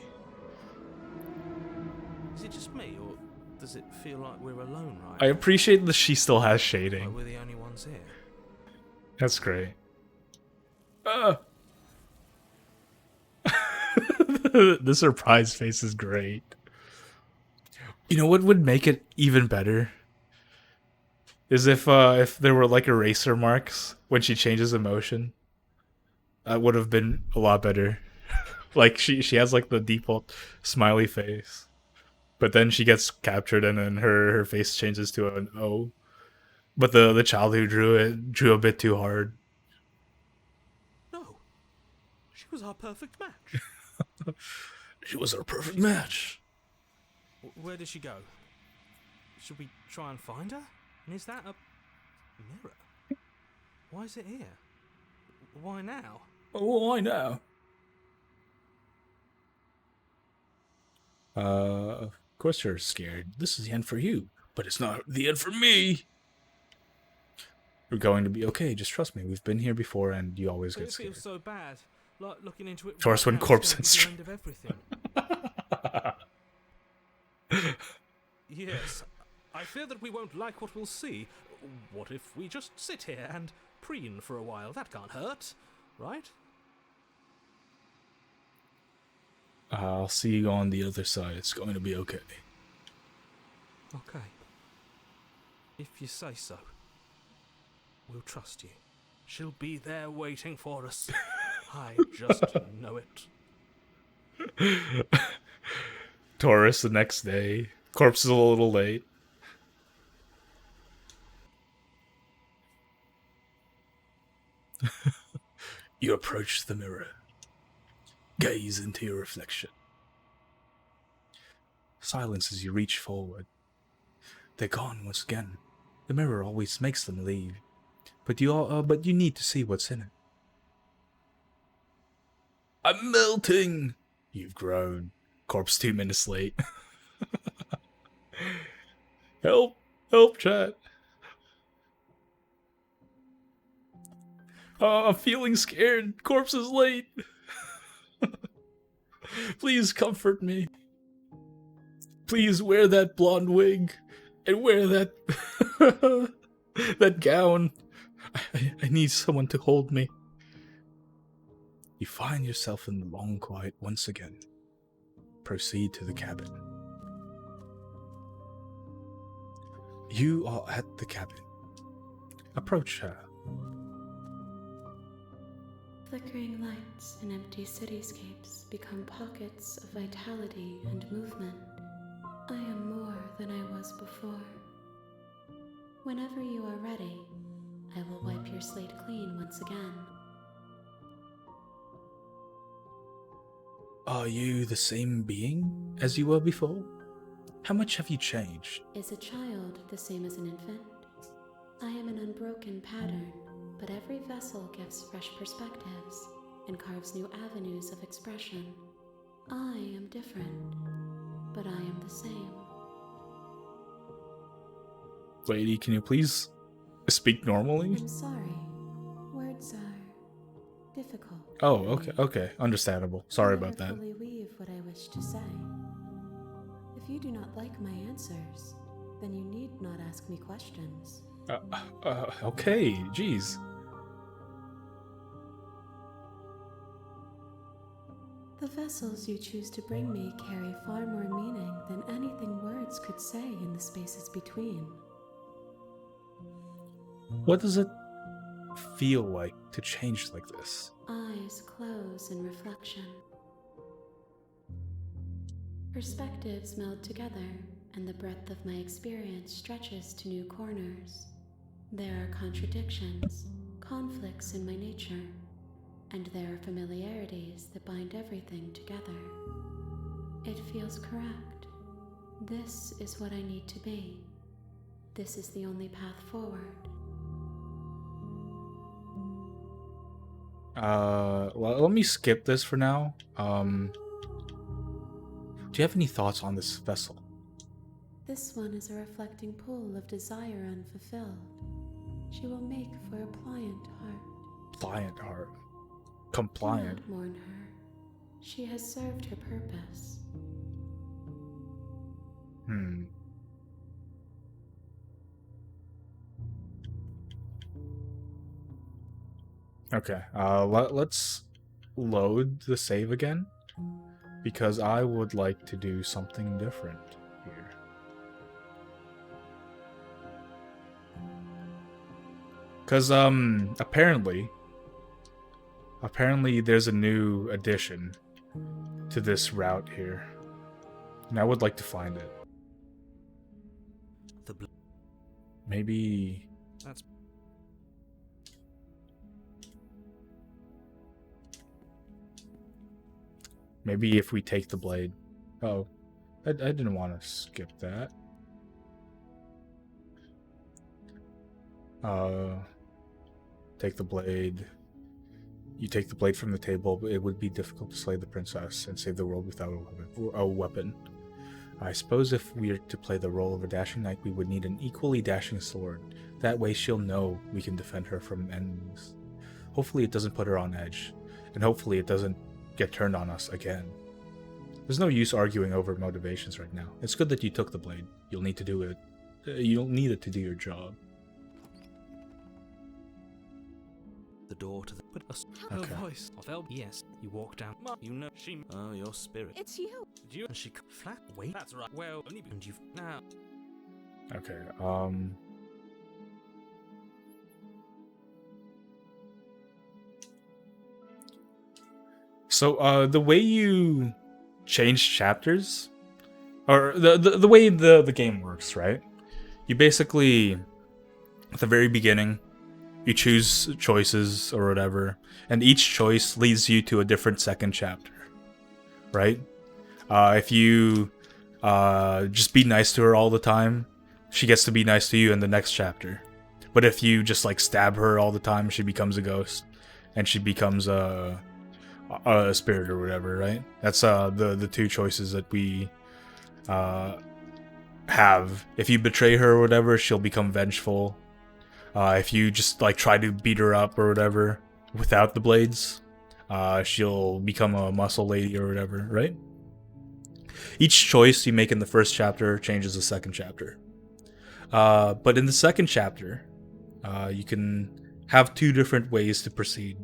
Is it just me, or does it feel like we're alone right I appreciate that she still has shading. Like we're the only ones here? That's great. The surprise face is great. You know what would make it even better? Is if there were like eraser marks when she changes emotion. That would have been a lot better. Like she has like the default smiley face. But then she gets captured and then her face changes to an O. But the child who drew it drew a bit too hard. No. She was our perfect match. She was our perfect match. Where did she go? Should we try and find her? And is that a mirror? Why is it here? Why now? Oh, I know. Of course you're scared. This is the end for you, but it's not the end for me. We're going to be okay. Just trust me. We've been here before, and you always But get it scared. feels so bad. Like looking into it. Of course, right when now, corpse it's gonna and be the end of everything. Yes. I fear that we won't like what we'll see. What if we just sit here and preen for a while? That can't hurt, right? I'll see you on the other side. It's going to be okay. Okay. If you say so. We'll trust you. She'll be there waiting for us. I just know it. Taurus the next day. Corpse is a little late. You approach the mirror. Gaze into your reflection. Silence as you reach forward. They're gone once again. The mirror always makes them leave. But you need to see what's in it. I'm melting! You've grown. Corpse 2 minutes late. Help! Help, chat! I'm feeling scared. Corpse is late. Please comfort me. Please wear that blonde wig and wear that that gown. I need someone to hold me. You find yourself in the long quiet once again. Proceed to the cabin. You are at the cabin. Approach her Flickering lights in empty cityscapes become pockets of vitality and movement. I am more than I was before. Whenever you are ready, I will wipe your slate clean once again. Are you the same being as you were before? How much have you changed? Is a child the same as an infant? I am an unbroken pattern, but every vessel gives fresh perspectives and carves new avenues of expression. I am different, but I am the same. Lady, can you please speak normally? I'm sorry. Words are difficult. Oh, okay. Understandable. Sorry I about never that. fully weave what I wish to say. If you do not like my answers, then you need not ask me questions. Okay, jeez. The vessels you choose to bring me carry far more meaning than anything words could say in the spaces between. What does it feel like to change like this? Eyes close in reflection. Perspectives meld together, and the breadth of my experience stretches to new corners. There are contradictions, conflicts in my nature, and there are familiarities that bind everything together. It feels correct. This is what I need to be. This is the only path forward. Let me skip this for now. Do you have any thoughts on this vessel? This one is a reflecting pool of desire unfulfilled. She will make for a pliant heart. Pliant heart. Do Compliant. not mourn her. She has served her purpose. Okay, let's load the save again, because I would like to do something different here. Because, apparently there's a new addition to this route here, and I would like to find it. Maybe... That's Maybe if we take the blade. Oh, I didn't want to skip that. Take the blade. You take the blade from the table, but it would be difficult to slay the princess and save the world without a weapon. I suppose if we are to play the role of a dashing knight, we would need an equally dashing sword. That way she'll know we can defend her from enemies. Hopefully it doesn't put her on edge, and hopefully it doesn't get turned on us again. There's no use arguing over motivations right now. It's good that you took the blade. You'll need to do it. You'll need it to do your job. the door to the... But a Okay. voice. Yes, you walk down. You know she... Oh, your spirit. It's you. Did you... And she... Flat? Wait. That's right. Well, only... And you've... Now... Okay, So, the way you change chapters, or the way the game works, right? You basically, at the very beginning, you choose choices or whatever, and each choice leads you to a different second chapter, right? If you just be nice to her all the time, she gets to be nice to you in the next chapter. But if you just like stab her all the time, she becomes a ghost, and she becomes a spirit or whatever, right? That's the two choices that we have. If you betray her or whatever, she'll become vengeful. If you just like try to beat her up or whatever without the blades, she'll become a muscle lady or whatever, right? Each choice you make in the first chapter changes the second chapter. But in the second chapter, you can have two different ways to proceed.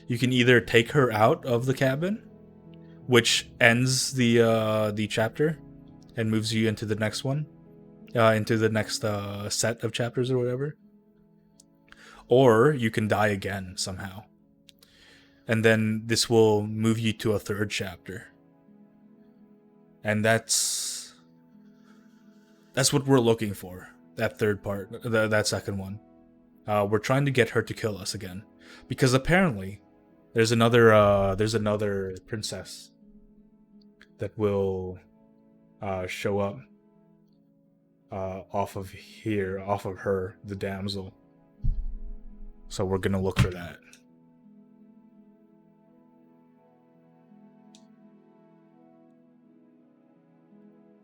You can either take her out of the cabin, which ends the chapter and moves you into the next one, into the next set of chapters or whatever. Or you can die again somehow. And then this will move you to a third chapter. And that's what we're looking for. That third part, that second one. We're trying to get her to kill us again, because apparently there's another princess that will show up off of her, the damsel. So we're gonna look for that.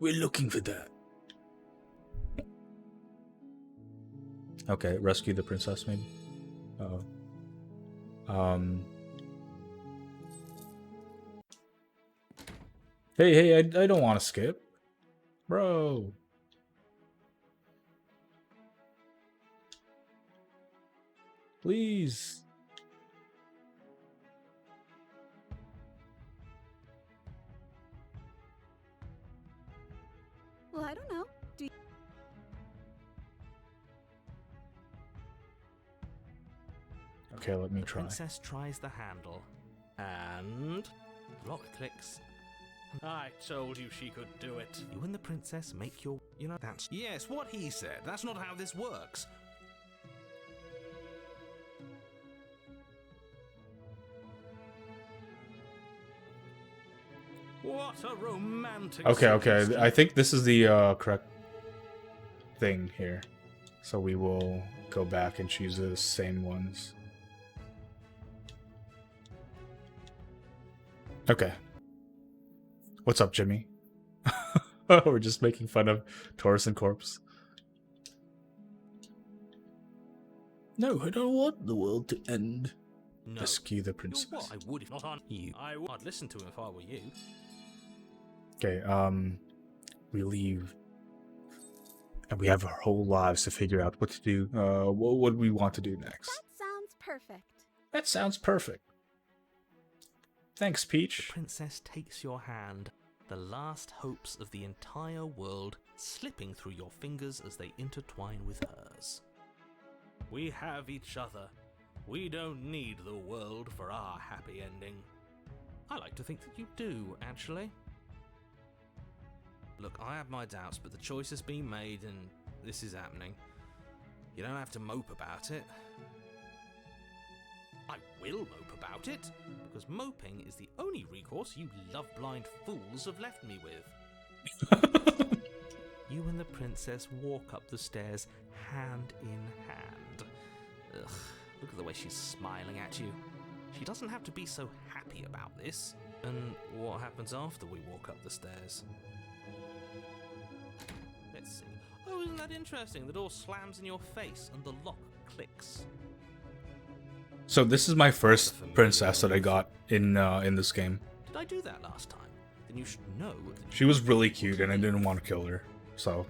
We're looking for that. Okay, rescue the princess, maybe. Hey, I don't want to skip, bro. Please. Well, I don't know. Do you... Okay, let me The try. princess tries the handle, and lock clicks. I told you she could do it. You and the princess make your... You know, that's... Yes, what he said. That's not how this works. What a romantic... Okay. I think this is the correct thing here. So we will go back and choose the same ones. Okay. What's up, Jimmy? We're just making fun of Taurus and Corpse. No, I don't want the world to end. No. Rescue the You're princess. what? I would if not on you. I'd listen to him if I were you. Okay, we leave. And we have our whole lives to figure out what to do. What do we want to do next? That sounds perfect. That sounds perfect. Thanks, The Peach. princess takes your hand, the last hopes of the entire world slipping through your fingers as they intertwine with hers. We have each other. We don't need the world for our happy ending. I like to think that you do, actually. Look, I have my doubts, but the choice has been made and this is happening. You don't have to mope about it. I will mope about it, because moping is the only recourse you love-blind fools have left me with. You and the princess walk up the stairs hand in hand. Ugh, look at the way she's smiling at you. She doesn't have to be so happy about this. And what happens after we walk up the stairs? Let's see. Oh, isn't that interesting? The door slams in your face and the lock clicks. So this is my first princess that I got in this game. Did I do that last time? Then you should know that She was really cute and I didn't want to kill her. So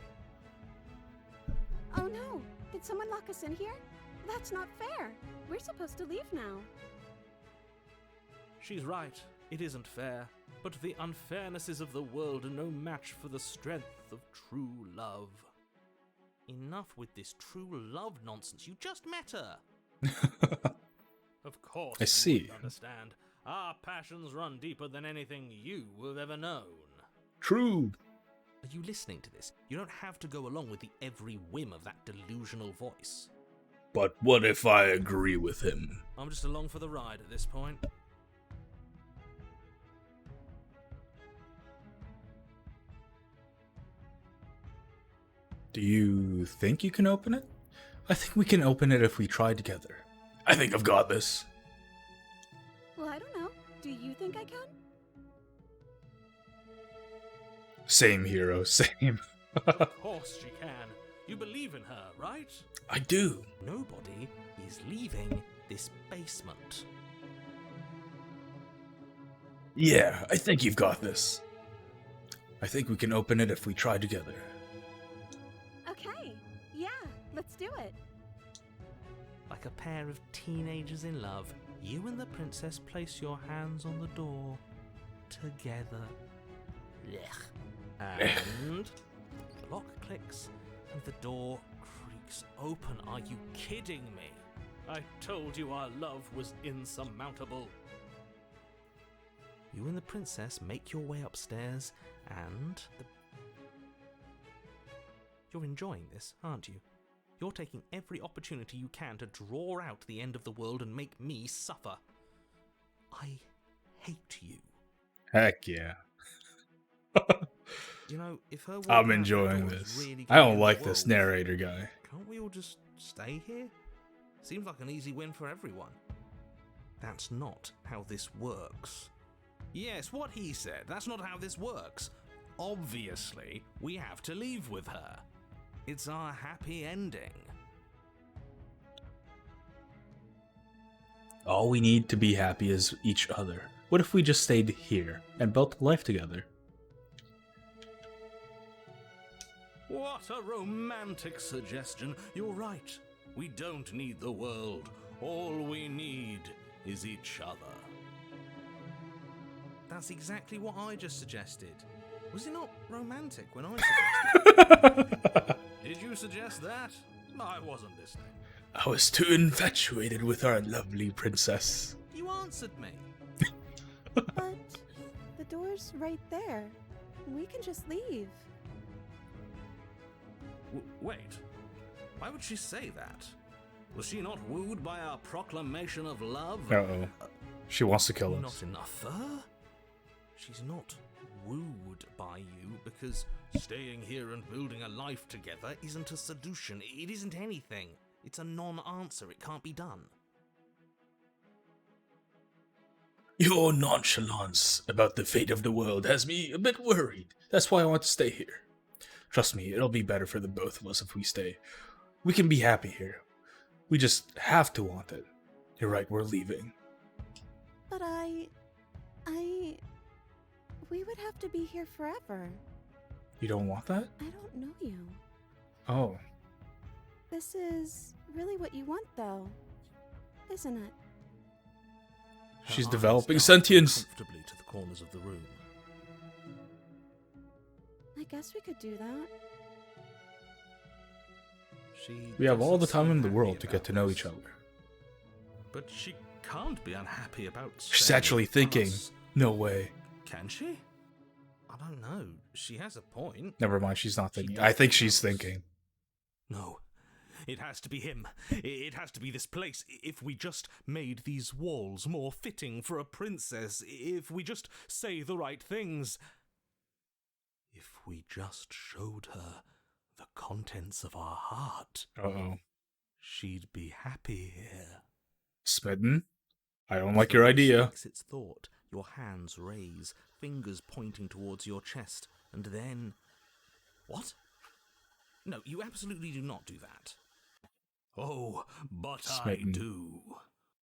Oh no! Did someone lock us in here? That's not fair. We're supposed to leave now. She's right. It isn't fair. But the unfairnesses of the world are no match for the strength of true love. Enough with this true love nonsense. You just met her. Of course, I see. you wouldn't understand. Our passions run deeper than anything you have ever known. true. Are you listening to this? You don't have to go along with the every whim of that delusional voice. But what if I agree with him? I'm just along for the ride at this point. Do you think you can open it? I think we can open it if we try together. I think I've got this. Well, I don't know. Do you think I can? Same, hero, same. Of course she can. You believe in her, right? I do. Nobody is leaving this basement. Yeah, I think you've got this. I think we can open it if we try together. Okay. Yeah, let's do it. Like a pair of teenagers in love, you and the princess place your hands on the door together. Blech. And the lock clicks and the door creaks open. Are you kidding me? I told you our love was insurmountable. You and the princess make your way upstairs, and You're enjoying this, aren't you? You're taking every opportunity you can to draw out the end of the world and make me suffer. I hate you. Heck yeah. You know, if her I'm walking out the enjoying door is this. really I gonna don't end like the this world, narrator guy. can't we all just stay here? Seems like an easy win for everyone. That's not how this works. Yes, what he said. That's not how this works. Obviously, we have to leave with her. It's our happy ending. All we need to be happy is each other. What if we just stayed here and built a life together? What a romantic suggestion. You're right. We don't need the world. All we need is each other. That's exactly what I just suggested. Was it not romantic when I suggested it? Did you suggest that? I wasn't listening. I was too infatuated with our lovely princess. You answered me. But the door's right there. We can just leave. Wait. Why would she say that? Was she not wooed by our proclamation of love? Uh-oh. She wants to kill us. Not enough for her? She's not wooed by you because staying here and building a life together isn't a seduction. It isn't anything. It's a non-answer. It can't be done. Your nonchalance about the fate of the world has me a bit worried. That's why I want to stay here. Trust me, it'll be better for the both of us if we stay. We can be happy here. We just have to want it. You're right, we're leaving. But we would have to be here forever. You don't want that? I don't know you. Oh. This is really what you want, though, isn't it? She's Her developing eyes darted sentience. comfortably to the corners of the room. I guess we could do that. We have all the doesn't time seem in the happy world to get about to know this. each other. But she can't be unhappy about She's staying actually with thinking. us. No way. Can she? I don't know. She has a point. Never mind, she's not She thinking. does I think think she's of us. thinking. No. It has to be him. It has to be this place. If we just made these walls more fitting for a princess, if we just say the right things, if we just showed her the contents of our heart, Uh-oh. she'd be happy here. Smitten? I don't like your idea. Makes its thought. Your hands raise, fingers pointing towards your chest, and then... What? No, you absolutely do not do that. Oh, but Smitten. I do.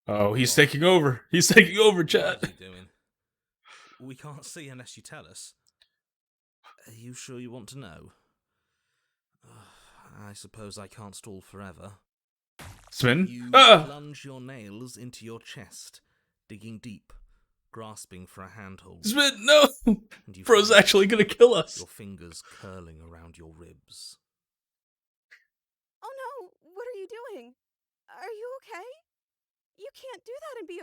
Oh, he's taking over. He's taking over, chat. What's he doing? We can't see unless you tell us. Are you sure you want to know? I suppose I can't stall forever. Smitten? You Ah! plunge your nails into your chest, digging deep, grasping for a handhold. Smitten, no! And you Bro's find actually gonna kill us. your fingers curling around your ribs. Oh no! What are you doing? Are you okay? You can't do that and be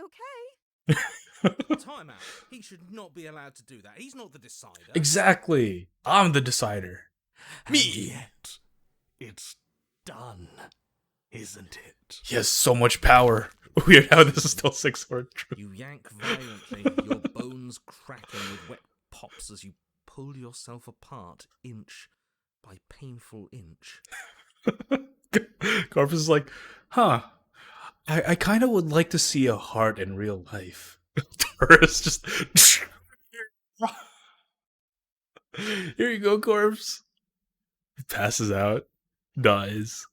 okay. Time out. He should not be allowed to do that. He's not the decider. Exactly. I'm the decider. And Me. yet, it's done, isn't it? He has so much power. Weird how this is still 6-word. You yank violently, your bones cracking with wet pops as you pull yourself apart inch by painful inch. Corpus is like, huh. I kind of would like to see a heart in real life. Taurus just... Here you go, Corpse. Passes out. Dies.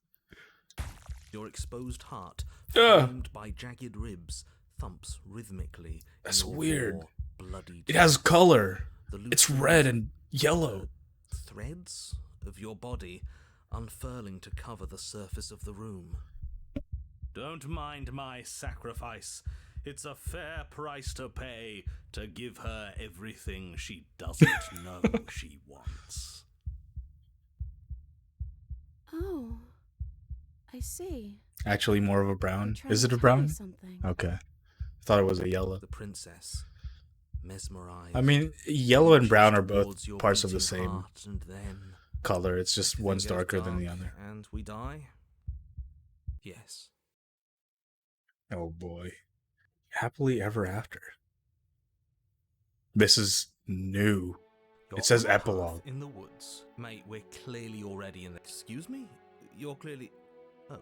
Your exposed heart, Ugh. framed by jagged ribs, thumps rhythmically. in That's your weird. raw, bloody It has chest. color. The loose It's red and yellow. threads of your body unfurling to cover the surface of the room. Don't mind my sacrifice. It's a fair price to pay to give her everything she doesn't know she wants. Oh. I see. Actually, more of a You're brown. trying Is to it a tell me brown? something. Okay. I thought it was a yellow. The princess, mesmerized. I mean, yellow and brown are both towards your parts of the beating same heart, and then color. It's just everything one's goes darker than the dark other. And we die? Yes. Oh boy. Happily ever after. This is new. You're It says on a path epilogue. in the woods. Mate, we're clearly already in the... Excuse me? You're clearly... Oh.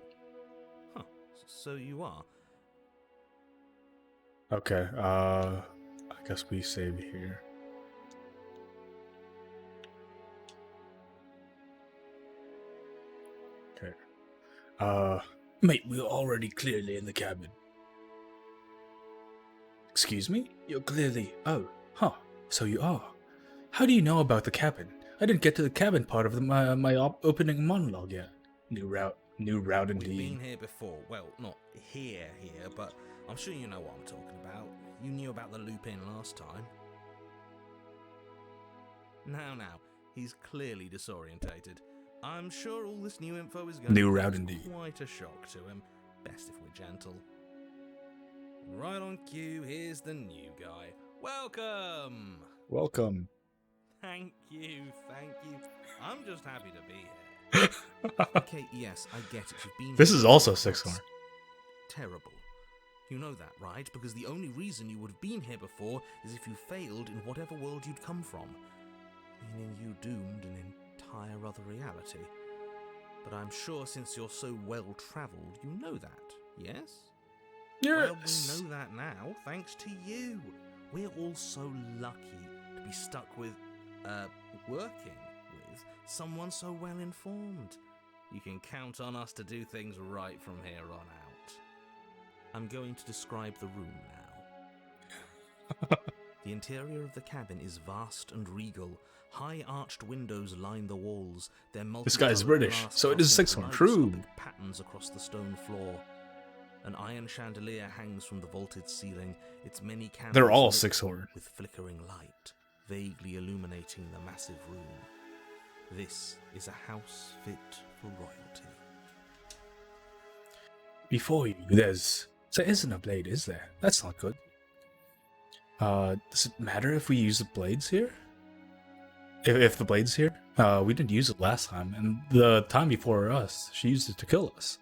Huh. So you are. Okay, I guess we save here. Okay. Mate, we're already clearly in the cabin. Excuse me? You're clearly... Oh, huh. So you are. How do you know about the cabin? I didn't get to the cabin part of my opening monologue yet. New route We've indeed. been here before. Well, not here, but I'm sure you know what I'm talking about. You knew about the loop in last time. Now, he's clearly disorientated. I'm sure all this new info is going New to route cause indeed. quite a shock to him. Best if we're gentle. Right on cue, here's the new guy. Welcome! Welcome. Thank you. I'm just happy to be here. Okay, yes, I get it. You've been This here is also before. Sixthorn. That's terrible. You know that, right? Because the only reason you would have been here before is if you failed in whatever world you'd come from. Meaning you doomed an entire other reality. But I'm sure since you're so well-travelled, you know that, yes? Well, we know that now, thanks to you. We're all so lucky to be stuck with, working with someone so well-informed. You can count on us to do things right from here on out. I'm going to describe the room now. The interior of the cabin is vast and regal. High arched windows line the walls. Their This guy's multicolored British, glass so it is casts Sixthorn. kaleidoscopic True. patterns across the stone floor. An iron chandelier hangs from the vaulted ceiling, its many candles They're all lit Sixthorn. with flickering light, vaguely illuminating the massive room. This is a house fit for royalty. Before you, there isn't a blade, is there? That's not good. Does it matter if we use the blades here? If the blade's here? We didn't use it last time, and the time before us, she used it to kill us.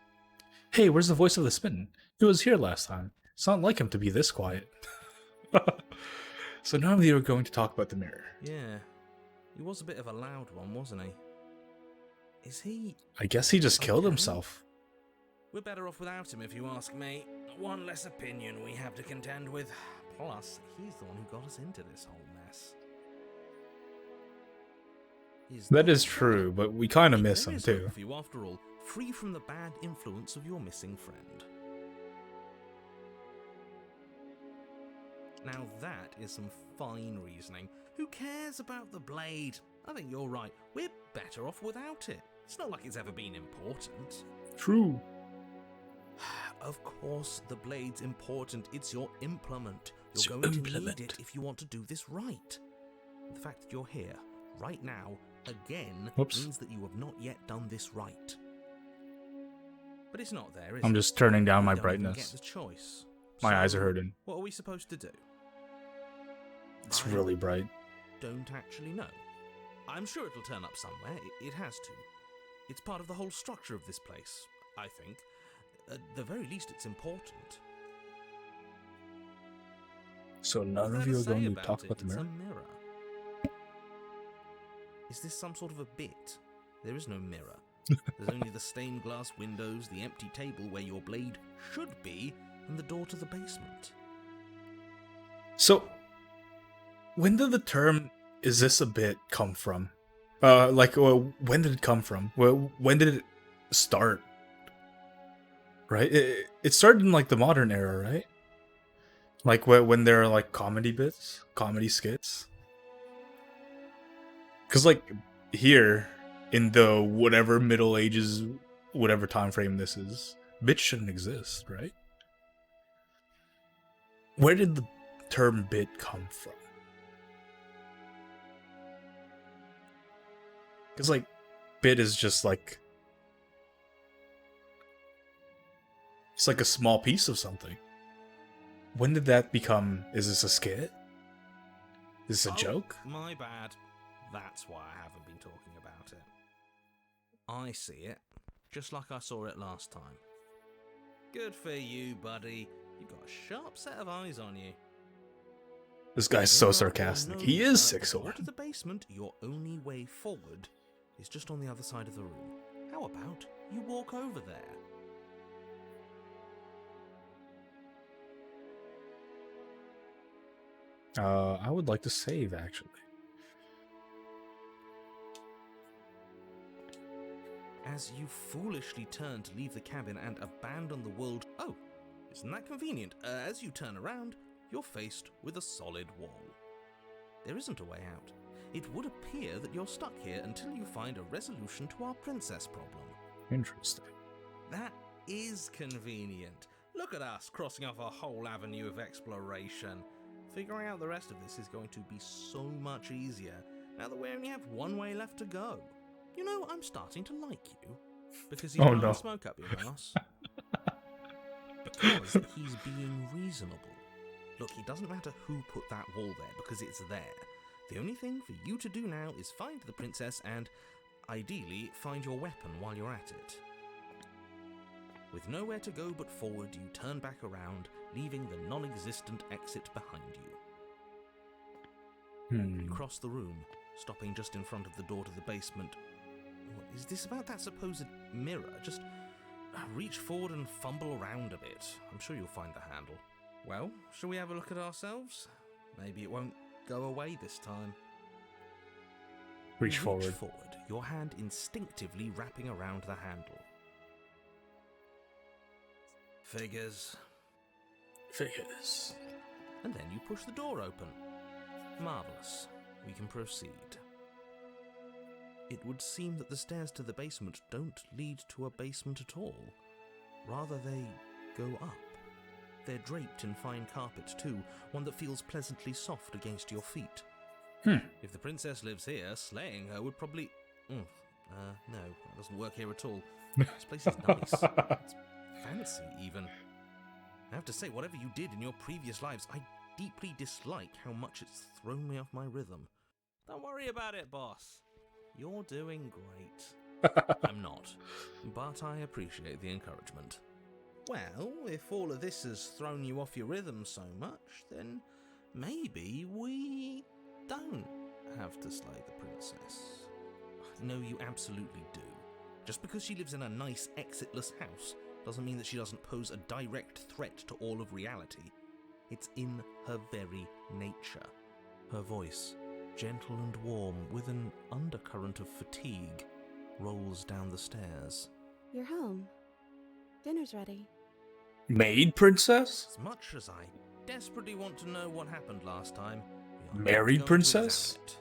Hey, where's the voice of the Smitten? He was here last time. It's not like him to be this quiet. So now we are going to talk about the mirror. Yeah, he was a bit of a loud one, wasn't he? Is he... I guess he just killed Okay. himself. We're better off without him, if you ask me. One less opinion we have to contend with. Plus, he's the one who got us into this whole mess. That is true, but we kind of miss There him is too. hope for you, after all, free from the bad influence of your missing friend. Now that is some fine reasoning. Who cares about the blade? I think you're right. We're better off without it. It's not like it's ever been important. True. Of course, the blade's important. It's your implement. It's You're your going to implement. need it if you want to do this right. The fact that you're here, right now, again, Whoops. means that you have not yet done this right. But it's not there, is I'm it? just turning down We my don't even brightness. get the choice. My So, eyes are hurting. What are we supposed to do? It's I really bright. don't actually know. I'm sure it'll turn up somewhere. It has to. It's part of the whole structure of this place, I think. At the very least, it's important. So What's none there of you are say going to about talk it? about the It's mirror? a mirror. Is this some sort of a bit? There is no mirror. There's only the stained glass windows, the empty table where your blade should be, and the door to the basement. So, when did the term "is this a bit" come from? When did it come from? When did it start? Right? It started in like the modern era, right? Like when there are like comedy bits, comedy skits. Because like here in the whatever Middle Ages, whatever time frame this is, bits shouldn't exist, right? Where did the term "bit" come from? Because like bit is just like It's like a small piece of something. When did that become... Is this a skit? Is this a joke? My bad. That's why I haven't been talking about it. I see it, just like I saw it last time. Good for you, buddy. You've got a sharp set of eyes on you. This guy's so Whether or sarcastic. no He is the door 6'1". to the basement, your only way forward is just on the other side of the room. How about you walk over there? I would like to save, actually. As you foolishly turn to leave the cabin and abandon the world... Oh, isn't that convenient? As you turn around, you're faced with a solid wall. There isn't a way out. It would appear that you're stuck here until you find a resolution to our princess problem. Interesting. That is convenient. Look at us crossing off a whole avenue of exploration. Figuring out the rest of this is going to be so much easier now that we only have one way left to go. You know, I'm starting to like you. Because he's blowing smoke up your ass. Because he's being reasonable. Look, it doesn't matter who put that wall there, because it's there. The only thing for you to do now is find the princess and, ideally, find your weapon while you're at it. With nowhere to go but forward, you turn back around, leaving the non-existent exit behind you. You cross the room, stopping just in front of the door to the basement. What is this about that supposed mirror? Just reach forward and fumble around a bit. I'm sure you'll find the handle. Well, shall we have a look at ourselves? Maybe it won't go away this time. Reach forward, your hand instinctively wrapping around the handle. Figures. And then you push the door open. Marvellous. We can proceed. It would seem that the stairs to the basement don't lead to a basement at all. Rather, they go up. They're draped in fine carpet too, one that feels pleasantly soft against your feet. If the princess lives here, slaying her would probably... no, that doesn't work here at all. This place is nice. It's fancy, even. I have to say, whatever you did in your previous lives, I deeply dislike how much it's thrown me off my rhythm. Don't worry about it, boss. You're doing great. I'm not, but I appreciate the encouragement. Well, if all of this has thrown you off your rhythm so much, then maybe we don't have to slay the princess. No, you absolutely do. Just because she lives in a nice, exitless house doesn't mean that she doesn't pose a direct threat to all of reality. It's in her very nature. Her voice, gentle and warm, with an undercurrent of fatigue, rolls down the stairs. You're home. Dinner's ready. Maid princess? As much as I desperately want to know what happened last time, we are Married going to princess? examine it.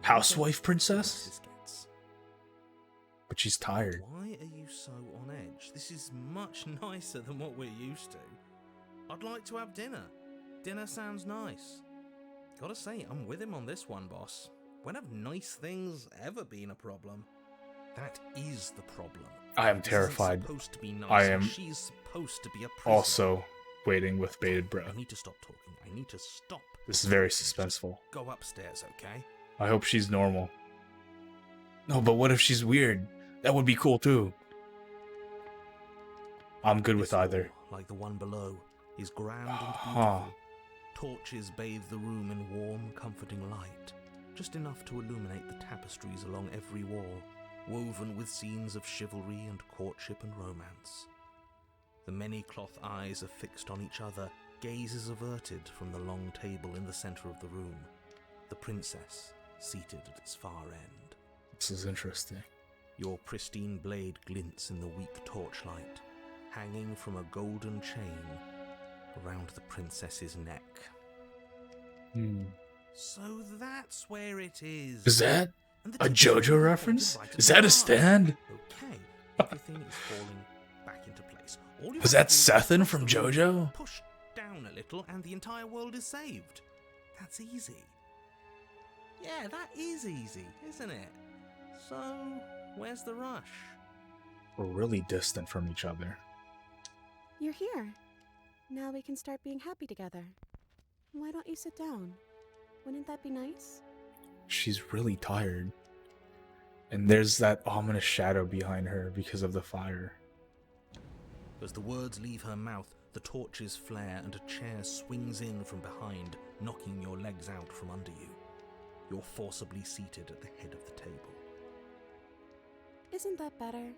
Housewife Worse princess? this gets. But she's tired. Why are you so on edge? This is much nicer than what we're used to. I'd like to have dinner. Dinner sounds nice. Gotta say, I'm with him on this one, boss. When have nice things ever been a problem? That is the problem. I am This isn't terrified. supposed to be nice, I and am she's supposed to be a prisoner. Also waiting with bated I breath. need to stop talking. I need to stop. This is very suspenseful. Go upstairs, okay? I hope she's normal. No, but what if she's weird? That would be cool too. I'm good with This either. floor, like the one below, is grand and Huh. beautiful. Torches bathe the room in warm, comforting light, just enough to illuminate the tapestries along every wall, woven with scenes of chivalry and courtship and romance. The many cloth eyes are fixed on each other, gazes averted from the long table in the center of the room, the princess seated at its far end. This is interesting. Your pristine blade glints in the weak torchlight, hanging from a golden chain around the princess's neck. So that's where it is. Is that And the a teacher JoJo reference? pointed right at Is the that a stars. stand? Okay, everything is falling back into place. All you Was have that to do is Sethin cross from the room, JoJo? Push down a little, and the entire world is saved. That's easy. Yeah, that is easy, isn't it? So, where's the rush? We're really distant from each other. You're here. Now we can start being happy together. Why don't you sit down? Wouldn't that be nice? She's really tired. And there's that ominous shadow behind her because of the fire. As the words leave her mouth, the torches flare and a chair swings in from behind, knocking your legs out from under you. You're forcibly seated at the head of the table. Isn't that better?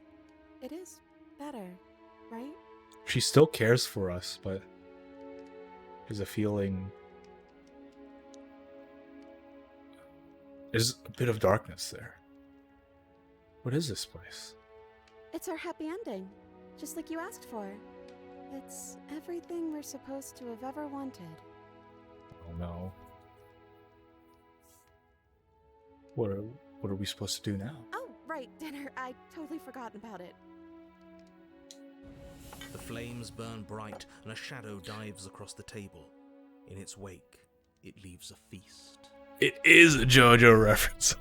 It is better, right? She still cares for us, but there's a feeling. There's a bit of darkness there. What is this place? It's our happy ending, just like you asked for. It's everything we're supposed to have ever wanted. Oh no. What are we supposed to do now? Oh, right, dinner. I totally forgotten about it. The flames burn bright and a shadow dives across the table. In its wake, it leaves a feast. It is a JoJo reference.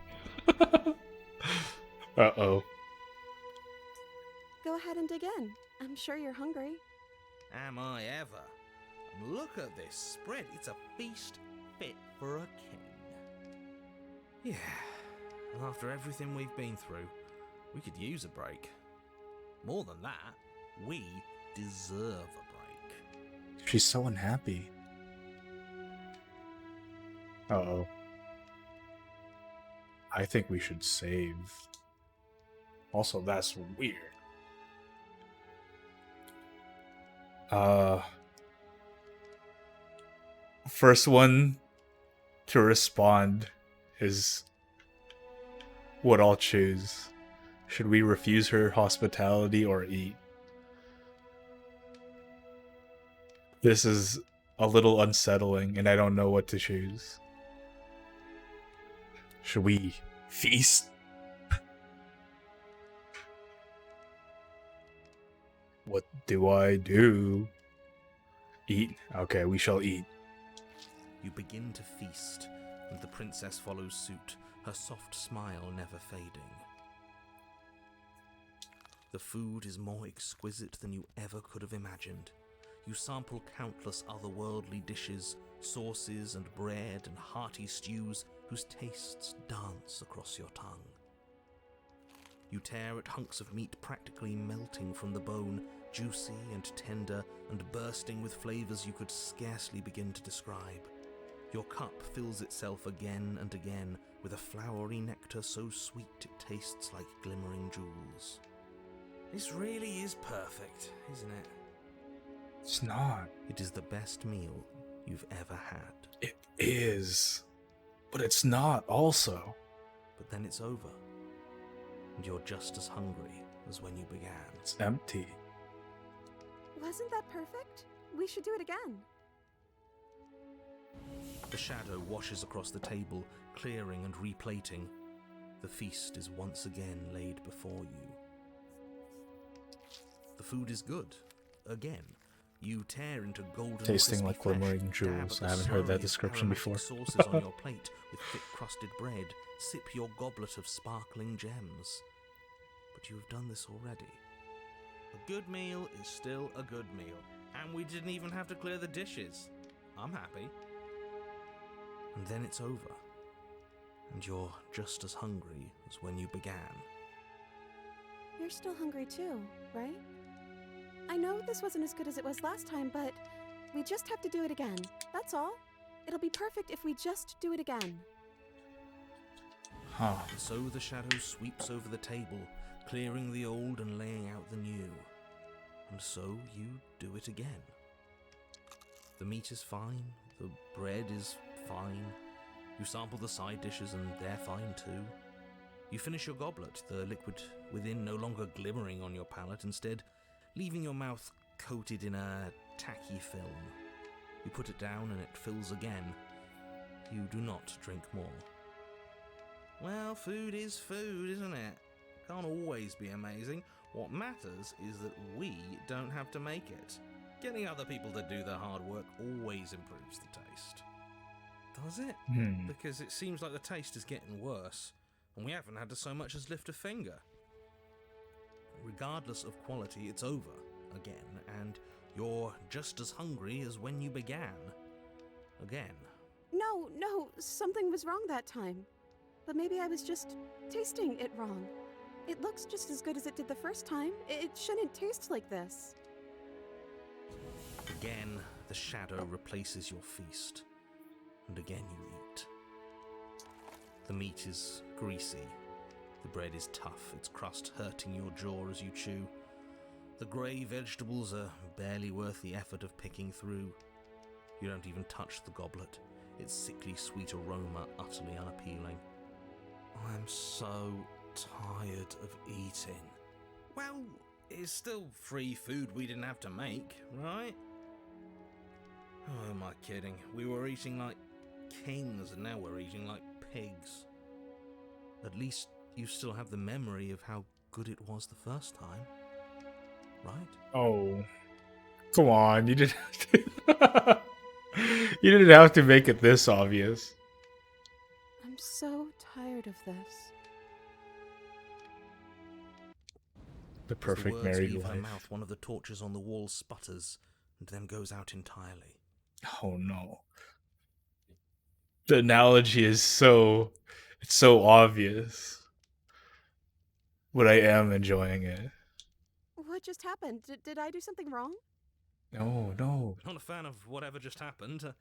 Uh-oh. Go ahead and dig in. I'm sure you're hungry. Am I ever? Look at this spread. It's a feast fit for a king. Yeah, after everything we've been through, we could use a break. More than that, we deserve a break. She's so unhappy. Uh-oh. I think we should save. Also, that's weird. First one to respond is what I'll choose. Should we refuse her hospitality or eat? This is a little unsettling and I don't know what to choose. Should we feast? What do I do? Eat? Okay, we shall eat. You begin to feast, and the princess follows suit, her soft smile never fading. The food is more exquisite than you ever could have imagined. You sample countless otherworldly dishes, sauces and bread and hearty stews whose tastes dance across your tongue. You tear at hunks of meat practically melting from the bone, juicy and tender and bursting with flavors you could scarcely begin to describe. Your cup fills itself again and again with a flowery nectar so sweet it tastes like glimmering jewels. This really is perfect, isn't it? It's not. It is the best meal you've ever had. It is. But it's not also. But then it's over. And you're just as hungry as when you began. It's empty. Wasn't that perfect? We should do it again. The shadow washes across the table, clearing and replating. The feast is once again laid before you. The food is good. Again. You tear into golden tasting like flesh, glimmering jewels. dab I haven't heard that slurry of description aromatic before. sauces on your plate with thick crusted bread. Sip your goblet of sparkling gems. But you have done this already. A good meal is still a good meal, and we didn't even have to clear the dishes. I'm happy. And then it's over, and you're just as hungry as when you began. You're still hungry too, right? I know this wasn't as good as it was last time, but we just have to do it again. That's all. It'll be perfect if we just do it again. Huh. And so the shadow sweeps over the table, clearing the old and laying out the new. And so you do it again. The meat is fine, the bread is fine. You sample the side dishes and they're fine too. You finish your goblet, the liquid within no longer glimmering on your palate, instead leaving your mouth coated in a tacky film. You put it down and it fills again. You do not drink more. Well, food is food, isn't it? Can't always be amazing. What matters is that we don't have to make it. Getting other people to do the hard work always improves the taste. Does it? Because it seems like the taste is getting worse, and we haven't had to so much as lift a finger. Regardless of quality, it's over again, and You're just as hungry as when you began. Again. No, something was wrong that time. But maybe I was just tasting it wrong. It looks just as good as it did the first time. It shouldn't taste like this. Again, the shadow replaces your feast. And again you eat. The meat is greasy. The bread is tough, its crust hurting your jaw as you chew. The grey vegetables are barely worth the effort of picking through. You don't even touch the goblet, its sickly sweet aroma utterly unappealing. I'm so tired of eating. Well, it's still free food we didn't have to make, right? Oh, am I kidding? We were eating like kings and now we're eating like pigs. At least you still have the memory of how good it was the first time, right? Oh, come on! You didn't. You didn't have to make it this obvious. I'm so tired of this. The As the perfect words married leave her life. mouth, one of the torches on the wall sputters and then goes out entirely. Oh no. The analogy is it's so obvious. But I am enjoying it. What just happened? Did I do something wrong? No. Not a fan of whatever just happened.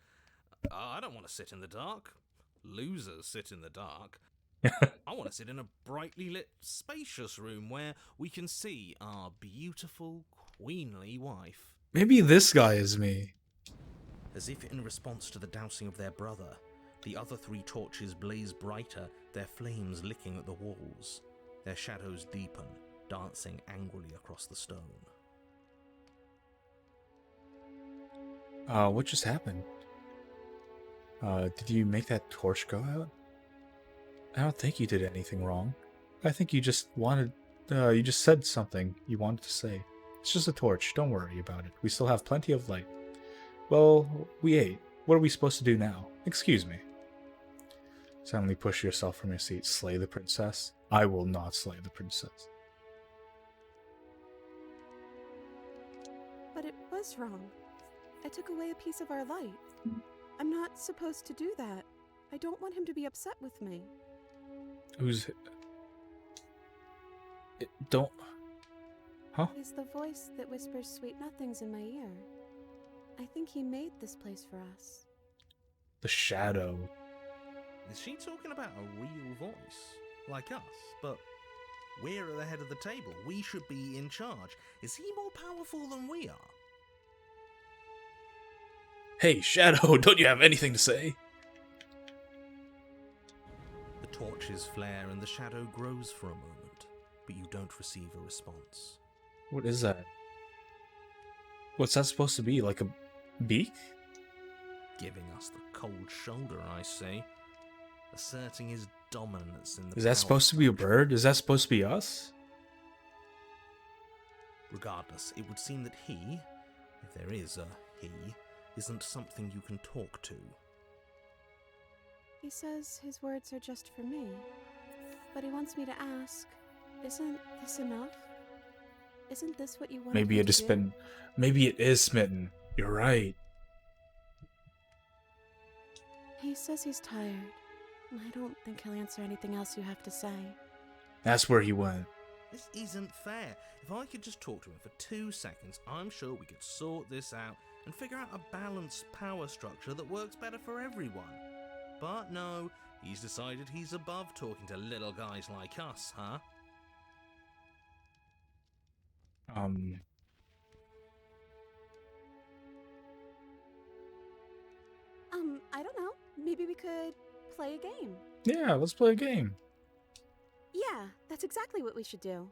I don't want to sit in the dark. Losers sit in the dark. I want to sit in a brightly lit, spacious room where we can see our beautiful, queenly wife. Maybe this guy is me. As if in response to the dousing of their brother, the other 3 torches blaze brighter, their flames licking at the walls. Their shadows deepen, dancing angrily across the stone. What just happened? Did you make that torch go out? I don't think you did anything wrong. I think you just you just said something you wanted to say. It's just a torch, don't worry about it. We still have plenty of light. Well, we ate. What are we supposed to do now? Excuse me. Suddenly push yourself from your seat. Slay the princess? I will not slay the princess. But it was wrong. I took away a piece of our light. I'm not supposed to do that. I don't want him to be upset with me. Don't... Huh? It is the voice that whispers sweet nothings in my ear. I think he made this place for us. The shadow. Is she talking about a real voice? Like us? But we're at the head of the table. We should be in charge. Is he more powerful than we are? Hey, Shadow, don't you have anything to say? The torches flare and the shadow grows for a moment, but you don't receive a response. What is that? What's that supposed to be? Like a beak? Giving us the cold shoulder, I say. Asserting his dominance in the Is that power supposed to be a structure. bird? Is that supposed to be us? Regardless, it would seem that he, if there is a he, isn't something you can talk to. He says his words are just for me. But he wants me to ask, isn't this enough? Isn't this what you want Maybe me it to is do? smitten. Maybe it is smitten. You're right. He says he's tired. I don't think he'll answer anything else you have to say. That's where he went. This isn't fair. If I could just talk to him for 2 seconds, I'm sure we could sort this out and figure out a balanced power structure that works better for everyone. But no, he's decided he's above talking to little guys like us, huh? I don't know. Maybe we could play a game. Yeah, let's play a game. Yeah, that's exactly what we should do.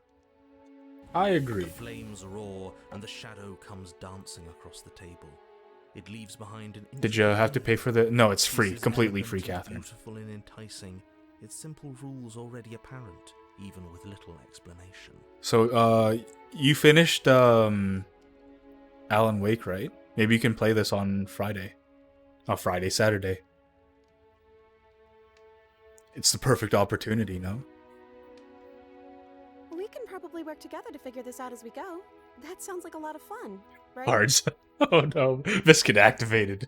I agree. The flames roar and the shadow comes dancing across the table. It leaves behind an Did you have to pay for the... No, it's This free. is Completely elegant free, and Catherine. Beautiful and enticing. Its simple rules already apparent, even with little explanation. So, you finished, Alan Wake, right? Maybe you can play this on Friday. Saturday. It's the perfect opportunity, no? We can probably work together to figure this out as we go. That sounds like a lot of fun. right? Cards. Oh no. Biscuit activated.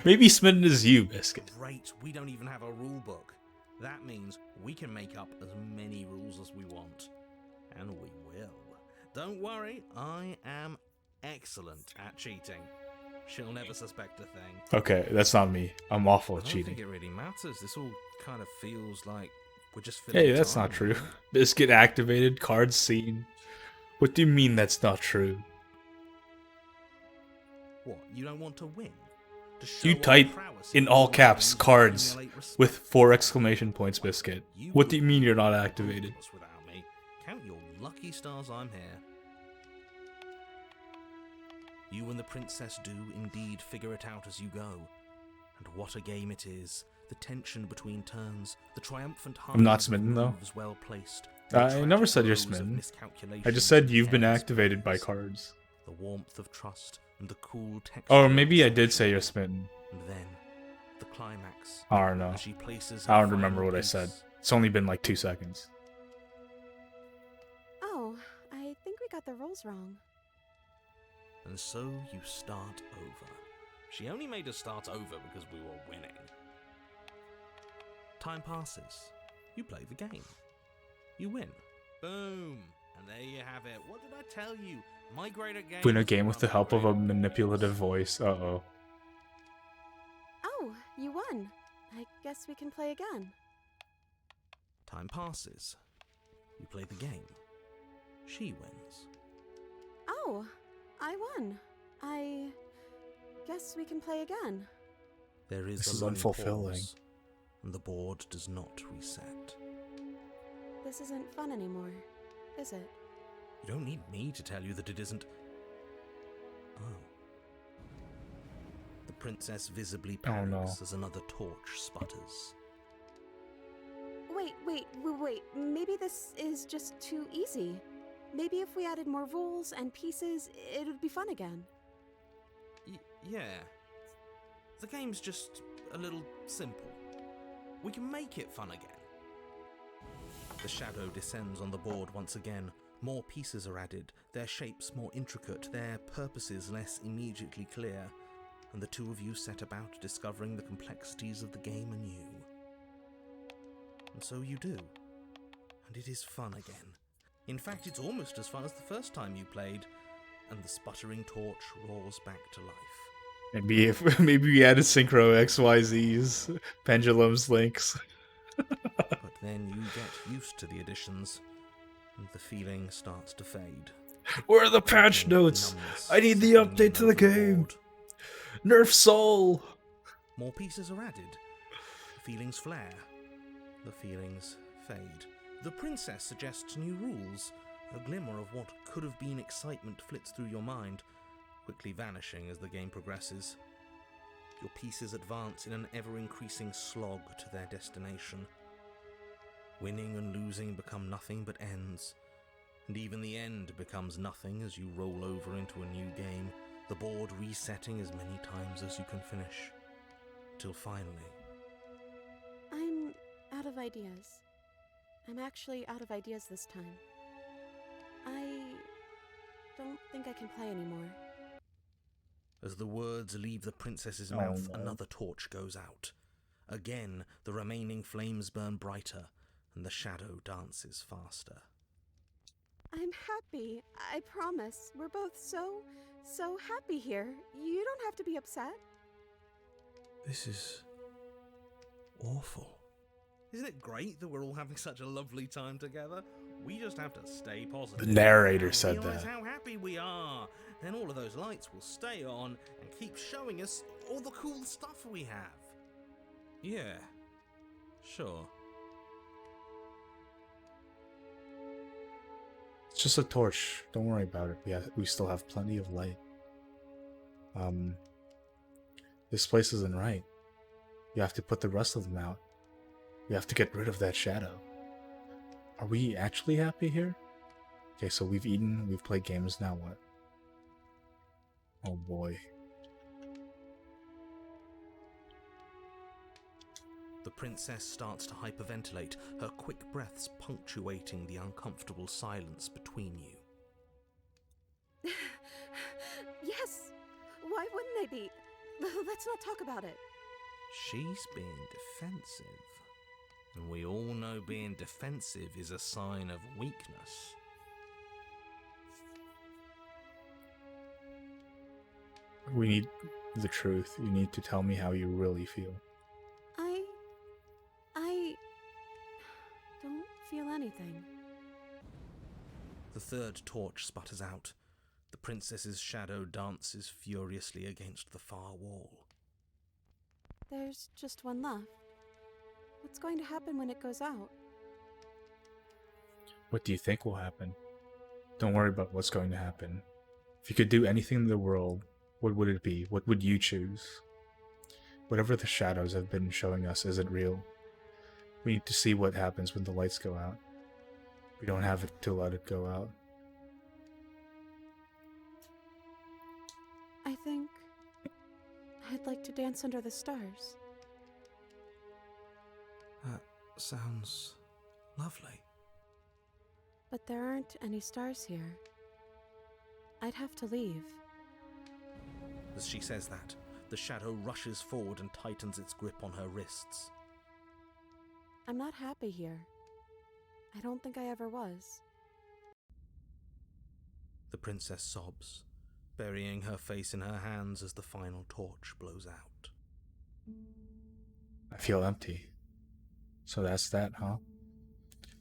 Maybe Smitten is you, Biscuit. Great, we don't even have a rule book. That means we can make up as many rules as we want. And we will. Don't worry, I am excellent at cheating. She'll never suspect a thing. Okay, that's not me. I'm awful I at don't cheating. think it really matters. This all kind of feels like we're just filling Hey, that's time, not true. you know? Biscuit activated, cards seen. What do you mean that's not true? What, you don't want to win? To show You off type prowess in your all games caps and cards accumulate respect? with 4 exclamation points, Biscuit. You What do you will mean be you're not activated? ruthless without me. Count your lucky stars I'm here. You and the princess do indeed figure it out as you go. And what a game it is. The tension between turns, the triumphant I'm not harmony of smitten, though. moves well placed. the I never tragic said you're throes of smitten. miscalculation I just said and you've been careless activated by plays. cards. The warmth of trust and the cool texture. Or of maybe I did say deception. you're smitten. And then, the climax. I don't know. as she places I her don't remember final what I said. piece. It's only been like 2 seconds. Oh, I think we got the rules wrong. And so you start over. She only made us start over because we were winning. Time passes. You play the game. You win. Boom. And there you have it. What did I tell you? My great at games. Win a game with the are help of a great at manipulative games. voice. Uh-oh. Oh, you won. I guess we can play again. Time passes. You play the game. She wins. Oh, I won. I guess we can play again. There is This a is long unfulfilling. pause, and the board does not reset. This isn't fun anymore, is it? You don't need me to tell you that it isn't. Oh. The princess visibly Oh, panics no. as another torch sputters. Wait. Maybe this is just too easy. Maybe if we added more rules and pieces, it would be fun again. Yeah. The game's just a little simple. We can make it fun again. The shadow descends on the board once again. More pieces are added, their shapes more intricate, their purposes less immediately clear, and the two of you set about discovering the complexities of the game anew. And so you do. And it is fun again. In fact, it's almost as fun as the first time you played, and the sputtering torch roars back to life. Maybe we added synchro XYZs, pendulums, links. But then you get used to the additions, and the feeling starts to fade. Where are the patch The notes? numbness I need the settling update in to the over game. board. Nerf Soul. More pieces are added. The feelings flare. The feelings fade. The princess suggests new rules. A glimmer of what could have been excitement flits through your mind, quickly vanishing as the game progresses. Your pieces advance in an ever-increasing slog to their destination. Winning and losing become nothing but ends, and even the end becomes nothing as you roll over into a new game, the board resetting as many times as you can finish, till finally... I'm out of ideas. I'm actually out of ideas this time. I don't think I can play anymore. As the words leave the princess's Oh, mouth, no. another torch goes out. Again, the remaining flames burn brighter, and the shadow dances faster. I'm happy. I promise. We're both so happy here. You don't have to be upset. This is... awful. Isn't it great that we're all having such a lovely time together? We just have to stay positive. The narrator and said realize that. how happy we are. Then all of those lights will stay on and keep showing us all the cool stuff we have. Yeah. Sure. It's just a torch. Don't worry about it. We still have plenty of light. This place isn't right. You have to put the rest of them out. You have to get rid of that shadow. Are we actually happy here? Okay, so we've eaten, we've played games, now what? Oh boy. The princess starts to hyperventilate, her quick breaths punctuating the uncomfortable silence between you. Let's not talk about it. She's being defensive. And we all know being defensive is a sign of weakness. We need the truth. You need to tell me how you really feel. I don't feel anything. The third torch sputters out. The princess's shadow dances furiously against the far wall. There's just one left. What's going to happen when it goes out? What do you think will happen? Don't worry about what's going to happen. If you could do anything in the world, what would it be? What would you choose? Whatever the shadows have been showing us isn't real. We need to see what happens when the lights go out. We don't have it to let it go out. I think I'd like to dance under the stars. That sounds lovely. But there aren't any stars here. I'd have to leave. As she says that, the shadow rushes forward and tightens its grip on her wrists. I'm not happy here. I don't think I ever was. The princess sobs, burying her face in her hands as the final torch blows out. I feel empty. So that's that, huh?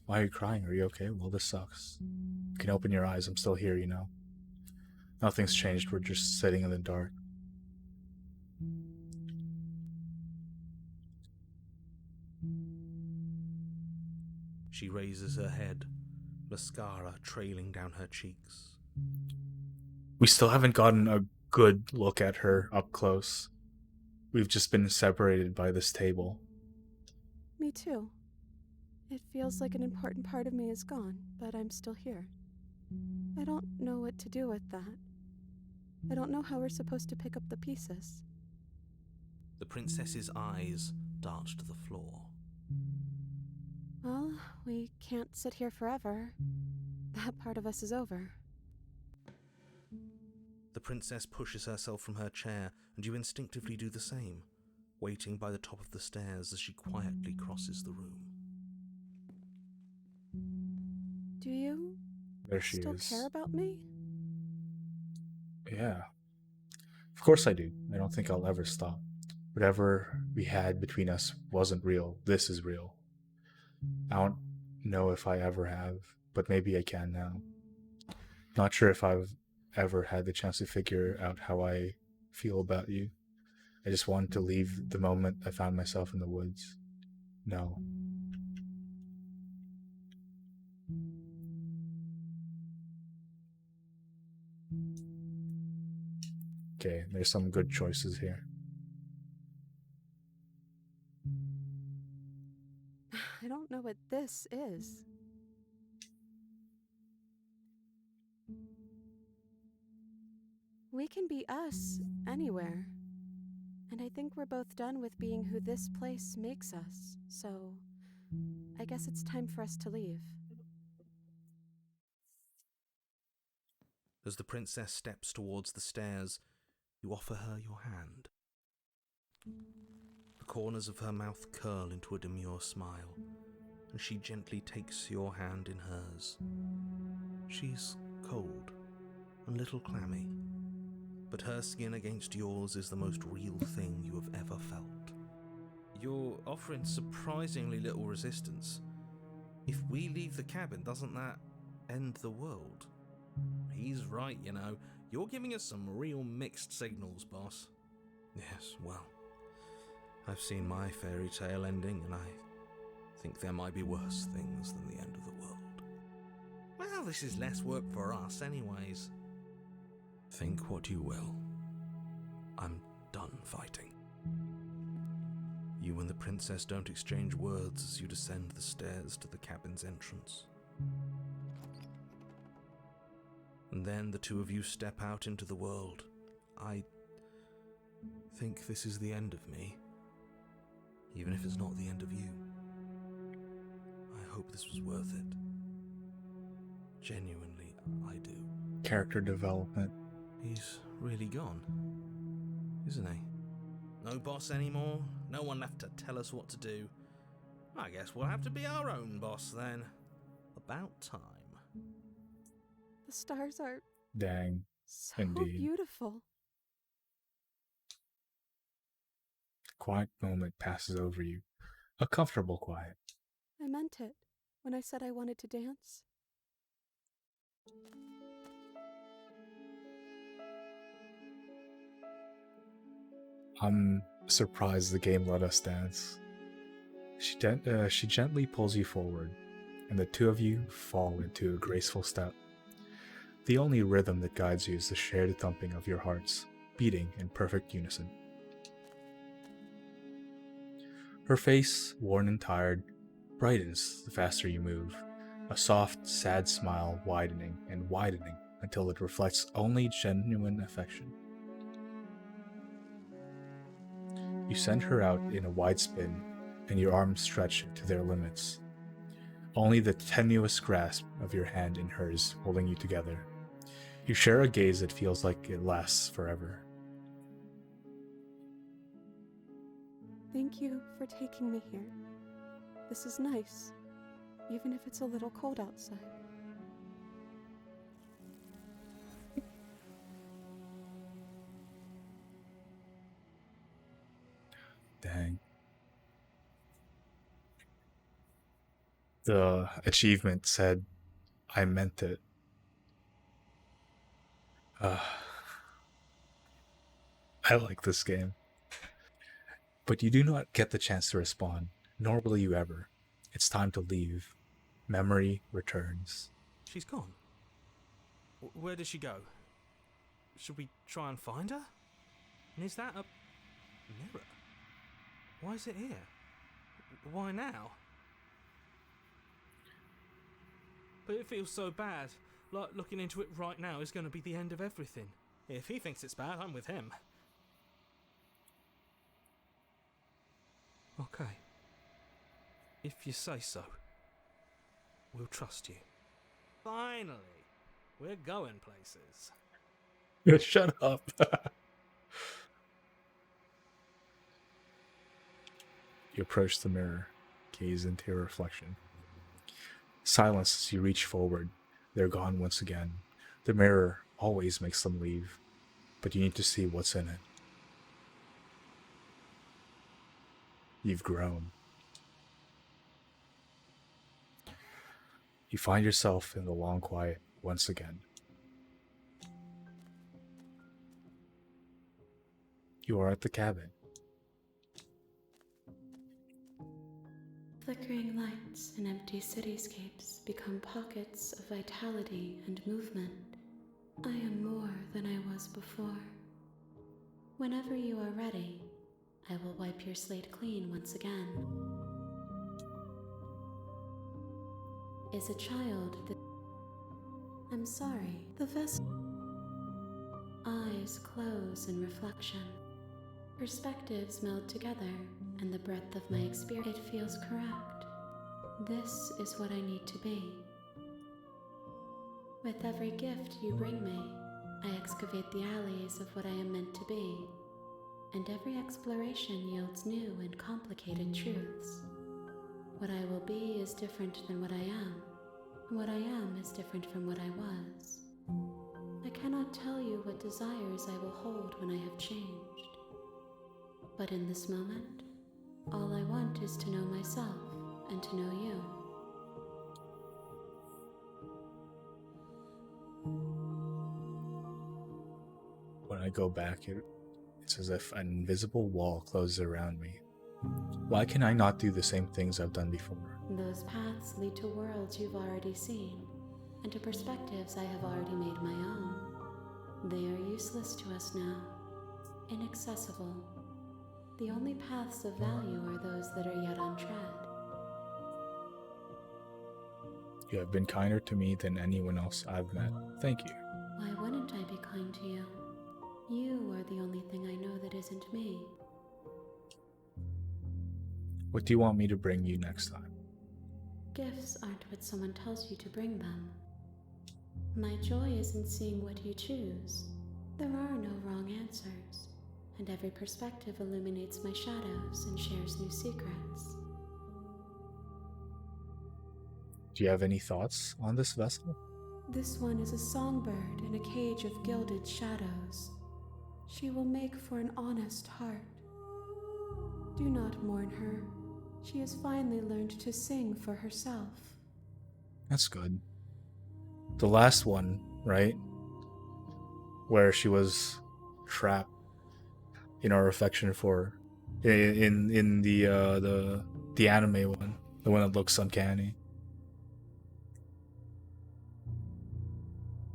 Why are you crying? Are you okay? Well, this sucks. You can open your eyes. I'm still here, you know. Nothing's changed. We're just sitting in the dark. She raises her head, mascara trailing down her cheeks. We still haven't gotten a good look at her up close. We've just been separated by this table. Me too. It feels like an important part of me is gone, but I'm still here. I don't know what to do with that. I don't know how we're supposed to pick up the pieces. The princess's eyes dart to the floor. Well, we can't sit here forever. That part of us is over. The princess pushes herself from her chair, and you instinctively do the same, waiting by the top of the stairs as she quietly crosses the room. Do you There she still is. care about me? Yeah. Of course I do. I don't think I'll ever stop. Whatever we had between us wasn't real. This is real. I don't know if I ever have, but maybe I can now. Not sure if I've ever had the chance to figure out how I feel about you. I just wanted to leave the moment I found myself in the woods. No. Okay, there's some good choices here. I don't know what this is. We can be us anywhere. And I think we're both done with being who this place makes us, so I guess it's time for us to leave. As the princess steps towards the stairs, you offer her your hand. The corners of her mouth curl into a demure smile, and she gently takes your hand in hers. She's cold, and a little clammy, but her skin against yours is the most real thing you have ever felt. You're offering surprisingly little resistance. If we leave the cabin, doesn't that end the world? He's right, you know. You're giving us some real mixed signals, boss. Yes, well, I've seen my fairy tale ending, and I think there might be worse things than the end of the world. Well, this is less work for us anyways. Think what you will. I'm done fighting. You and the princess don't exchange words as you descend the stairs to the cabin's entrance. And then the two of you step out into the world. I think this is the end of me, even if it's not the end of you. I hope this was worth it. Genuinely, I do. Character development. He's really gone, isn't he? No boss anymore? No one left to tell us what to do? I guess we'll have to be our own boss then. About time. The stars are Dang. so Indeed. beautiful. Quiet moment passes over you. A comfortable quiet. I meant it when I said I wanted to dance. I'm surprised the game let us dance. She gently pulls you forward, and the two of you fall into a graceful step. The only rhythm that guides you is the shared thumping of your hearts, beating in perfect unison. Her face, worn and tired, brightens the faster you move, a soft, sad smile widening and widening until it reflects only genuine affection. You send her out in a wide spin, and your arms stretch to their limits. Only the tenuous grasp of your hand in hers holding you together. You share a gaze that feels like it lasts forever. Thank you for taking me here. This is nice, even if it's a little cold outside. Dang. The achievement said, I meant it. I like this game. But you do not get the chance to respond, nor will you ever. It's time to leave. Memory returns. She's gone. Where did she go? Should we try and find her? And is that a mirror? Why is it here? Why now? But it feels so bad. Like looking into it right now is going to be the end of everything. If he thinks it's bad, I'm with him. Okay. If you say so. We'll trust you. Finally! We're going places. Shut up. You approach the mirror, gaze into your reflection. Silence as you reach forward. They're gone once again. The mirror always makes them leave, but you need to see what's in it. You've grown. You find yourself in the long quiet once again. You are at the cabin. Flickering lights and empty cityscapes become pockets of vitality and movement. I am more than I was before. Whenever you are ready, I will wipe your slate clean once again. Is a child that... I'm sorry, the vessel... Eyes close in reflection. Perspectives meld together, and the breadth of my experience, it feels correct. This is what I need to be. With every gift you bring me, I excavate the alleys of what I am meant to be, and every exploration yields new and complicated truths. What I will be is different than what I am, and what I am is different from what I was. I cannot tell you what desires I will hold when I have changed. But in this moment, all I want is to know myself and to know you. When I go back, it's as if an invisible wall closes around me. Why can I not do the same things I've done before? Those paths lead to worlds you've already seen, and to perspectives I have already made my own. They are useless to us now, inaccessible. The only paths of value are those that are yet untread. You have been kinder to me than anyone else I've met. Thank you. Why wouldn't I be kind to you? You are the only thing I know that isn't me. What do you want me to bring you next time? Gifts aren't what someone tells you to bring them. My joy is in seeing what you choose. There are no wrong answers, and every perspective illuminates my shadows and shares new secrets. Do you have any thoughts on this vessel? This one is a songbird in a cage of gilded shadows. She will make for an honest heart. Do not mourn her. She has finally learned to sing for herself. That's good. The last one, right? Where she was trapped in our affection for in the anime one, the one that looks uncanny.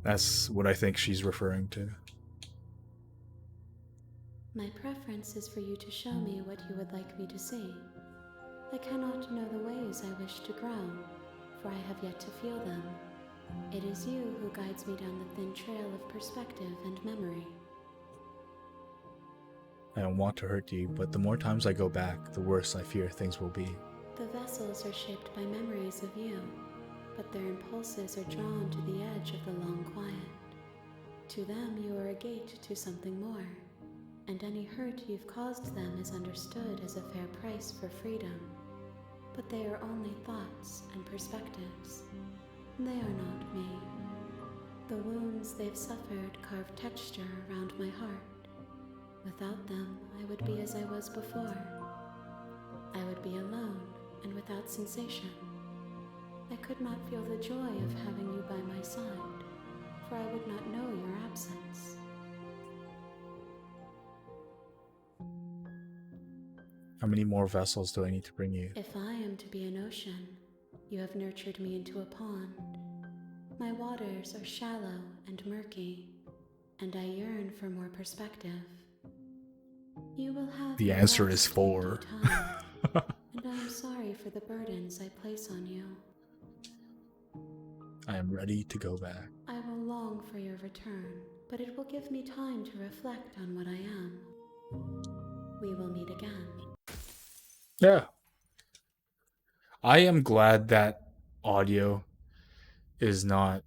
That's what I think she's referring to. My preference is for you to show me what you would like me to see. I cannot know the ways I wish to grow, for I have yet to feel them. It is you who guides me down the thin trail of perspective and memory. I don't want to hurt you, but the more times I go back, the worse I fear things will be. The vessels are shaped by memories of you, but their impulses are drawn to the edge of the long quiet. To them, you are a gate to something more, and any hurt you've caused them is understood as a fair price for freedom. But they are only thoughts and perspectives. They are not me. The wounds they've suffered carve texture around my heart. Without them, I would be as I was before. I would be alone and without sensation. I could not feel the joy of having you by my side, for I would not know your absence. How many more vessels do I need to bring you? If I am to be an ocean, you have nurtured me into a pond. My waters are shallow and murky, and I yearn for more perspective. You will have The your answer rest is 4. in due time, and I am sorry for the burdens I place on you. I am ready to go back. I will long for your return, but it will give me time to reflect on what I am. We will meet again. Yeah. I am glad that audio is not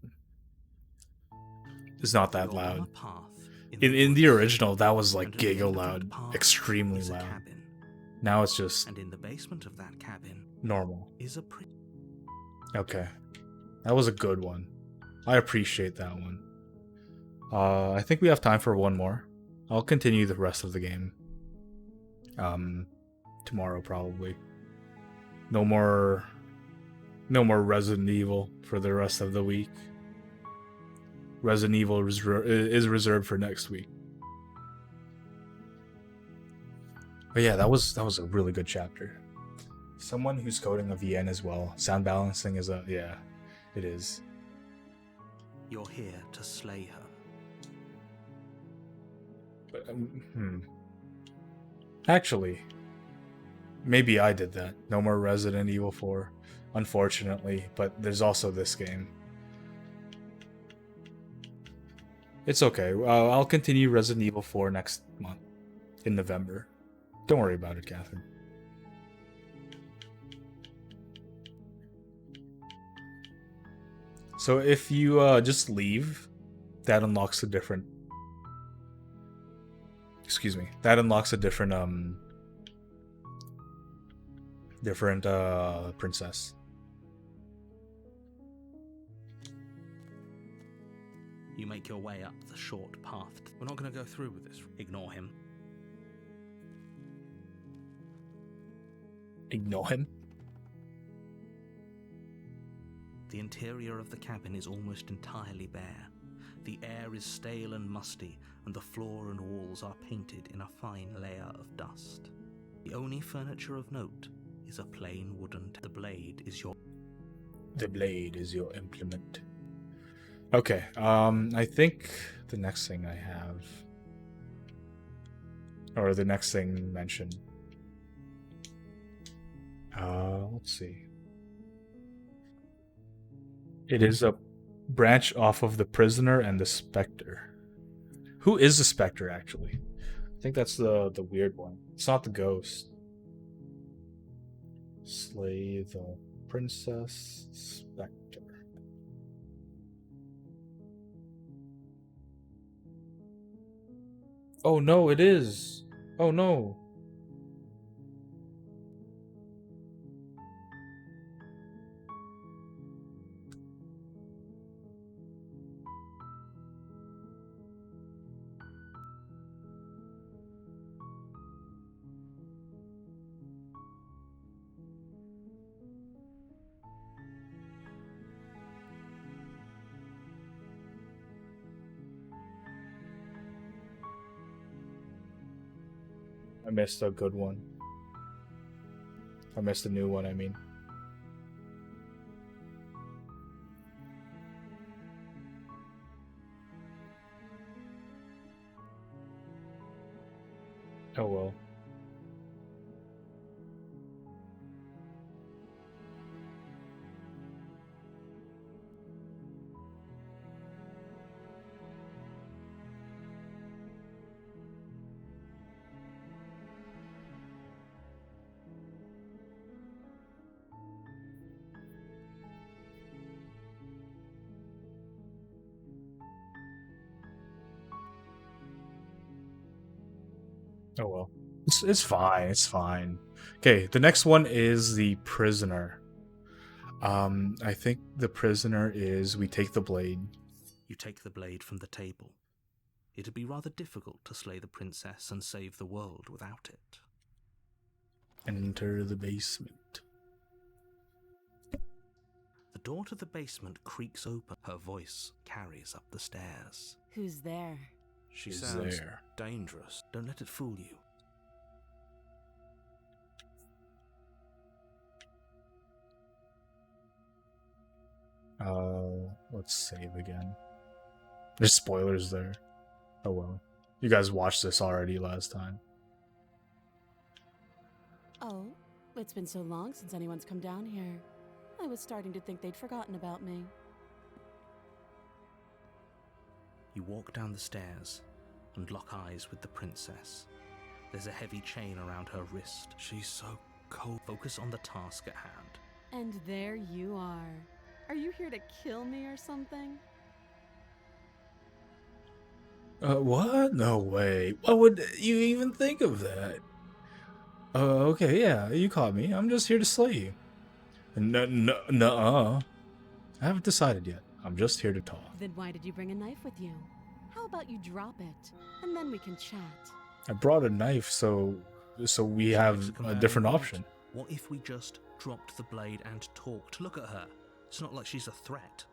that You're on loud. a path In the original, that was like and at the end giga of that loud, path extremely is a loud. cabin, Now it's just and in the basement of that cabin normal. is a Okay. That was a good one. I appreciate that one. I think we have time for one more. I'll continue the rest of the game. Tomorrow probably. No more Resident Evil for the rest of the week. Resident Evil is reserved for next week. But yeah, that was a really good chapter. Someone who's coding a VN as well. Sound balancing is it is. You're here to slay her. But, Actually, maybe I did that. No more Resident Evil 4, unfortunately, but there's also this game. It's okay. I'll continue Resident Evil 4 next month, in November. Don't worry about it, Catherine. So if you just leave, that unlocks a different... Excuse me. That unlocks a different princess. You make your way up the short path. We're not going to go through with this. Ignore him. Ignore him? The interior of the cabin is almost entirely bare. The air is stale and musty, and the floor and walls are painted in a fine layer of dust. The only furniture of note is a plain wooden The blade is your implement. Okay, I think the next thing I have, or the next thing mentioned, let's see. It is a branch off of the prisoner and the specter. Who is the specter, actually? I think that's the weird one. It's not the ghost. Slay the princess specter. Oh no, it is. Oh no. I missed a good one. I missed a new one, I mean. Oh well. Oh well. It's fine, it's fine. Okay, the next one is the prisoner. I think the prisoner is we take the blade. You take the blade from the table. It'd be rather difficult to slay the princess and save the world without it. Enter the basement. The door to the basement creaks open. Her voice carries up the stairs. Who's there? She Is sounds there. dangerous. Don't let it fool you. Let's save again. There's spoilers there. Oh well. You guys watched this already last time. Oh, it's been so long since anyone's come down here. I was starting to think they'd forgotten about me. You walk down the stairs and lock eyes with the princess. There's a heavy chain around her wrist. She's so cold. Focus on the task at hand. And there you are. Are you here to kill me or something? What? No way. Why would you even think of that? Okay, yeah, you caught me. I'm just here to slay you. Nuh-uh. I haven't decided yet. I'm just here to talk. Then why did you bring a knife with you? How about you drop it, and then we can chat? I brought a knife so we have a Command different point. option. What if we just dropped the blade and talked? Look at her. It's not like she's a threat.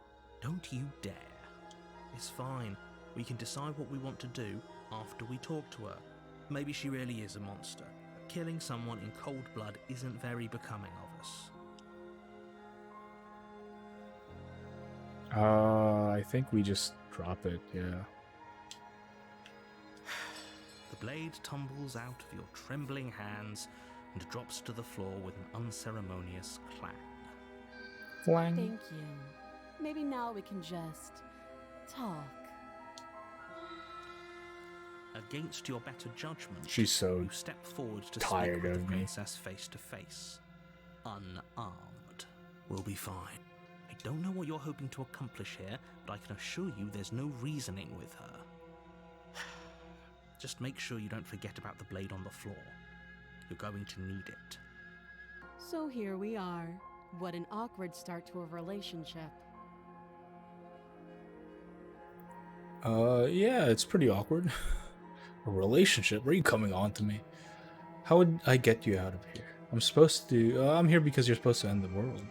Don't you dare. It's fine. We can decide what we want to do after we talk to her. Maybe she really is a monster. Killing someone in cold blood isn't very becoming of us. I think we just drop it, yeah. The blade tumbles out of your trembling hands and drops to the floor with an unceremonious clang. Flang. Thank you. Maybe now we can just talk. Against your better judgment, She's so you step forward to tired speak with of the me. princess face to face. Unarmed. We'll be fine. I don't know what you're hoping to accomplish here, but I can assure you there's no reasoning with her. Just make sure you don't forget about the blade on the floor. You're going to need it. So here we are. What an awkward start to a relationship. Yeah, it's pretty awkward. A relationship? Where are you coming on to me? How would I get you out of here? I'm here because you're supposed to end the world.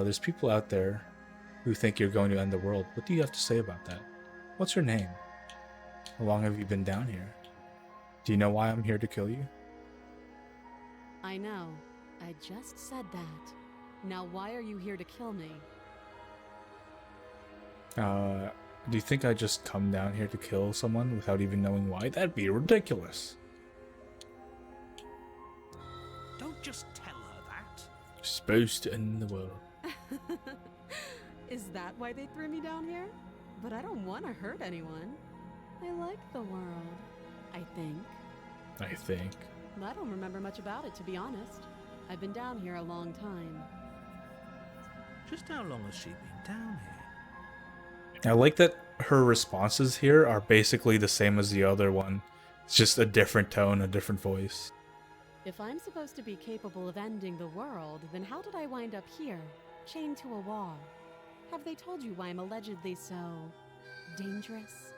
There's people out there who think you're going to end the world. What do you have to say about that? What's your name? How long have you been down here? Do you know why I'm here to kill you? I know. I just said that. Now why are you here to kill me? Do you think I just come down here to kill someone without even knowing why? That'd be ridiculous. Don't just tell her that. You're supposed to end the world. Is that why they threw me down here? But I don't want to hurt anyone. I like the world, I think. I think. I don't remember much about it, to be honest. I've been down here a long time. Just how long has she been down here? I like that her responses here are basically the same as the other one. It's just a different tone, a different voice. If I'm supposed to be capable of ending the world, then how did I wind up here, chained to a wall? Have they told you why I'm allegedly so dangerous?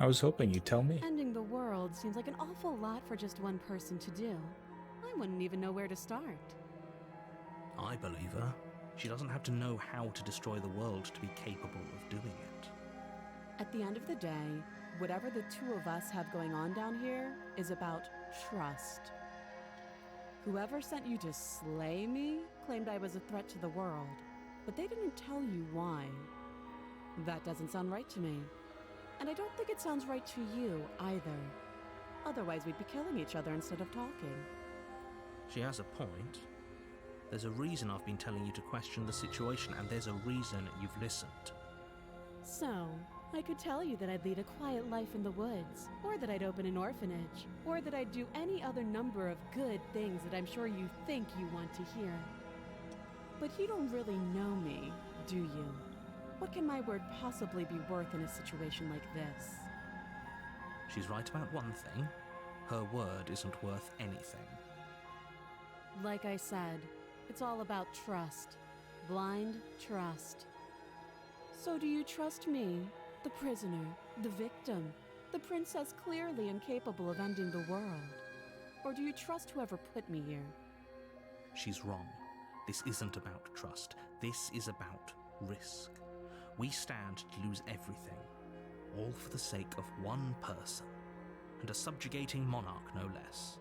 I was hoping you'd tell me. Ending the world seems like an awful lot for just one person to do. I wouldn't even know where to start. I believe her. She doesn't have to know how to destroy the world to be capable of doing it. At the end of the day, whatever the two of us have going on down here is about trust. Whoever sent you to slay me claimed I was a threat to the world, but they didn't tell you why. That doesn't sound right to me. And I don't think it sounds right to you either. Otherwise, we'd be killing each other instead of talking. She has a point. There's a reason I've been telling you to question the situation, and there's a reason you've listened. So, I could tell you that I'd lead a quiet life in the woods, or that I'd open an orphanage, or that I'd do any other number of good things that I'm sure you think you want to hear. But you don't really know me, do you? What can my word possibly be worth in a situation like this? She's right about one thing. Her word isn't worth anything. Like I said, it's all about trust. Blind trust. So do you trust me, the prisoner, the victim, the princess clearly incapable of ending the world? Or do you trust whoever put me here? She's wrong. This isn't about trust. This is about risk. We stand to lose everything, all for the sake of one person, and a subjugating monarch no less.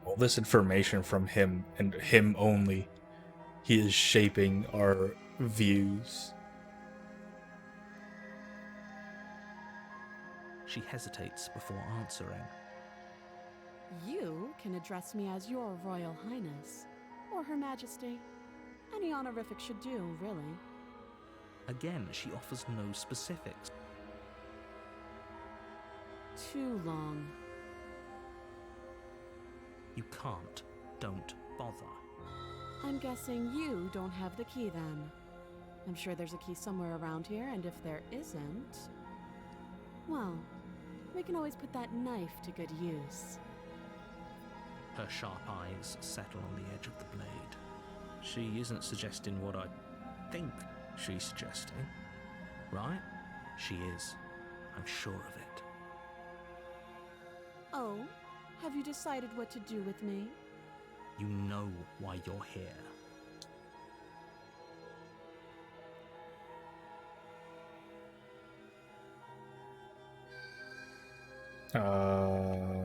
All this information from him and him only, he is shaping our views. She hesitates before answering. You can address me as Your Royal Highness, or Her Majesty. Any honorific should do, really. Again, she offers no specifics. Too long. You can't. Don't bother. I'm guessing you don't have the key then. I'm sure there's a key somewhere around here, and if there isn't, well, we can always put that knife to good use. Her sharp eyes settle on the edge of the blade. She isn't suggesting what I think she's suggesting, right? She is. I'm sure of it. Oh, have you decided what to do with me? You know why you're here.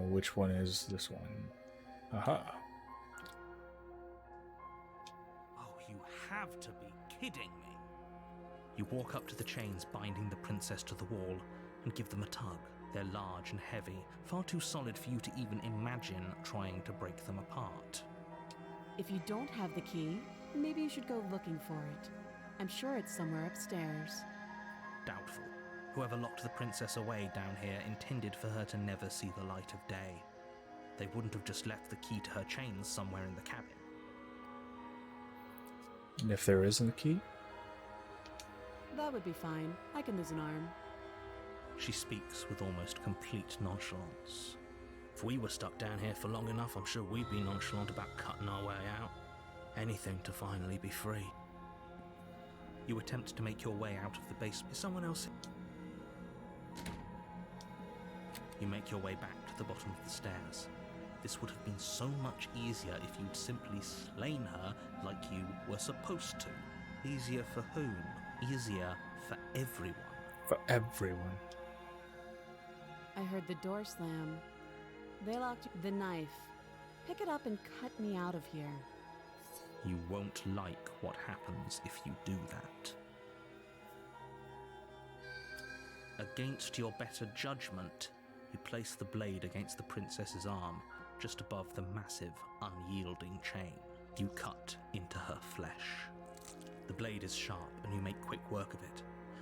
Which one is this one? Aha. Oh, you have to be kidding me. You walk up to the chains binding the princess to the wall and give them a tug. They're large and heavy, far too solid for you to even imagine trying to break them apart. If you don't have the key, maybe you should go looking for it. I'm sure it's somewhere upstairs. Doubtful. Whoever locked the princess away down here intended for her to never see the light of day. They wouldn't have just left the key to her chains somewhere in the cabin. And if there isn't a key? That would be fine. I can lose an arm. She speaks with almost complete nonchalance. If we were stuck down here for long enough, I'm sure we'd be nonchalant about cutting our way out. Anything to finally be free. You attempt to make your way out of the basement. Is someone else? You make your way back to the bottom of the stairs. This would have been so much easier if you'd simply slain her like you were supposed to. Easier for whom? Easier for everyone. For everyone. I heard the door slam. They locked the knife. Pick it up and cut me out of here. You won't like what happens if you do that. Against your better judgment, you place the blade against the princess's arm, just above the massive, unyielding chain. You cut into her flesh. The blade is sharp, and you make quick work of it.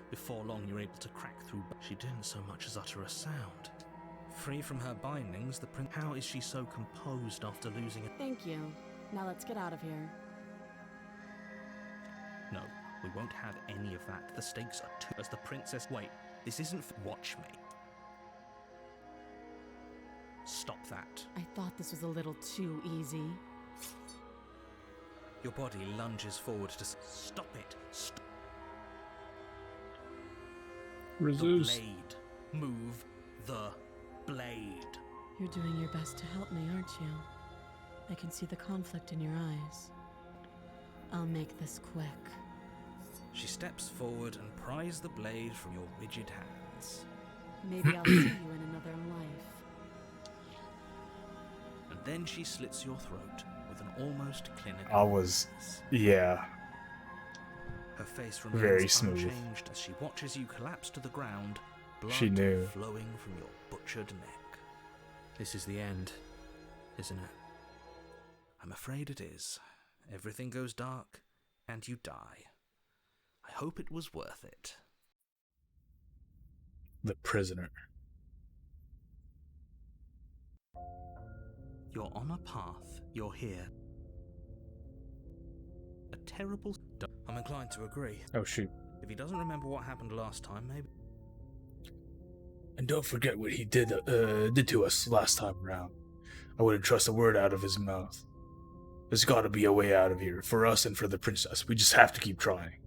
Before long, you're able to crack through. She didn't so much as utter a sound. Free from her bindings, the prince. How is she so composed after losing it? Thank you. Now let's get out of here. No, we won't have any of that. The stakes are too. As the princess. Wait, this isn't. Watch me. Stop that. I thought this was a little too easy. Your body lunges forward to. Stop it. Stop. The Rezus. blade. Move the blade. You're doing your best to help me, aren't you? I can see the conflict in your eyes. I'll make this quick. She steps forward and pries the blade from your rigid hands. Maybe I'll see you in another life. And then she slits your throat with an almost clinical. I was, yeah. Her face remains Very smooth. unchanged as she watches you collapse to the ground, blood She knew. flowing from your butchered neck. This is the end, isn't it? I'm afraid it is. Everything goes dark, and you die. I hope it was worth it. The prisoner. You're on a path. You're here. A terrible. I'm inclined to agree. Oh shoot. If he doesn't remember what happened last time, maybe. And don't forget what he did to us last time around. I wouldn't trust a word out of his mouth. There's gotta be a way out of here, for us and for the princess. We just have to keep trying.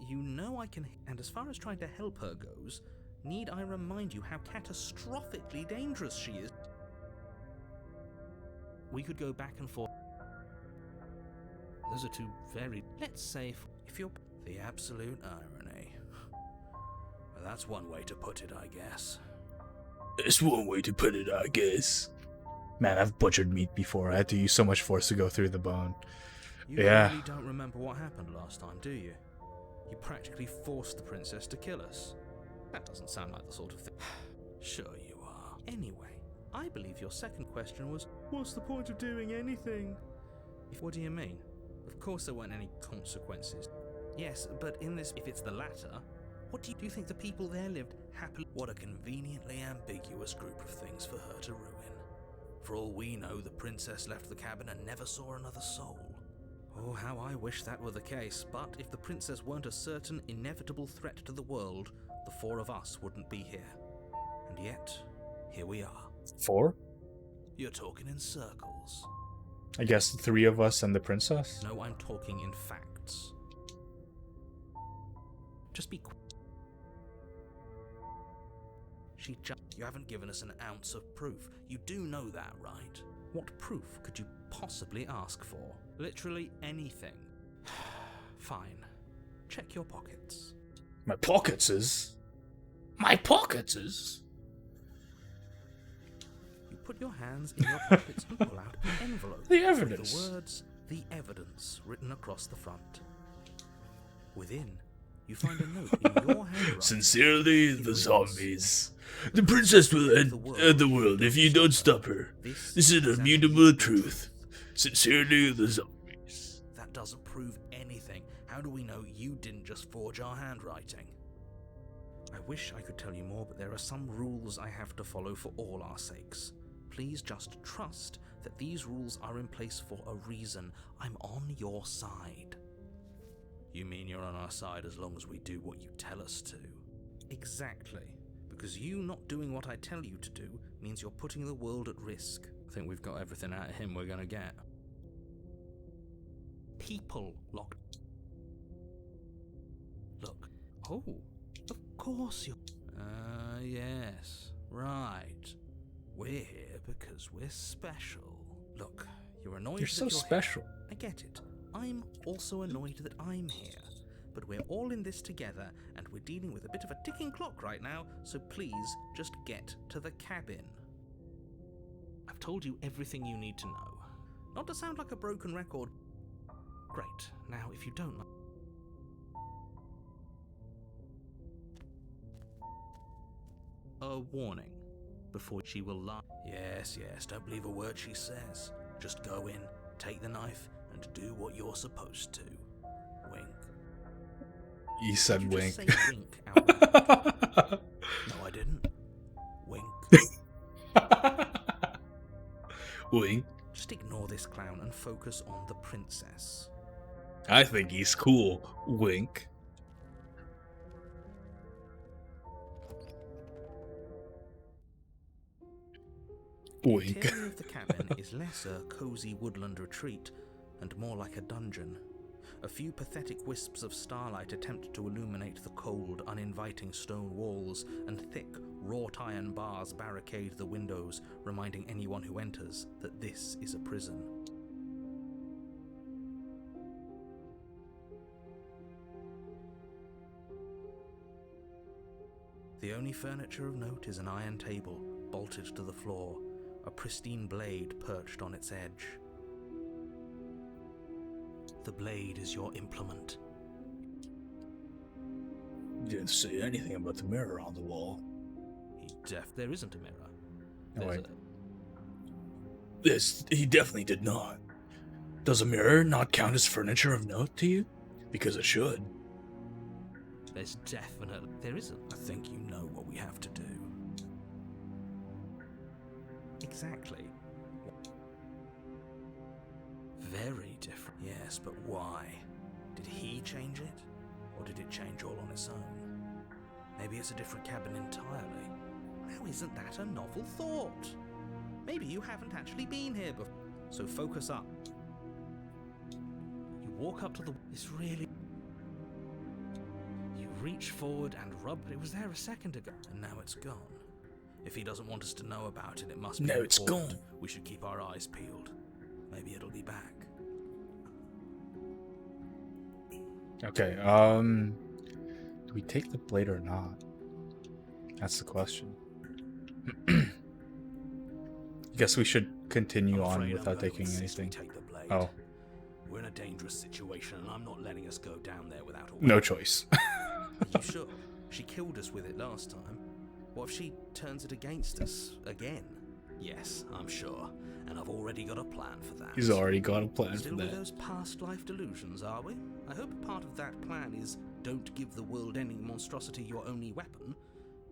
You know I can. And as far as trying to help her goes, need I remind you how catastrophically dangerous she is? We could go back and forth. Those are two very. Let's say if you're. The absolute irony. Well, that's one way to put it, I guess. It's one way to put it, I guess. Man, I've butchered meat before. I had to use so much force to go through the bone. You Yeah. really don't remember what happened last time, do you? You practically forced the princess to kill us. That doesn't sound like the sort of thing. Sure you are. Anyway, I believe your second question was, what's the point of doing anything? What do you mean? Of course there weren't any consequences. Yes, but in this, if it's the latter, what do you think the people there lived happily? What a conveniently ambiguous group of things for her to ruin. For all we know, the princess left the cabin and never saw another soul. Oh, how I wish that were the case, but if the princess weren't a certain, inevitable threat to the world, the four of us wouldn't be here. And yet, here we are. 4? You're talking in circles. I guess the 3 of us and the princess? No, I'm talking in facts. Just be quick. You haven't given us an ounce of proof. You do know that, right? What proof could you possibly ask for? Literally anything. Fine. Check your pockets. My pockets is? My pockets is? You put your hands in your pockets and pull out an envelope. The With evidence. the words, "The evidence," written across the front. Within, you find a note in your handwriting. Sincerely, It the reads, zombies. The princess will end the world if you don't stop her. This is an immutable truth. Sincerely, the zombies. That doesn't prove anything. How do we know you didn't just forge our handwriting? I wish I could tell you more, but there are some rules I have to follow for all our sakes. Please just trust that these rules are in place for a reason. I'm on your side. You mean you're on our side as long as we do what you tell us to? Exactly. Because you not doing what I tell you to do means you're putting the world at risk. I think we've got everything out of him we're gonna get. People locked. Look. Oh, of course you're. Yes. Right. We're here because we're special. Look, you're annoyed You're that so you're special. here. I get it. I'm also annoyed that I'm here. But we're all in this together, and we're dealing with a bit of a ticking clock right now, so please just get to the cabin. I've told you everything you need to know. Not to sound like a broken record. Great. Now, if you don't know. A warning before she will lie. Yes, don't believe a word she says. Just go in, take the knife, and do what you're supposed to. Wink. You said Did you wink. just say wink out loud? No, I didn't. Wink. Wink. Just ignore this clown and focus on the princess. I think he's cool. Wink. The Wink. interior of the cabin is less a cosy woodland retreat and more like a dungeon. A few pathetic wisps of starlight attempt to illuminate the cold, uninviting stone walls, and thick, wrought iron bars barricade the windows, reminding anyone who enters that this is a prison. The only furniture of note is an iron table, bolted to the floor, a pristine blade perched on its edge. The blade is your implement. Didn't say anything about the mirror on the wall. There isn't a mirror. Oh, wait. He definitely did not. Does a mirror not count as furniture of note to you? Because it should. There's definitely... There isn't. I think you know what we have to do. Exactly. Very different. Yes, but why? Did he change it? Or did it change all on its own? Maybe it's a different cabin entirely. Now isn't that a novel thought? Maybe you haven't actually been here before. So focus up. You walk up to the... It's really... You reach forward and rub... It was there a second ago, and now it's gone. If he doesn't want us to know about it, it must be No, it's important. gone. We should keep our eyes peeled. Maybe it'll be back. Okay, do we take the blade or not? That's the question. Guess we should continue I'm on afraid without I'm going to taking insist we anything. take the blade. Oh, We're in a dangerous situation, and I'm not letting us go down there without a no weapon. choice. Are you sure? She killed us with it last time. What if she turns it against us again? Yes, I'm sure. And I've already got a plan for that. He's already got a plan Still for with that. those past life delusions, are we? I hope a part of that plan is don't give the world-ending monstrosity your only weapon.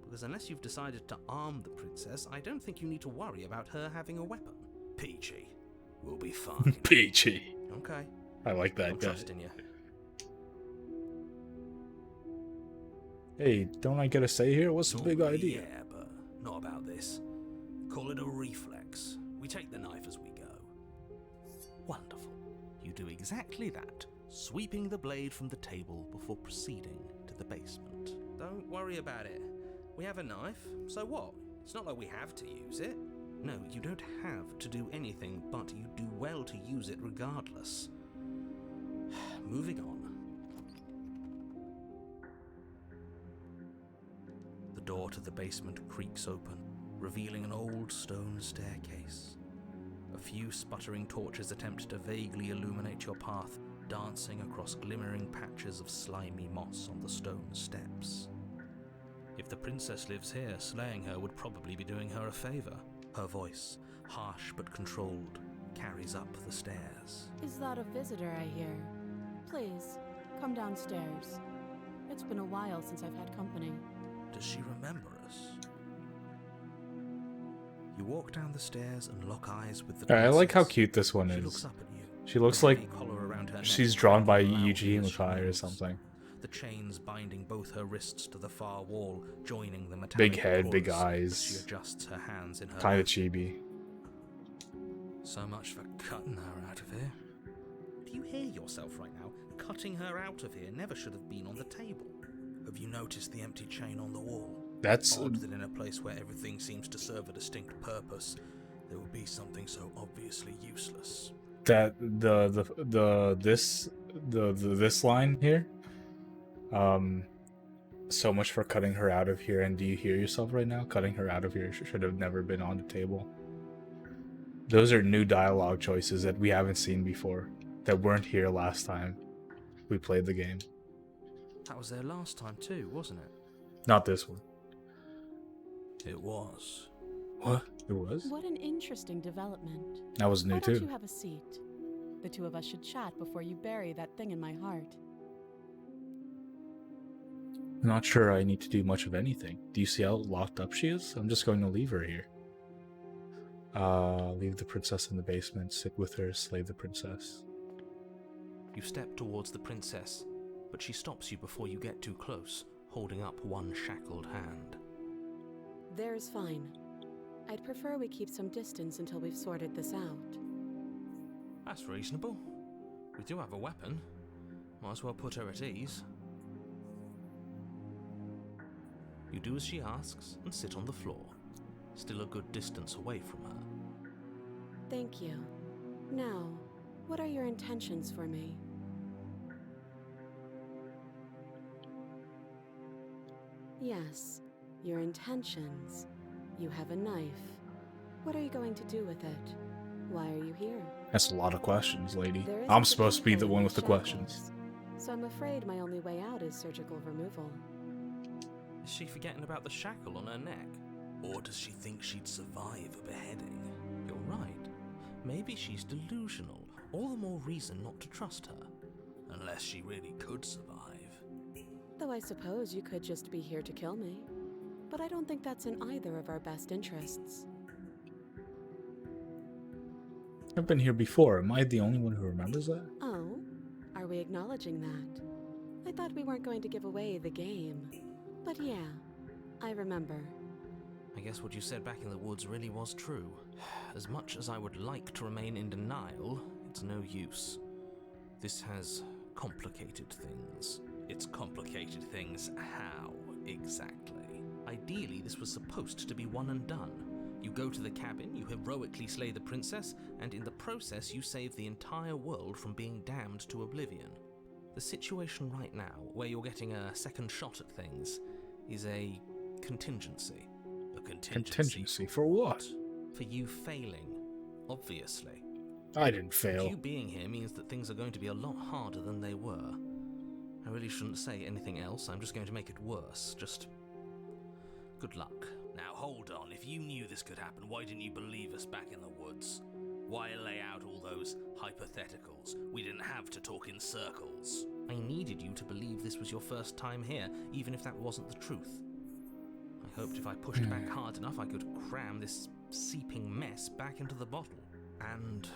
Because unless you've decided to arm the princess, I don't think you need to worry about her having a weapon. Peachy. We'll be fine. Peachy. Okay. I like that I'm guy. trusting you. Hey, don't I get a say here? What's the big idea? Yeah, but not about this. Call it a reflex. We take the knife as we go. Wonderful. You do exactly that, sweeping the blade from the table before proceeding to the basement. Don't worry about it. We have a knife, so what? It's not like we have to use it. No, you don't have to do anything, but you do well to use it regardless. Moving on. The door to the basement creaks open, revealing an old stone staircase. A few sputtering torches attempt to vaguely illuminate your path, dancing across glimmering patches of slimy moss on the stone steps. If the princess lives here, slaying her would probably be doing her a favor. Her voice, harsh but controlled, carries up the stairs. Is that a visitor I hear? Please, come downstairs. It's been a while since I've had company. Does she remember us? You walk down the stairs and lock eyes with the I like how princess. cute this one She is. looks up at you. She looks The like heavy collar around her neck she's drawn by loudly Eugene as she Mackay or moves. something. The chains binding both her wrists to the far wall, joining the metallic Big head, big cords as she eyes. adjusts her hands in her Kind of lap. chibi. So much for cutting her out of here. Do you hear yourself right now? Cutting her out of here never should have been on the table. Have you noticed the empty chain on the wall? That's Odd that in a place where everything seems to serve a distinct purpose, there would be something so obviously useless. that this line here. So much for cutting her out of here. And do you hear yourself right now? Cutting her out of here should have never been on the table. Those are new dialogue choices that we haven't seen before, that weren't here last time we played the game. That was there last time too, wasn't it? Not this one. It was. What? It was? What an interesting development. That was new Why don't too. you have a seat? The two of us should chat before you bury that thing in my heart. Not sure I need to do much of anything. Do you see how locked up she is? I'm just going to leave her here. Leave the princess in the basement, sit with her, slay the princess. You step towards the princess, but she stops you before you get too close, holding up one shackled hand. There's fine. I'd prefer we keep some distance until we've sorted this out. That's reasonable. We do have a weapon. Might as well put her at ease. You do as she asks and sit on the floor, still a good distance away from her. Thank you. Now, what are your intentions for me? Yes, your intentions. You have a knife. What are you going to do with it? Why are you here? That's a lot of questions, lady. There is I'm a supposed to be the potential one in with the shackles, questions. So I'm afraid my only way out is surgical removal. Is she forgetting about the shackle on her neck? Or does she think she'd survive a beheading? You're right. Maybe she's delusional. All the more reason not to trust her. Unless she really could survive. Though I suppose you could just be here to kill me. But I don't think that's in either of our best interests. I've been here before. Am I the only one who remembers that? Oh? Are we acknowledging that? I thought we weren't going to give away the game. But yeah, I remember. I guess what you said back in the woods really was true. As much as I would like to remain in denial, it's no use. This has complicated things. It's complicated things how, exactly? Ideally, this was supposed to be one and done. You go to the cabin, you heroically slay the princess, and in the process you save the entire world from being damned to oblivion. The situation right now, where you're getting a second shot at things, is a contingency. A Contingency for what? For you failing, obviously. I didn't fail. You being here means that things are going to be a lot harder than they were. I really shouldn't say anything else, I'm just going to make it worse. Just good luck. Now hold on, if you knew this could happen, why didn't you believe us back in the woods? Why lay out all those hypotheticals? We didn't have to talk in circles. I needed you to believe this was your first time here, even if that wasn't the truth. I hoped if I pushed back hard enough I could cram this seeping mess back into the bottle. And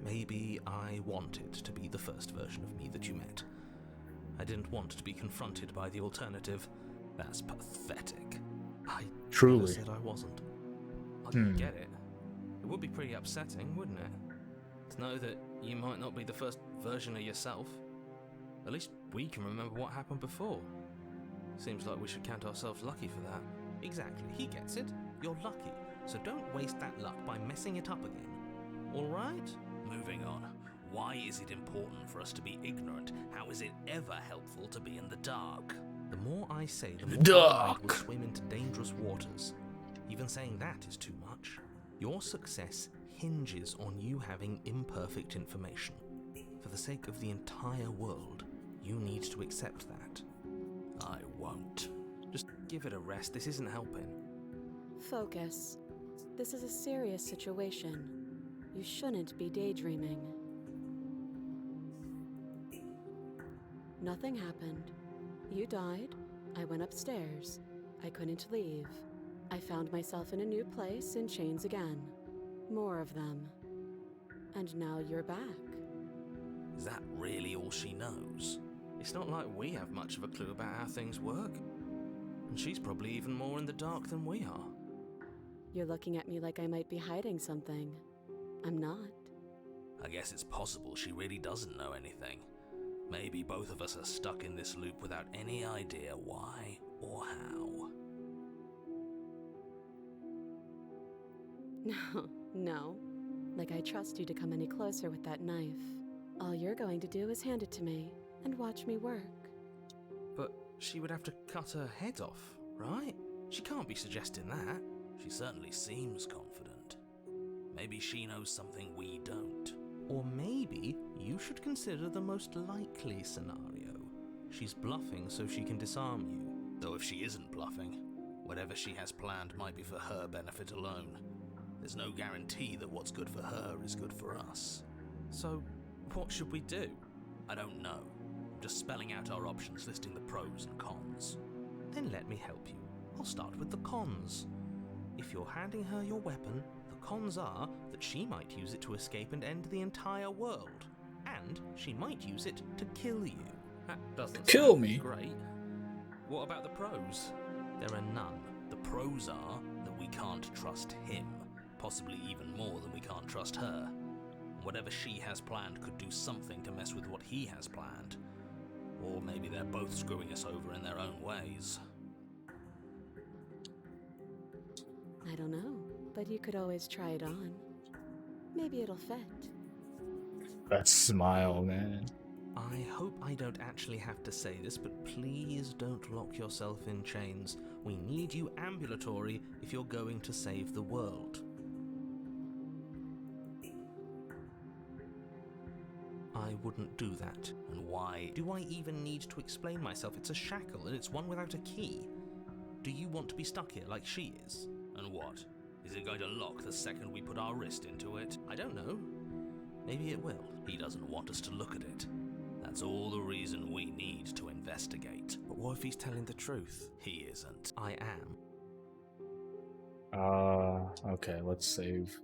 maybe I wanted to be the first version of me that you met. I didn't want to be confronted by the alternative. That's pathetic. I Truly. never said I wasn't. I didn't get it. It would be pretty upsetting, wouldn't it? To know that you might not be the first version of yourself. At least we can remember what happened before. Seems like we should count ourselves lucky for that. Exactly, he gets it. You're lucky. So don't waste that luck by messing it up again. Alright? Moving on. Why is it important for us to be ignorant? How is it ever helpful to be in the dark? The more I say, the more I will swim into dangerous waters. Even saying that is too much. Your success hinges on you having imperfect information. For the sake of the entire world, you need to accept that. I won't. Just give it a rest, this isn't helping. Focus. This is a serious situation. You shouldn't be daydreaming. Nothing happened. You died. I went upstairs. I couldn't leave. I found myself in a new place in chains again. More of them. And now you're back. Is that really all she knows? It's not like we have much of a clue about how things work. And she's probably even more in the dark than we are. You're looking at me like I might be hiding something. I'm not. I guess it's possible she really doesn't know anything. Maybe both of us are stuck in this loop without any idea why or how. No. Like I trust you to come any closer with that knife. All you're going to do is hand it to me and watch me work. But she would have to cut her head off, right? She can't be suggesting that. She certainly seems confident. Maybe she knows something we don't. Or maybe you should consider the most likely scenario. She's bluffing so she can disarm you. Though if she isn't bluffing, whatever she has planned might be for her benefit alone. There's no guarantee that what's good for her is good for us. So, what should we do? I don't know. I'm just spelling out our options, listing the pros and cons. Then let me help you. I'll start with the cons. If you're handing her your weapon, the cons are that she might use it to escape and end the entire world. And she might use it to kill you. That doesn't Kill sound me? great. What about the pros? There are none. The pros are that we can't trust him, possibly even more than we can't trust her. Whatever she has planned could do something to mess with what he has planned. Or maybe they're both screwing us over in their own ways. I don't know, but you could always try it on. Maybe it'll fit. That smile, man. I hope I don't actually have to say this, but please don't lock yourself in chains. We need you ambulatory if you're going to save the world. I wouldn't do that. And why do I even need to explain myself? It's a shackle, and it's one without a key. Do you want to be stuck here like she is? And what? Is it going to lock the second we put our wrist into it? I don't know. Maybe it will. He doesn't want us to look at it. That's all the reason we need to investigate. But what if he's telling the truth? He isn't. I am. Okay, let's save.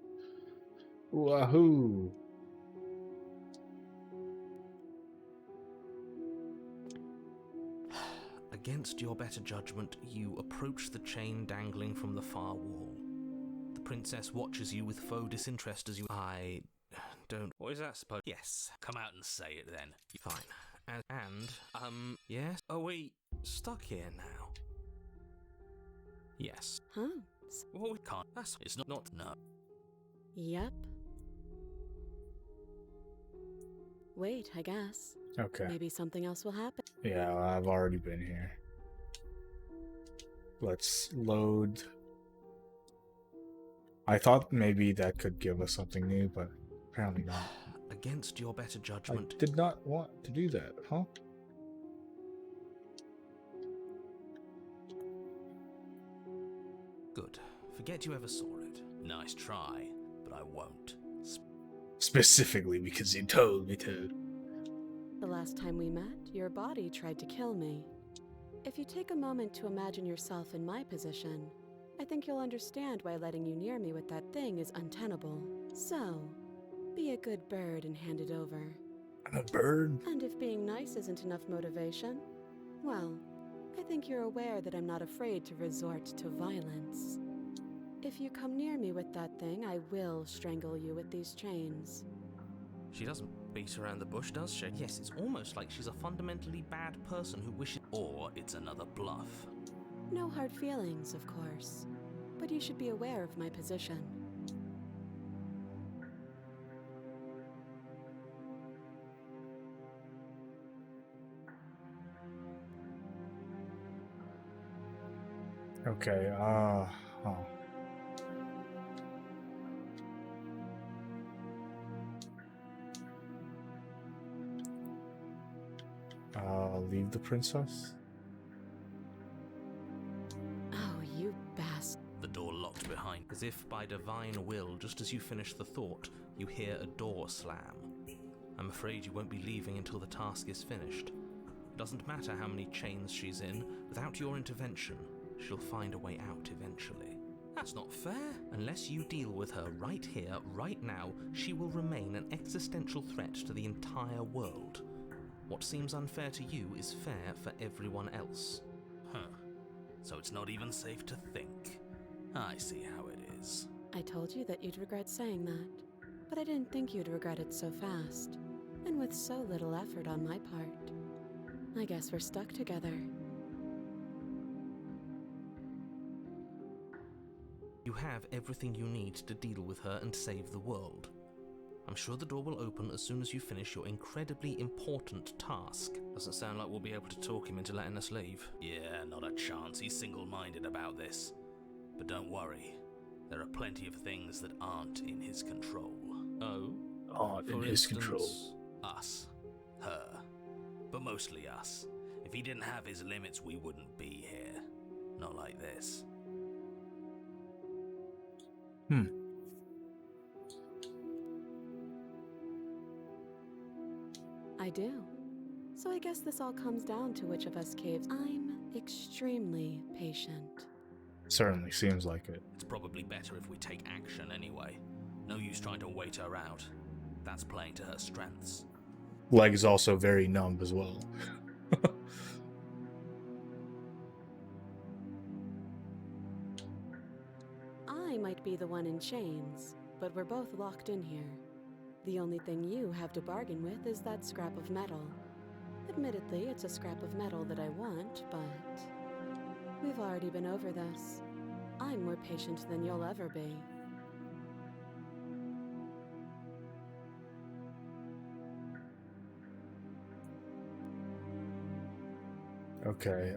Wahoo! Against your better judgment, you approach the chain dangling from the far wall. The princess watches you with faux disinterest as you... I don't... What is that supposed... Yes. Come out and say it then. Fine. Yes? Are we stuck here now? Yes. Huh? Well, we can't. It's not... No. Yep. Wait, I guess. Okay. Maybe something else will happen. Yeah, I've already been here. Let's load. I thought maybe that could give us something new, but apparently not. Against your better I judgment... did not want to do that, huh? Good. Forget you ever saw it. Nice try, but I won't. Specifically because you told me to. The last time we met, your body tried to kill me. If you take a moment to imagine yourself in my position, I think you'll understand why letting you near me with that thing is untenable. So, be a good bird and hand it over. I'm a bird. And if being nice isn't enough motivation, well, I think you're aware that I'm not afraid to resort to violence. If you come near me with that thing, I will strangle you with these chains. She doesn't beat around the bush, does she? Yes, it's almost like she's a fundamentally bad person who wishes... Or it's another bluff. No hard feelings, of course. But you should be aware of my position. Okay, leave the princess? Oh, you bastard. The door locked behind, as if by divine will, just as you finish the thought, you hear a door slam. I'm afraid you won't be leaving until the task is finished. It doesn't matter how many chains she's in, without your intervention, she'll find a way out eventually. That's not fair. Unless you deal with her right here, right now, she will remain an existential threat to the entire world. What seems unfair to you is fair for everyone else. Huh. So it's not even safe to think. I see how it is. I told you that you'd regret saying that, but I didn't think you'd regret it so fast, and with so little effort on my part. I guess we're stuck together. You have everything you need to deal with her and save the world. I'm sure the door will open as soon as you finish your incredibly important task. Doesn't sound like we'll be able to talk him into letting us leave. Yeah, not a chance. He's single-minded about this. But don't worry. There are plenty of things that aren't in his control. Oh? In his control. Us. Her. But mostly us. If he didn't have his limits, we wouldn't be here. Not like this. I do. So I guess this all comes down to which of us caves. I'm extremely patient. Certainly seems like it. It's probably better if we take action anyway. No use trying to wait her out. That's playing to her strengths. leg is also very numb as well. I might be the one in chains, but we're both locked in here. The only thing you have to bargain with is that scrap of metal. Admittedly, it's a scrap of metal that I want, but we've already been over this. I'm more patient than you'll ever be. Okay,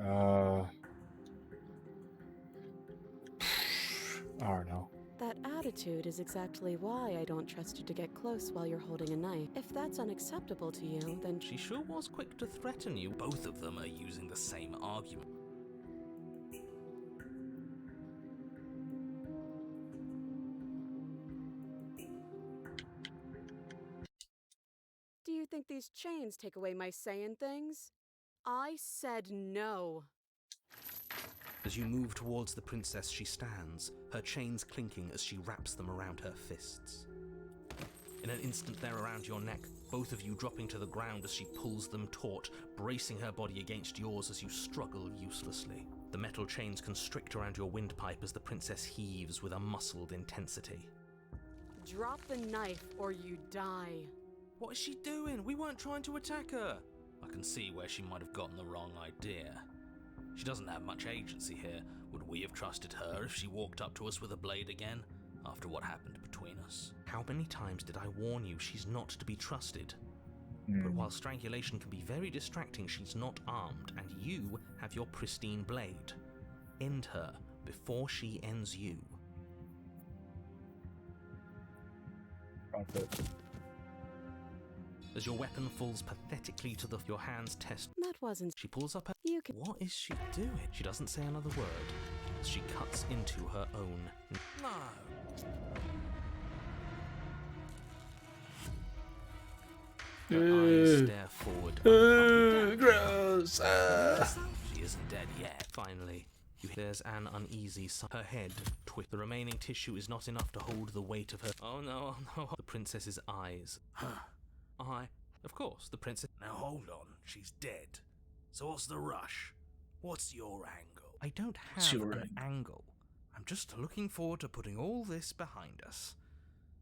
I don't know. That attitude is exactly why I don't trust you to get close while you're holding a knife. If that's unacceptable to you, then She sure was quick to threaten you. Both of them are using the same argument. do you think these chains take away my saying things? I said no. As you move towards the princess, she stands, her chains clinking as she wraps them around her fists. In an instant, they're around your neck, both of you dropping to the ground as she pulls them taut, bracing her body against yours as you struggle uselessly. The metal chains constrict around your windpipe as the princess heaves with a muscled intensity. Drop the knife or you die. What is she doing? We weren't trying to attack her. I can see where she might have gotten the wrong idea. She doesn't have much agency here. Would we have trusted her if she walked up to us with a blade again, after what happened between us? How many times did I warn you she's not to be trusted? But while strangulation can be very distracting, she's not armed, and you have your pristine blade. End her before she ends you. Okay. As your weapon falls pathetically to your hands test. That wasn't. She pulls up her. You can. What is she doing? She doesn't say another word as she cuts into her own. No. Her eyes stare forward. Gross. She isn't dead yet. Finally, there's an uneasy her head twitch. The remaining tissue is not enough to hold the weight of her. Oh no, oh no. The princess's eyes. Of course, the princess. Now hold on, she's dead. So what's the rush? What's your angle? I don't have an angle. I'm just looking forward to putting all this behind us.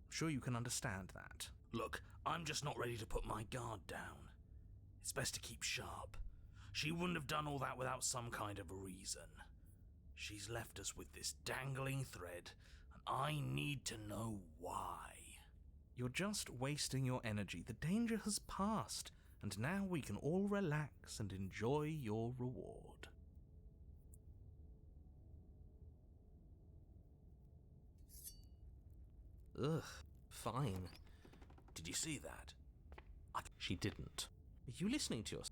I'm sure you can understand that. Look, I'm just not ready to put my guard down. It's best to keep sharp. She wouldn't have done all that without some kind of a reason. She's left us with this dangling thread, and I need to know why. You're just wasting your energy. The danger has passed, and now we can all relax and enjoy your reward. Ugh, fine. Did you see that? She didn't. Are you listening to us?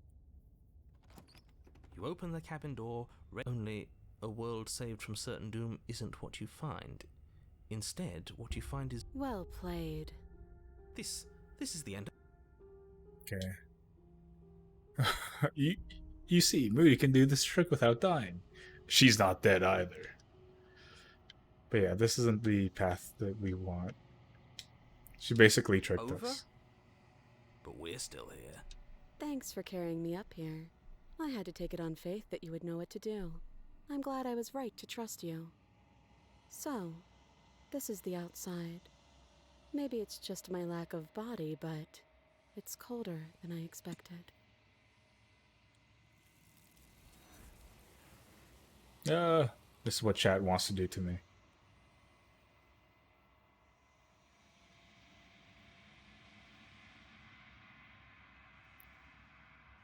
You open the cabin door, only a world saved from certain doom isn't what you find. Instead, what you find is... Well played. This is the end. Okay. you see, Moody can do this trick without dying. She's not dead either. But yeah, this isn't the path that we want. She basically tricked Over? us. But we're still here. Thanks for carrying me up here. I had to take it on faith that you would know what to do. I'm glad I was right to trust you. So, this is the outside. Maybe it's just my lack of body, but it's colder than I expected. This is what chat wants to do to me.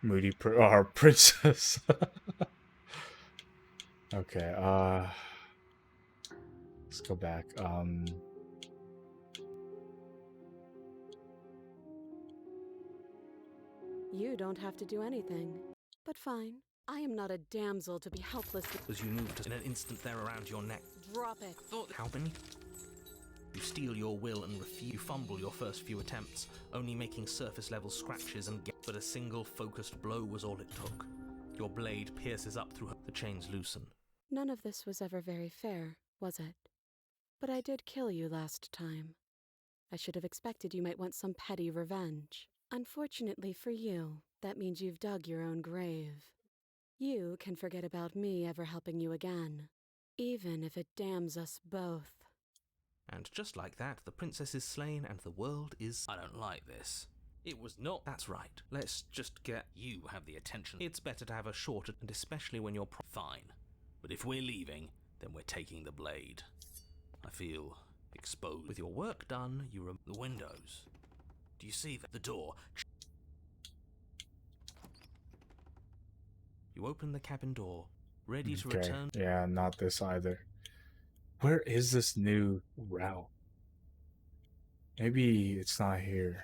Moody our princess. Okay, let's go back. You don't have to do anything. But fine. I am not a damsel to be helplessly... As you move to... In an instant, they're around your neck. Drop it. How many? You steal your will and refuse. You fumble your first few attempts, only making surface-level scratches and get... But a single focused blow was all it took. Your blade pierces up through her. The chains loosen. None of this was ever very fair, was it? But I did kill you last time. I should have expected you might want some petty revenge. Unfortunately for you, that means you've dug your own grave. You can forget about me ever helping you again, even if it damns us both. And just like that, the princess is slain and the world is... I don't like this. It was not... That's right. Let's just get... You have the attention. It's better to have a shorter, and especially when you're... Fine. But if we're leaving, then we're taking the blade. I feel exposed. With your work done, you the windows. Do you see the door? You open the cabin door, ready to return. Yeah, not this either. Where is this new route? Maybe it's not here.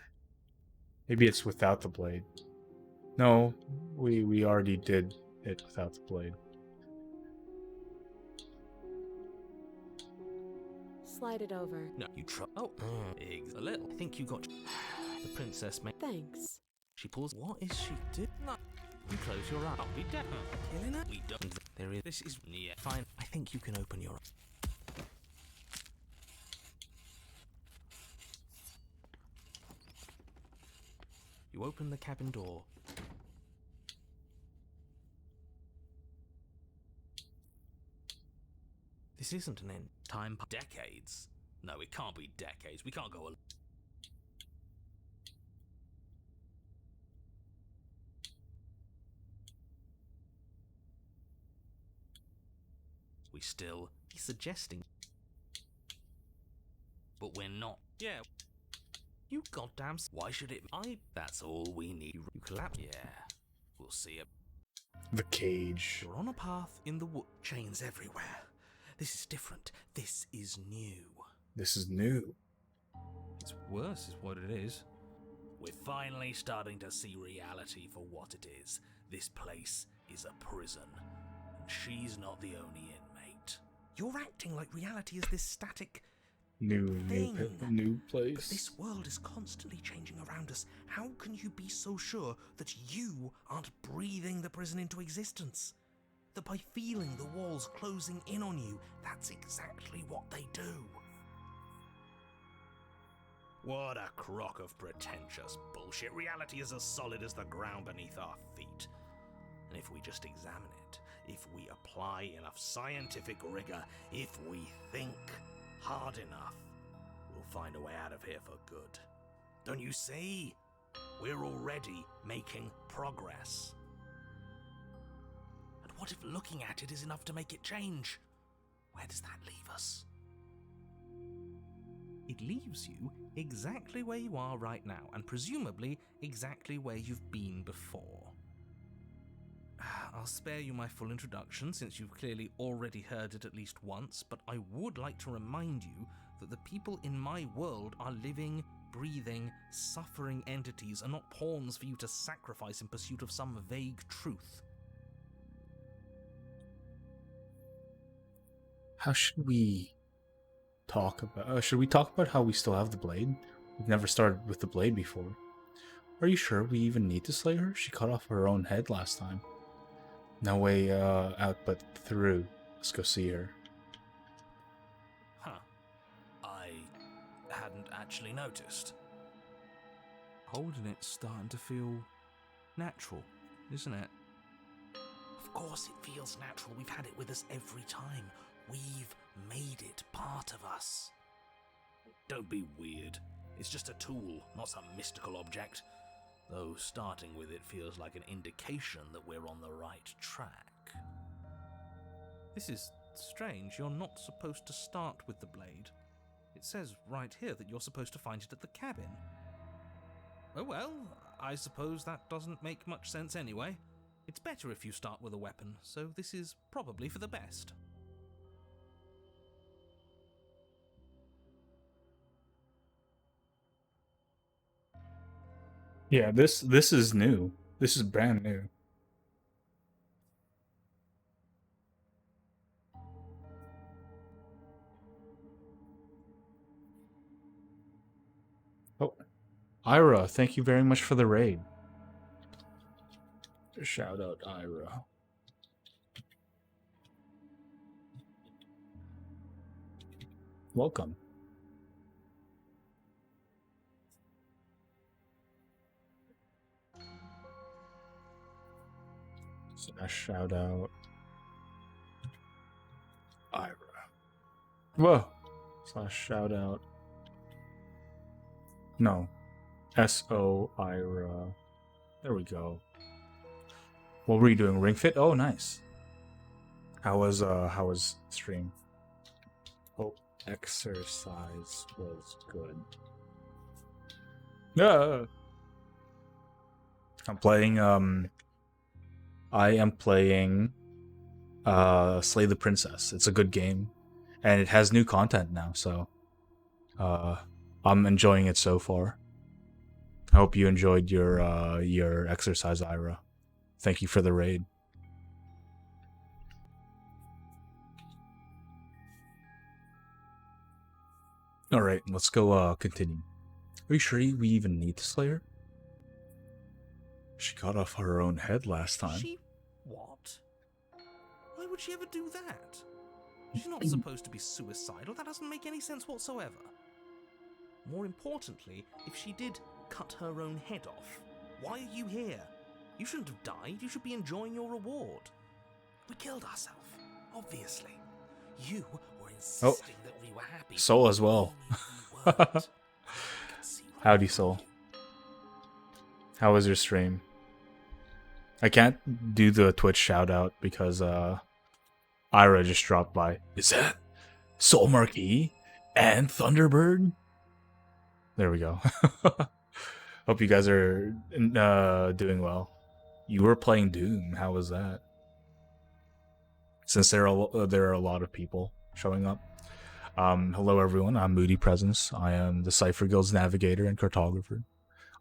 Maybe it's without the blade. No, we already did it without the blade. Slide it over. No, you try. Oh, eggs. A little. I think you got. The princess may. Thanks. She pulls. What is she doing? No. You close your eyes. I'll be dead. Killing her? We don't. There is. This is near. Fine. I think you can open your. You open the cabin door. This isn't an end. Time. Decades. No, it can't be decades. We can't go. We still. He's suggesting. But we're not. Yeah. You goddamn. Why should it? That's all we need. You collapse. Yeah. We'll see it. The cage. You're on a path in the wood. Chains everywhere. This is different. This is new. This is new. It's worse, is what it is. We're finally starting to see reality for what it is. This place is a prison, and she's not the only inmate. You're acting like reality is this static New place. But this world is constantly changing around us. How can you be so sure that you aren't breathing the prison into existence? That by feeling the walls closing in on you, that's exactly what they do. What a crock of pretentious bullshit. Reality is as solid as the ground beneath our feet. And if we just examine it, if we apply enough scientific rigor, if we think hard enough, we'll find a way out of here for good. Don't you see? We're already making progress. And what if looking at it is enough to make it change? Where does that leave us? It leaves you exactly where you are right now, and presumably exactly where you've been before. I'll spare you my full introduction, since you've clearly already heard it at least once, but I would like to remind you that the people in my world are living, breathing, suffering entities, and not pawns for you to sacrifice in pursuit of some vague truth. How should we talk about... should we talk about how we still have the blade? We've never started with the blade before. Are you sure we even need to slay her? She cut off her own head last time. No way out but through. Let's go see her. Huh. I hadn't actually noticed. Holding it's starting to feel natural, isn't it? Of course it feels natural. We've had it with us every time. We've made it part of us. Don't be weird. It's just a tool, not some mystical object. Though starting with it feels like an indication that we're on the right track. This is strange. You're not supposed to start with the blade. It says right here that you're supposed to find it at the cabin. Oh well, I suppose that doesn't make much sense anyway. It's better if you start with a weapon, so this is probably for the best. Yeah, this is new. This is brand new. Oh, Ira, thank you very much for the raid. Shout out, Ira. Welcome. Shout out Ira. Whoa. Shout out. No. SO Ira. There we go. What were you doing? Ring Fit? Oh, nice. How was stream? Oh, exercise was good. Yeah. I'm playing I am playing Slay the Princess. It's a good game and it has new content now, so I'm enjoying it so far. I hope you enjoyed your exercise, Ira. Thank you for the raid. All right, let's go continue. Are you sure we even need to slay her? She got off her own head last time. She what? Why would she ever do that? She's not supposed to be suicidal. That doesn't make any sense whatsoever. More importantly, if she did cut her own head off, why are you here? You shouldn't have died. You should be enjoying your reward. We killed ourselves, obviously. You were insisting that we were happy. Soul as well. Howdy, Soul. How was your stream? I can't do the Twitch shout out because Ira just dropped by. Is that Soul Marquee and Thunderbird? There we go. Hope you guys are doing well. You were playing Doom. How was that? Since there are a lot of people showing up. Hello everyone. I'm Moody Presence. I am the Cypher Guild's navigator and cartographer.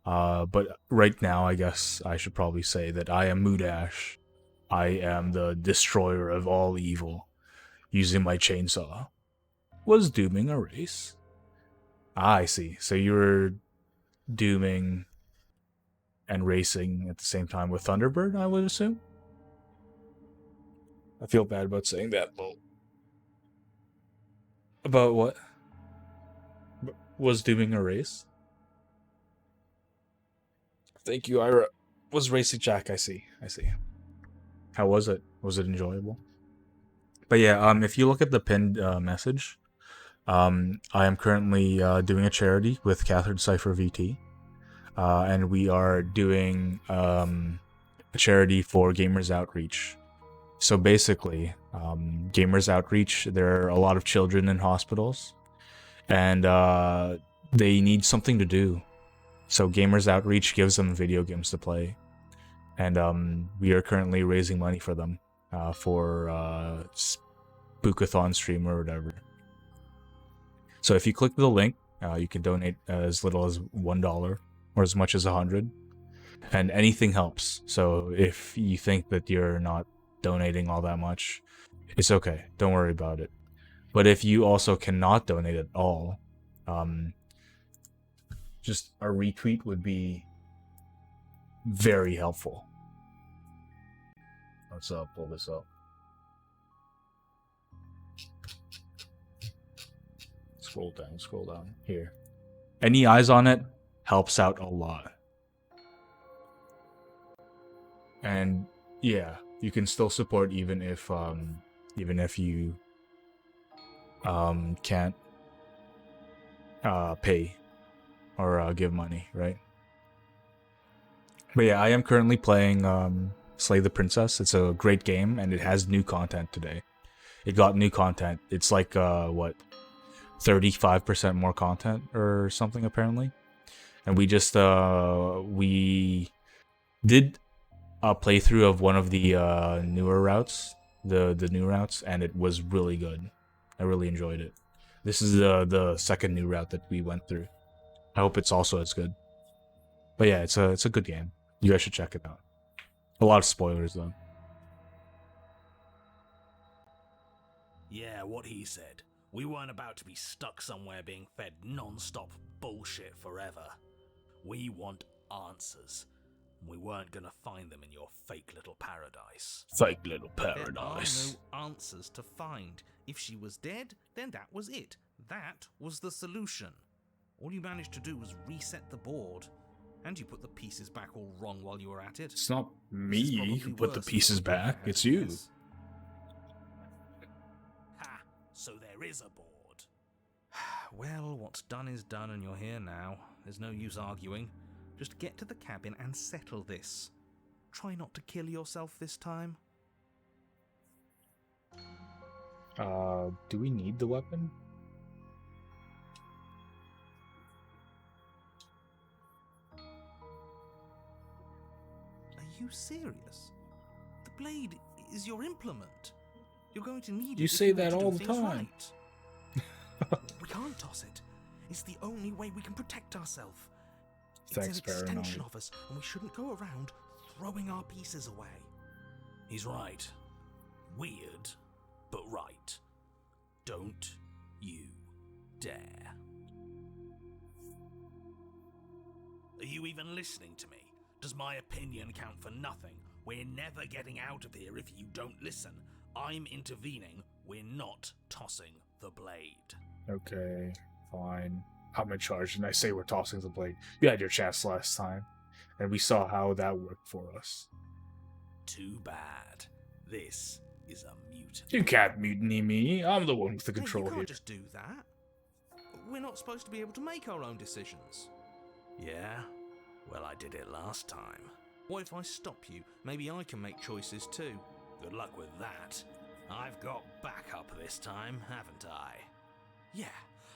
But right now, I guess I should probably say that I am Moodash. I am the destroyer of all evil, using my chainsaw. Was dooming a race? Ah, I see. So you were dooming and racing at the same time with Thunderbird, I would assume? I feel bad about saying that, but... About what? Was dooming a race? Thank you, Ira. Was racing Jack, I see. How was it? Was it enjoyable? But yeah, if you look at the pinned message, I am currently doing a charity with Catherine Cypher VT. And we are doing a charity for Gamers Outreach. So basically, Gamers Outreach, there are a lot of children in hospitals, and they need something to do. So Gamers Outreach gives them video games to play, and we are currently raising money for them for Spookathon stream or whatever. So if you click the link, you can donate as little as $1 or as much as 100, and anything helps. So if you think that you're not donating all that much, it's okay. Don't worry about it. But if you also cannot donate at all, just a retweet would be very helpful. Let's pull this up. Scroll down. Here. Any eyes on it helps out a lot. And yeah, you can still support even if you can't pay or give money, right? But yeah, I am currently playing Slay the Princess. It's a great game and it has new content today. It got new content. It's like 35% more content or something apparently. And we just we did a playthrough of one of the newer routes, the new routes, and it was really good. I really enjoyed it. This is the second new route that we went through. I hope it's also as good. But yeah, it's a good game. You guys should check it out. A lot of spoilers though. Yeah, what he said. We weren't about to be stuck somewhere being fed non-stop bullshit forever. We want answers. We weren't gonna find them in your fake little paradise. Fake little There paradise. are no answers to find. If she was dead, then that was it. That was the solution. All you managed to do was reset the board. And you put the pieces back all wrong while you were at it. It's not This is me probably who put the worse than pieces what you back. had, It's you. yes. Ha! So there is a board. Well, what's done is done, and you're here now. There's no use arguing. Just get to the cabin and settle this. Try not to kill yourself this time. Do we need the weapon? Are you serious? The blade is your implement. You're going to need it. You if say want that to do all the things time. right. We can't toss it. It's the only way we can protect ourselves. Thanks, It's an extension Paranoid. of us, and we shouldn't go around throwing our pieces away. He's right. Weird, but right. Don't you dare. Are you even listening to me? Does my opinion count for nothing? We're never getting out of here if you don't listen. I'm intervening. We're not tossing the blade. Okay, fine. I'm in charge, and I say we're tossing the blade. You had your chance last time, and we saw how that worked for us. Too bad. This is a mutiny. You can't mutiny me. I'm the one with the Hey, control you can't here. just do that. We're not supposed to be able to make our own decisions. Yeah? Well, I did it last time. What if I stop you? Maybe I can make choices too. Good luck with that. I've got backup this time, haven't I? Yeah,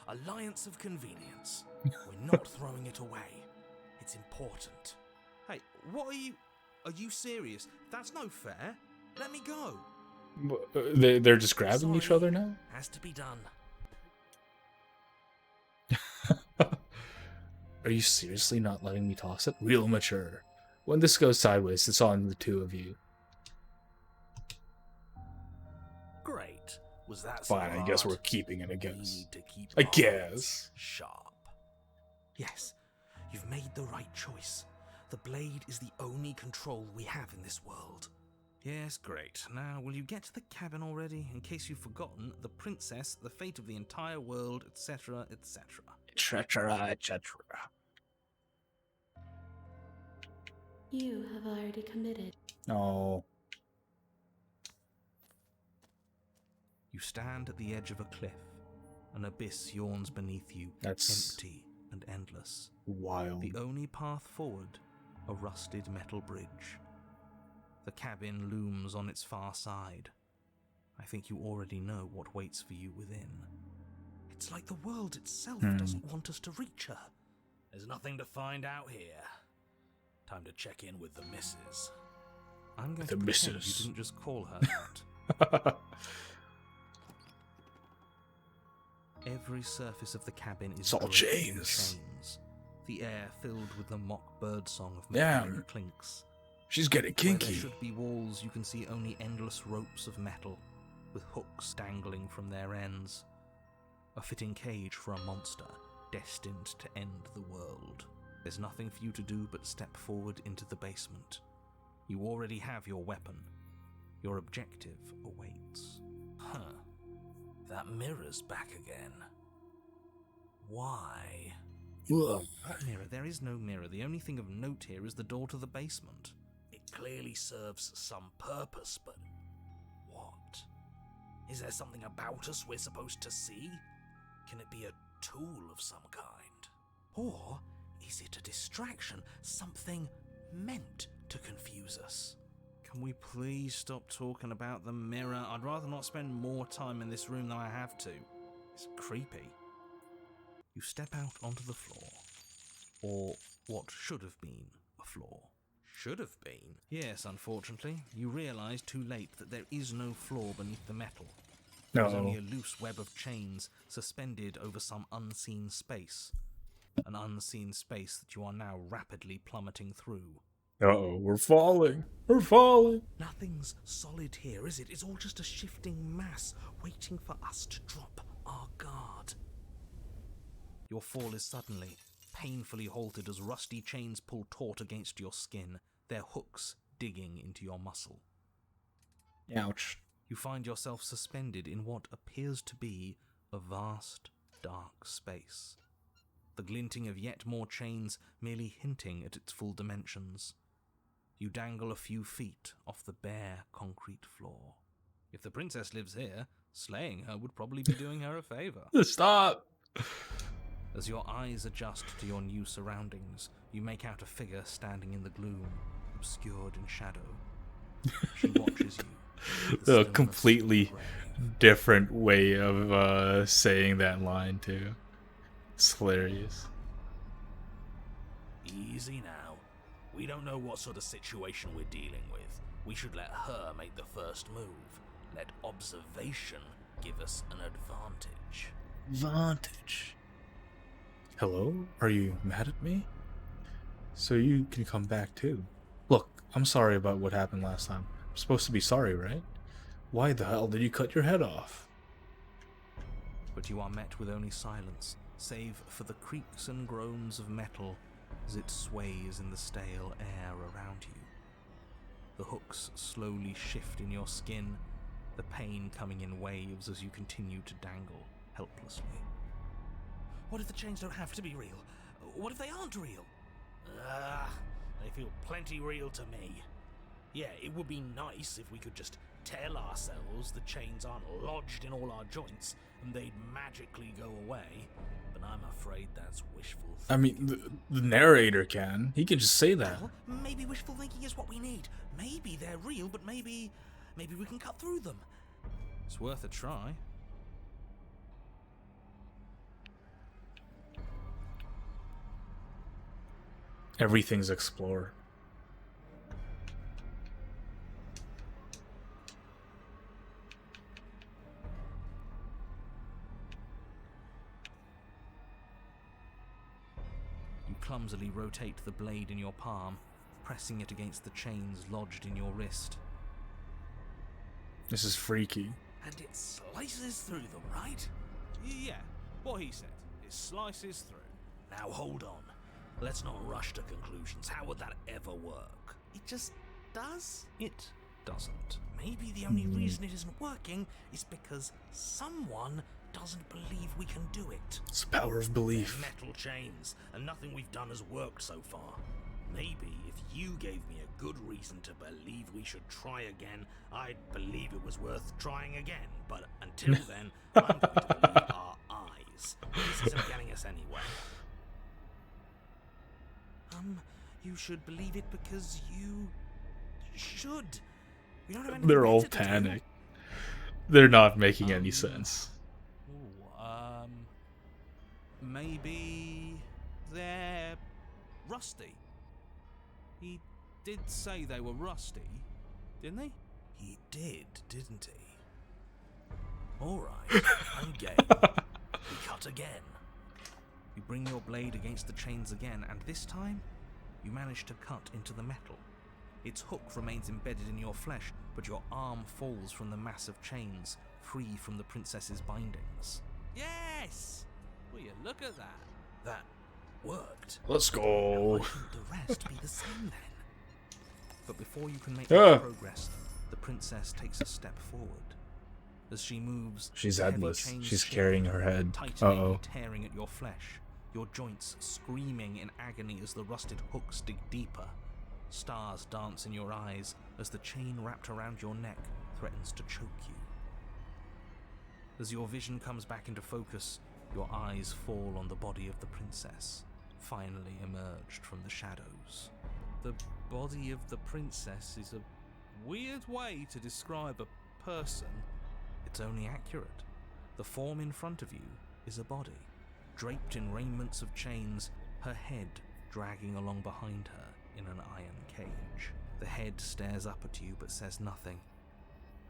alliance of convenience. We're not throwing it away. It's important. Hey, what are you... Are you serious? That's no fair. Let me go. They're just grabbing each Sorry. other now? Has to be done. Are you seriously not letting me toss it? Real mature. When this goes sideways, it's on the two of you. Great. Was that so Fine, I guess hard? we're keeping it, I We guess. need to keep I our guess. wits sharp. Yes, you've made the right choice. The blade is the only control we have in this world. Yes, great. Now, will you get to the cabin already? In case you've forgotten, the princess, the fate of the entire world, etc., etc. Etc., etc. You have already committed. Oh, You stand at the edge of a cliff. An abyss yawns beneath you, that's empty and endless. wild. The only path forward, a rusted metal bridge. The cabin looms on its far side. I think you already know what waits for you within. It's like the world itself doesn't want us to reach her. There's nothing to find out here. Time to check in with the missus. I'm going The to pretend missus. you didn't just call her that. Every surface of the cabin is It's all draped in chains. chains. The air filled with the mock bird song of Damn. metallic clinks. She's getting Where there kinky. should be walls, you can see only endless ropes of metal, with hooks dangling from their ends. A fitting cage for a monster, destined to end the world. There's nothing for you to do but step forward into the basement. You already have your weapon. Your objective awaits. Huh. That mirror's back again. Why? Ugh. Mirror, there is no mirror. The only thing of note here is the door to the basement. It clearly serves some purpose, but what? Is there something about us we're supposed to see? Can it be a tool of some kind? Or is it a distraction? Something meant to confuse us? Can we please stop talking about the mirror? I'd rather not spend more time in this room than I have to. It's creepy. You step out onto the floor. Or what should have been a floor. Should have been? Yes, unfortunately. You realise too late that there is no floor beneath the metal. There's only No. a loose web of chains suspended over some unseen space. An unseen space that you are now rapidly plummeting through. Uh-oh, we're falling. We're falling. Nothing's solid here, is it? It's all just a shifting mass waiting for us to drop our guard. Your fall is suddenly, painfully halted as rusty chains pull taut against your skin, their hooks digging into your muscle. Ouch. You find yourself suspended in what appears to be a vast, dark space. the glinting of yet more chains merely hinting at its full dimensions. You dangle a few feet off the bare concrete floor. If the princess lives here, slaying her would probably be doing her a favor. Stop! As your eyes adjust to your new surroundings, you make out a figure standing in the gloom, obscured in shadow. She watches you. with the A stillness completely of the grave. different way of saying that line, too. It's hilarious. Easy now. We don't know what sort of situation we're dealing with. We should let her make the first move. Let observation give us an advantage. Vantage. Hello? Are you mad at me? So you can come back too. Look, I'm sorry about what happened last time. I'm supposed to be sorry, right? Why the hell did you cut your head off? But you are met with only silence, save for the creaks and groans of metal as it sways in the stale air around you. The hooks slowly shift in your skin, the pain coming in waves as you continue to dangle helplessly. What if the chains don't have to be real? What if they aren't real? They feel plenty real to me. Yeah, it would be nice if we could just tell ourselves the chains aren't lodged in all our joints and they'd magically go away, but I'm afraid that's wishful thinking. I mean, the narrator can. He can just say that. Well, maybe wishful thinking is what we need. Maybe they're real, but maybe we can cut through them. It's worth a try. Everything's explored. You clumsily rotate the blade in your palm, pressing it against the chains lodged in your wrist. This is freaky. And it slices through them, right? Yeah, what he said. It slices through. Now hold on. Let's not rush to conclusions. How would that ever work? It just does? It doesn't. Maybe the only reason it isn't working is because someone doesn't believe we can do it. It's the power of They're belief. metal chains, and nothing we've done has worked so far. Maybe if you gave me a good reason to believe we should try again, I'd believe it was worth trying again. But until then, I'm going to believe our eyes. This isn't getting us anywhere. You should believe it because you should. We don't have anything They're all better to do. panicked. They're not making any sense. Ooh, maybe they're rusty. He did say they were rusty, didn't he? He did, didn't he? Alright, I'm game. We cut again. You bring your blade against the chains again, and this time, you manage to cut into the metal. Its hook remains embedded in your flesh, but your arm falls from the mass of chains, free from the princess's bindings. Yes! Will you look at that? That worked. Let's Why go. shouldn't the rest be the same then? But before you can make Ah. much progress, the princess takes a step forward. As she moves, She's the heavy headless. chains She's shift, carrying her head. tightening Uh-oh. and tearing at your flesh, your joints screaming in agony as the rusted hooks dig deeper. Stars dance in your eyes as the chain wrapped around your neck threatens to choke you. As your vision comes back into focus, your eyes fall on the body of the princess, finally emerged from the shadows. The body of the princess is a weird way to describe a person. It's only accurate. The form in front of you is a body, draped in raiments of chains, her head dragging along behind her in an iron cage. The head stares up at you but says nothing,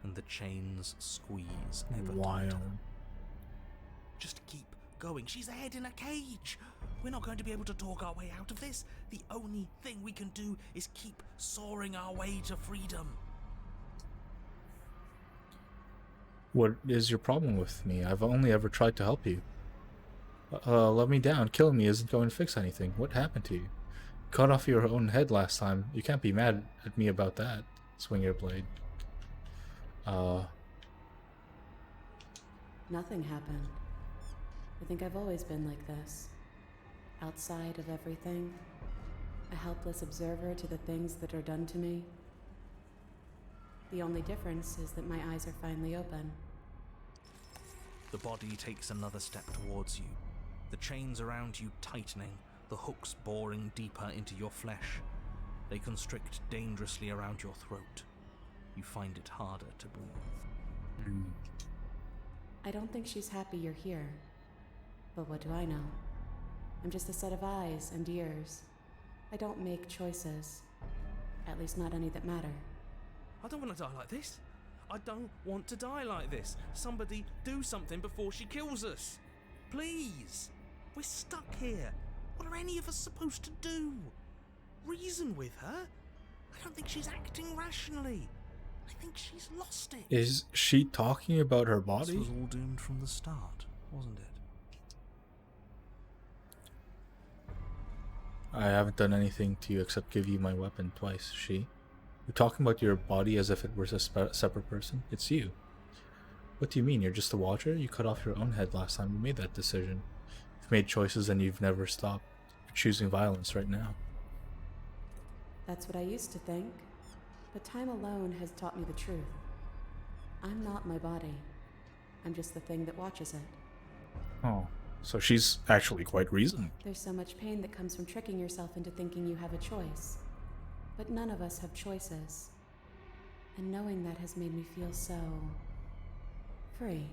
and the chains squeeze ever tighter. Wild. Just keep going. She's a head in a cage. We're not going to be able to talk our way out of this. The only thing we can do is keep soaring our way to freedom. What is your problem with me? I've only ever tried to help you. Let me down. Killing me isn't going to fix anything. What happened to you? Cut off your own head last time. You can't be mad at me about that. Swing your blade. Nothing happened. I think I've always been like this. outside of everything, a helpless observer to the things that are done to me. The only difference is that my eyes are finally open. The body takes another step towards you, the chains around you tightening, the hooks boring deeper into your flesh. They constrict dangerously around your throat. You find it harder to breathe. I don't think she's happy you're here. But what do I know? I'm just a set of eyes and ears. I don't make choices. At least not any that matter. I don't want to die like this. I don't want to die like this. Somebody do something before she kills us. Please. We're stuck here. What are any of us supposed to do? Reason with her? I don't think she's acting rationally. I think she's lost it. Is she talking about her This body? was all doomed from the start, wasn't it? I haven't done anything to you except give you my weapon twice, she. You're talking about your body as if it were a separate person. It's you. What do you mean? You're just a watcher? You cut off your own head last time you made that decision. You've made choices and you've never stopped. You're choosing violence right now. That's what I used to think. But time alone has taught me the truth. I'm not my body. I'm just the thing that watches it. Oh, so she's actually quite reasoned. There's so much pain that comes from tricking yourself into thinking you have a choice. But none of us have choices. And knowing that has made me feel so free.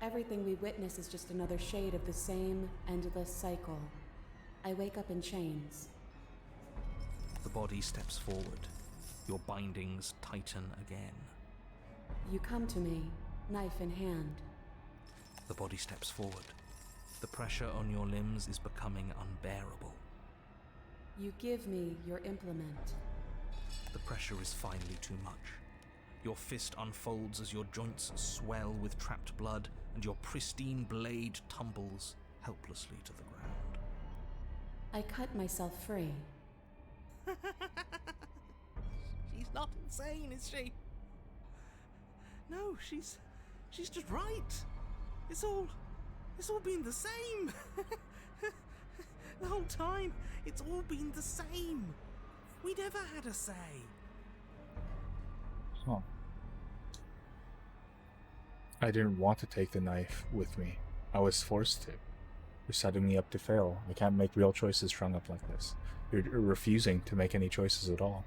Everything we witness is just another shade of the same endless cycle. I wake up in chains. The body steps forward. Your bindings tighten again. You come to me, knife in hand. The body steps forward. The pressure on your limbs is becoming unbearable. You give me your implement. The pressure is finally too much. Your fist unfolds as your joints swell with trapped blood, and your pristine blade tumbles helplessly to the ground. I cut myself free. She's not insane, is she? No, she's just right. It's all been the same. The whole time, it's all been the same. We never had a say. Huh. I didn't want to take the knife with me. I was forced to. You're setting me up to fail. I can't make real choices strung up like this. You're refusing to make any choices at all.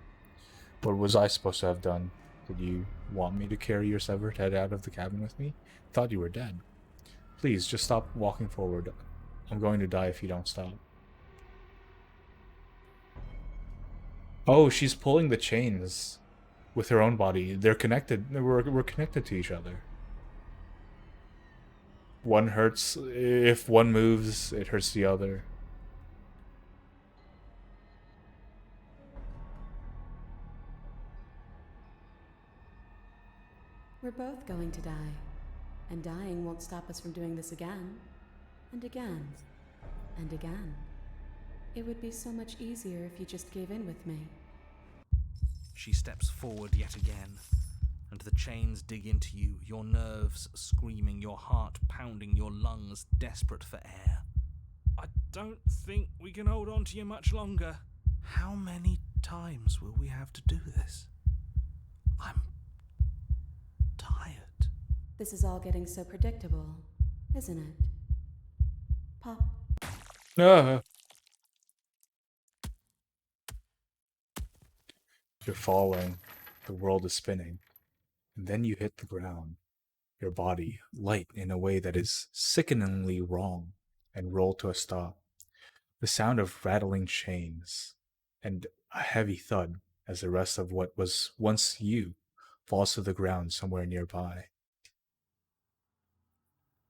What was I supposed to have done? Did you want me to carry your severed head out of the cabin with me? I thought you were dead. Please, just stop walking forward. I'm going to die if you don't stop. Oh, she's pulling the chains with her own body. They're connected. We're connected to each other. One hurts. If one moves, it hurts the other. We're both going to die. And dying won't stop us from doing this again. And again. And again. It would be so much easier if you just gave in with me. She steps forward yet again, and the chains dig into you, your nerves screaming, your heart pounding, your lungs desperate for air. I don't think we can hold on to you much longer. How many times will we have to do this? I'm tired. This is all getting so predictable, isn't it? Pop. Ah. You're falling. The world is spinning. And then you hit the ground. Your body, light in a way that is sickeningly wrong, and roll to a stop. The sound of rattling chains, and a heavy thud as the rest of what was once you falls to the ground somewhere nearby.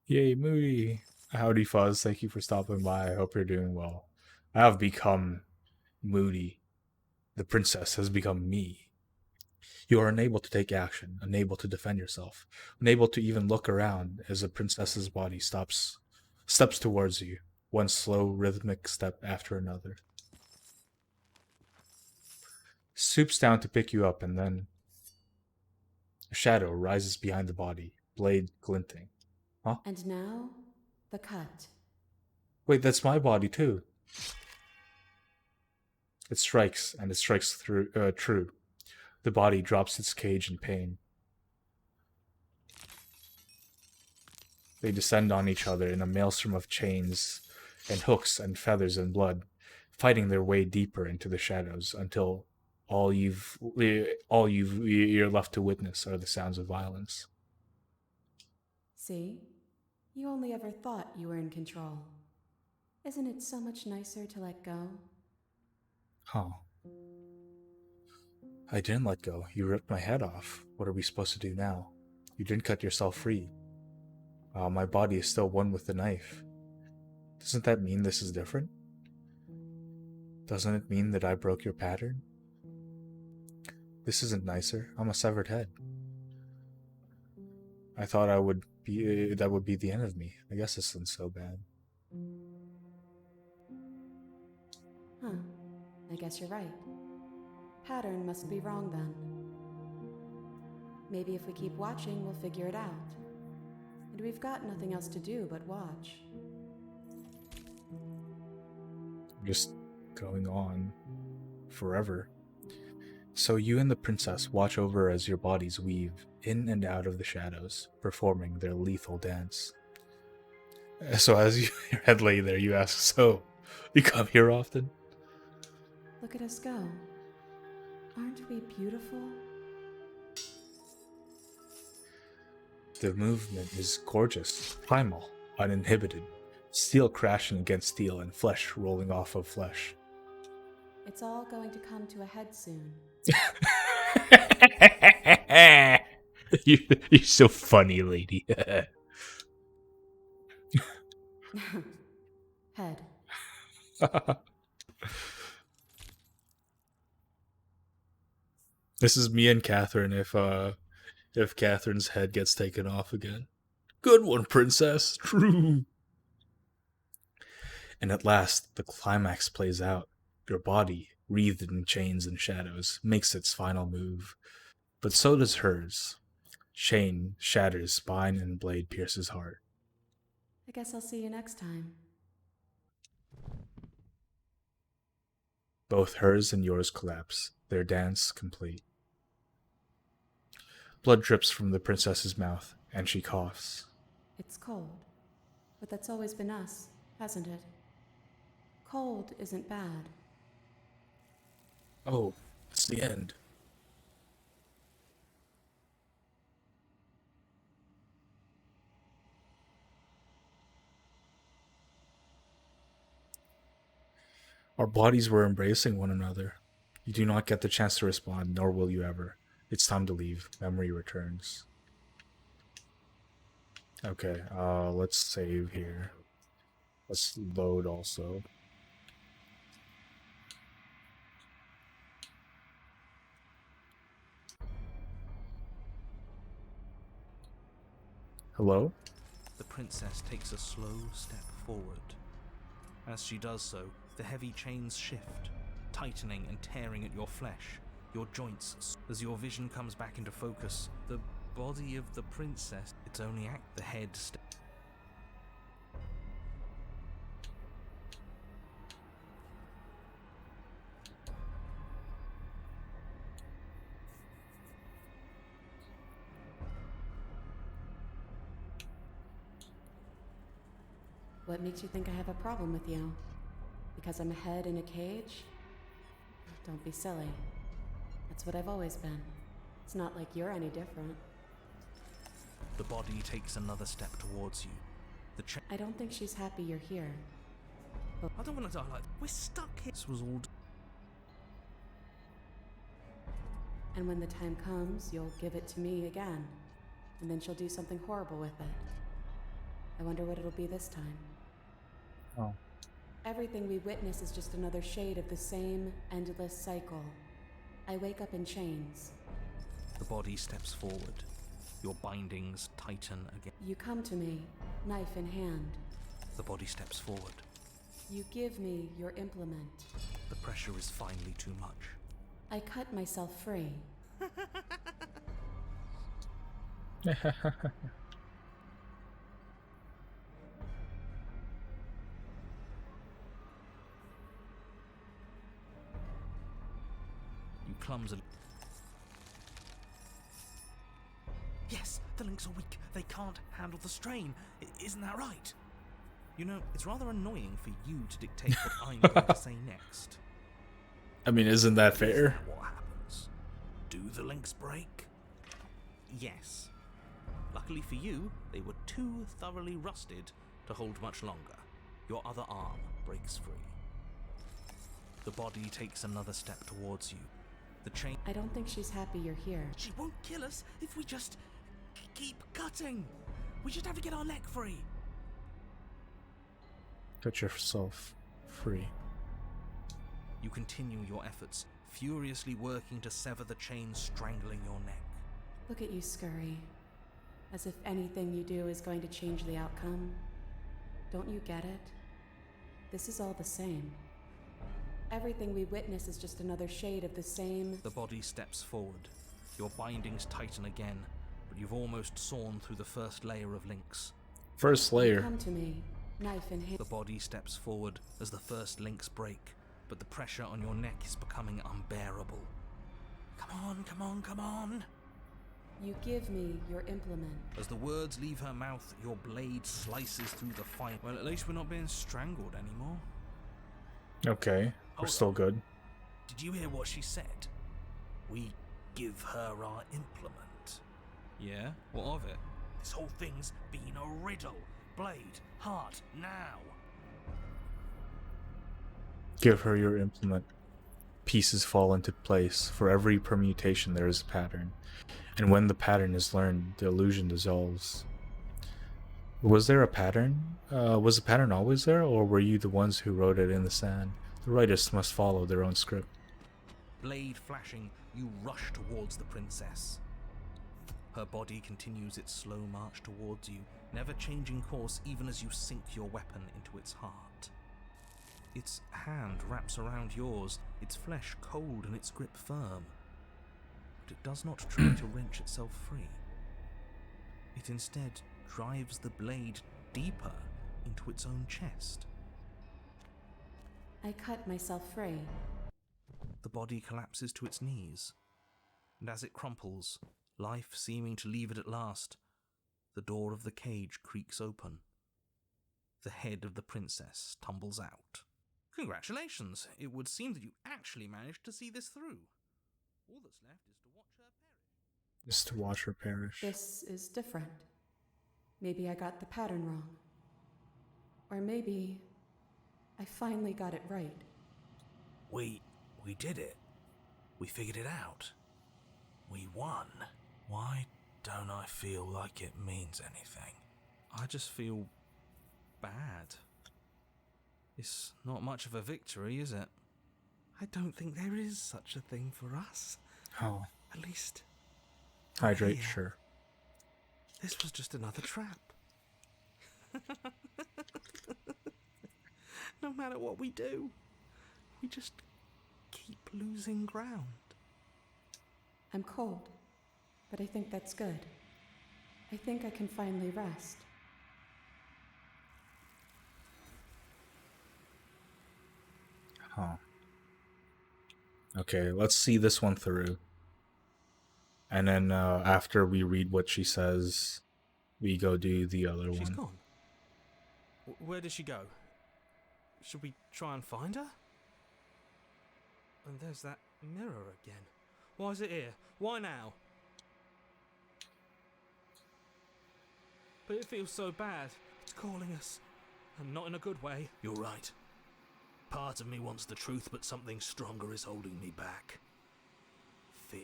Yay, Moody! Howdy, Fuzz. Thank you for stopping by. I hope you're doing well. I have become Moody. The princess has become me. You are unable to take action, unable to defend yourself, unable to even look around as the princess's body steps towards you, one slow, rhythmic step after another. Swoops down to pick you up, and then a shadow rises behind the body, blade glinting. And now, the cut. Wait, that's my body too. It strikes, and it strikes through true. The body drops its cage in pain. They descend on each other in a maelstrom of chains and hooks and feathers and blood, fighting their way deeper into the shadows until you're left to witness are the sounds of violence. See? You only ever thought you were in control. Isn't it so much nicer to let go? Huh. I didn't let go. You ripped my head off. What are we supposed to do now? You didn't cut yourself free. My body is still one with the knife. Doesn't that mean this is different? Doesn't it mean that I broke your pattern? This isn't nicer. I'm a severed head. I thought that would be the end of me. I guess this isn't so bad. Huh. I guess you're right. Pattern must be wrong then. Maybe if we keep watching, we'll figure it out. And we've got nothing else to do but watch. Just going on forever. So you and the princess watch over as your bodies weave in and out of the shadows, performing their lethal dance. So as your head lay there, you ask, so, you come here often? Look at us go. Aren't we beautiful? The movement is gorgeous, primal, uninhibited. Steel crashing against steel and flesh rolling off of flesh. It's all going to come to a head soon. You're so funny, lady. Head. This is me and Catherine if Catherine's head gets taken off again. Good one, princess. True. And at last, the climax plays out. Your body, wreathed in chains and shadows, makes its final move. But so does hers. Chain shatters spine and blade pierces heart. I guess I'll see you next time. Both hers and yours collapse, their dance complete. Blood drips from the princess's mouth, and she coughs. It's cold. But that's always been us, hasn't it? Cold isn't bad. Oh, it's the end. Our bodies were embracing one another. You do not get the chance to respond, nor will you ever. It's time to leave. Memory returns. Okay, let's save here. Let's load also. Hello? The princess takes a slow step forward. As she does so, the heavy chains shift, tightening and tearing at your flesh, your joints. As your vision comes back into focus, the body of the princess, its only the head What makes you think I have a problem with you? Because I'm a head in a cage? Don't be silly. That's what I've always been. It's not like you're any different. The body takes another step towards you. I don't think she's happy you're here. But I don't want to die like we're stuck here. This was all. and when the time comes, you'll give it to me again. And then she'll do something horrible with it. I wonder what it'll be this time. Oh. Everything we witness is just another shade of the same endless cycle. I wake up in chains. The body steps forward. Your bindings tighten again. You come to me, knife in hand. The body steps forward. You give me your implement. The pressure is finally too much. I cut myself free. clumsily. Yes, the links are weak. They can't handle the strain. Isn't that right? You know, it's rather annoying for you to dictate what I'm going to say next. I mean, isn't that Is fair? that what happens? Do the links break? Yes. Luckily for you, they were too thoroughly rusted to hold much longer. Your other arm breaks free. The body takes another step towards you. The chain. I don't think she's happy you're here. She won't kill us if we just keep cutting. We just have to get our neck free. Cut yourself free. You continue your efforts, furiously working to sever the chain strangling your neck. Look at you scurry. As if anything you do is going to change the outcome. Don't you get it? This is all the same. Everything we witness is just another shade of the same. The body steps forward. Your bindings tighten again, but you've almost sawn through the first layer of links. First layer. Come to me, knife in hand. The body steps forward as the first links break, but the pressure on your neck is becoming unbearable. Come on, come on, come on. You give me your implement. As the words leave her mouth, your blade slices through the fight. Well, at least we're not being strangled anymore. Okay, we're Hold still on. good. Did you hear what she said? We give her our implement. Yeah? What of it? This whole thing's been a riddle. Blade, heart, now. Give her your implement. Pieces fall into place. For every permutation, there is a pattern. And when the pattern is learned, the illusion dissolves. Was there a pattern? Was the pattern always there, or were you the ones who wrote it in the sand? The writers must follow their own script. Blade flashing, you rush towards the princess. Her body continues its slow march towards you, never changing course even as you sink your weapon into its heart. Its hand wraps around yours, its flesh cold and its grip firm. But it does not try to wrench itself free. It instead drives the blade deeper into its own chest. I cut myself free. The body collapses to its knees, and as it crumples, life seeming to leave it at last, the door of the cage creaks open. The head of the princess tumbles out. Congratulations! It would seem that you actually managed to see this through. All that's left is to watch her perish. Is to watch her perish. This is different. Maybe I got the pattern wrong. Or maybe I finally got it right. We did it. We figured it out. We won. Why don't I feel like it means anything? I just feel bad. It's not much of a victory, is it? I don't think there is such a thing for us. Oh, At least, hydrate, Yeah. sure. this was just another trap. No matter what we do, we just keep losing ground. I'm cold, but I think that's good. I think I can finally rest. Huh. Okay, let's see this one through. And then after we read what she says, we go do the other She's one. gone. Where did she go? Should we try and find her? And there's that mirror again. Why is it here? Why now? But it feels so bad. It's calling us. And not in a good way. You're right. Part of me wants the truth, but something stronger is holding me back. Fear.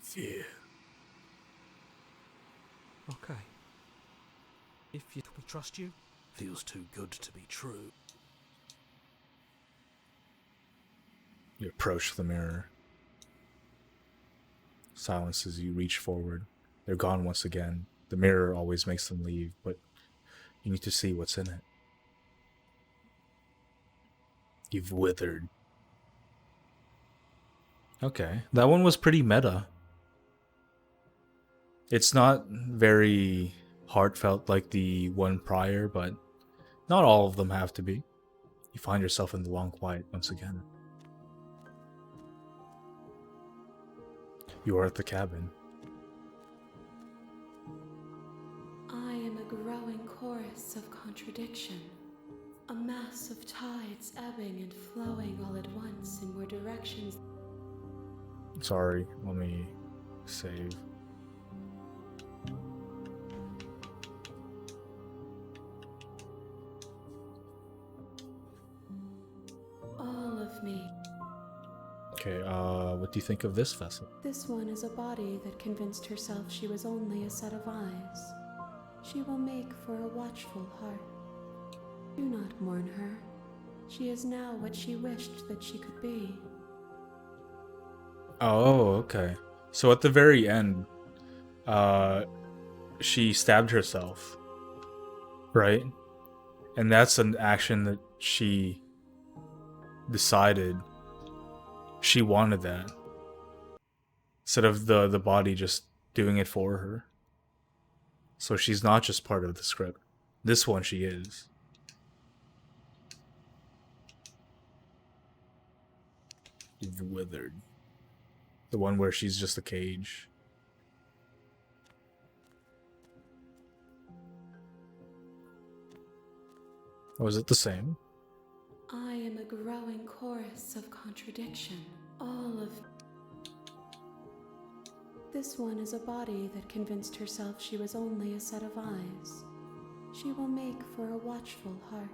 Fear. Okay. If we trust you? Feels too good to be true. You approach the mirror. Silence as you reach forward. They're gone once again. The mirror always makes them leave, but you need to see what's in it. You've withered. Okay, that one was pretty meta. It's not very heartfelt like the one prior, but not all of them have to be. You find yourself in the long quiet once again. You are at the cabin. I am a growing chorus of contradiction. A mass of tides ebbing and flowing all at once in more directions. Sorry, let me save. All of me. Okay, what do you think of this vessel? This one is a body that convinced herself she was only a set of eyes. She will make for a watchful heart. Do not mourn her. She is now what she wished that she could be. Oh, okay. So at the very end, she stabbed herself, right? And that's an action that she decided she wanted that. Instead of the body just doing it for her. So she's not just part of the script. This one she is. You've withered. The one where she's just a cage. Oh, is it the same? I am a growing chorus of contradiction. All of... This one is a body that convinced herself she was only a set of eyes. She will make for a watchful heart.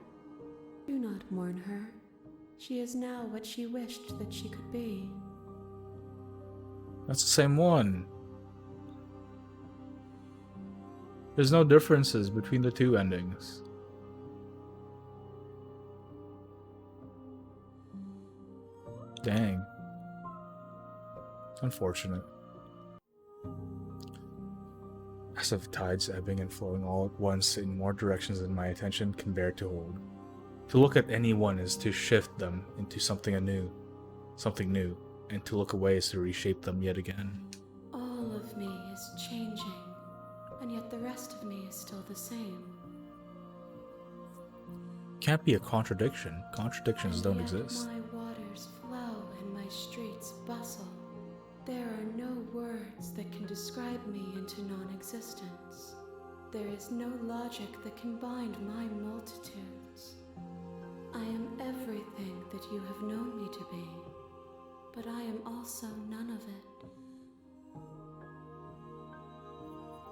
Do not mourn her. She is now what she wished that she could be. That's the same one. There's no differences between the two endings. Dang. Unfortunate. As of tides ebbing and flowing all at once in more directions than my attention can bear to hold. To look at anyone is to shift them into something new, and to look away is to reshape them yet again. All of me is changing, and yet the rest of me is still the same. Can't be a contradiction. Contradictions don't And yet exist. My waters flow and my streets bustle. There are no words that can describe me into non-existence. There is no logic that can bind my multitudes. I am everything that you have known me to be, but I am also none of it.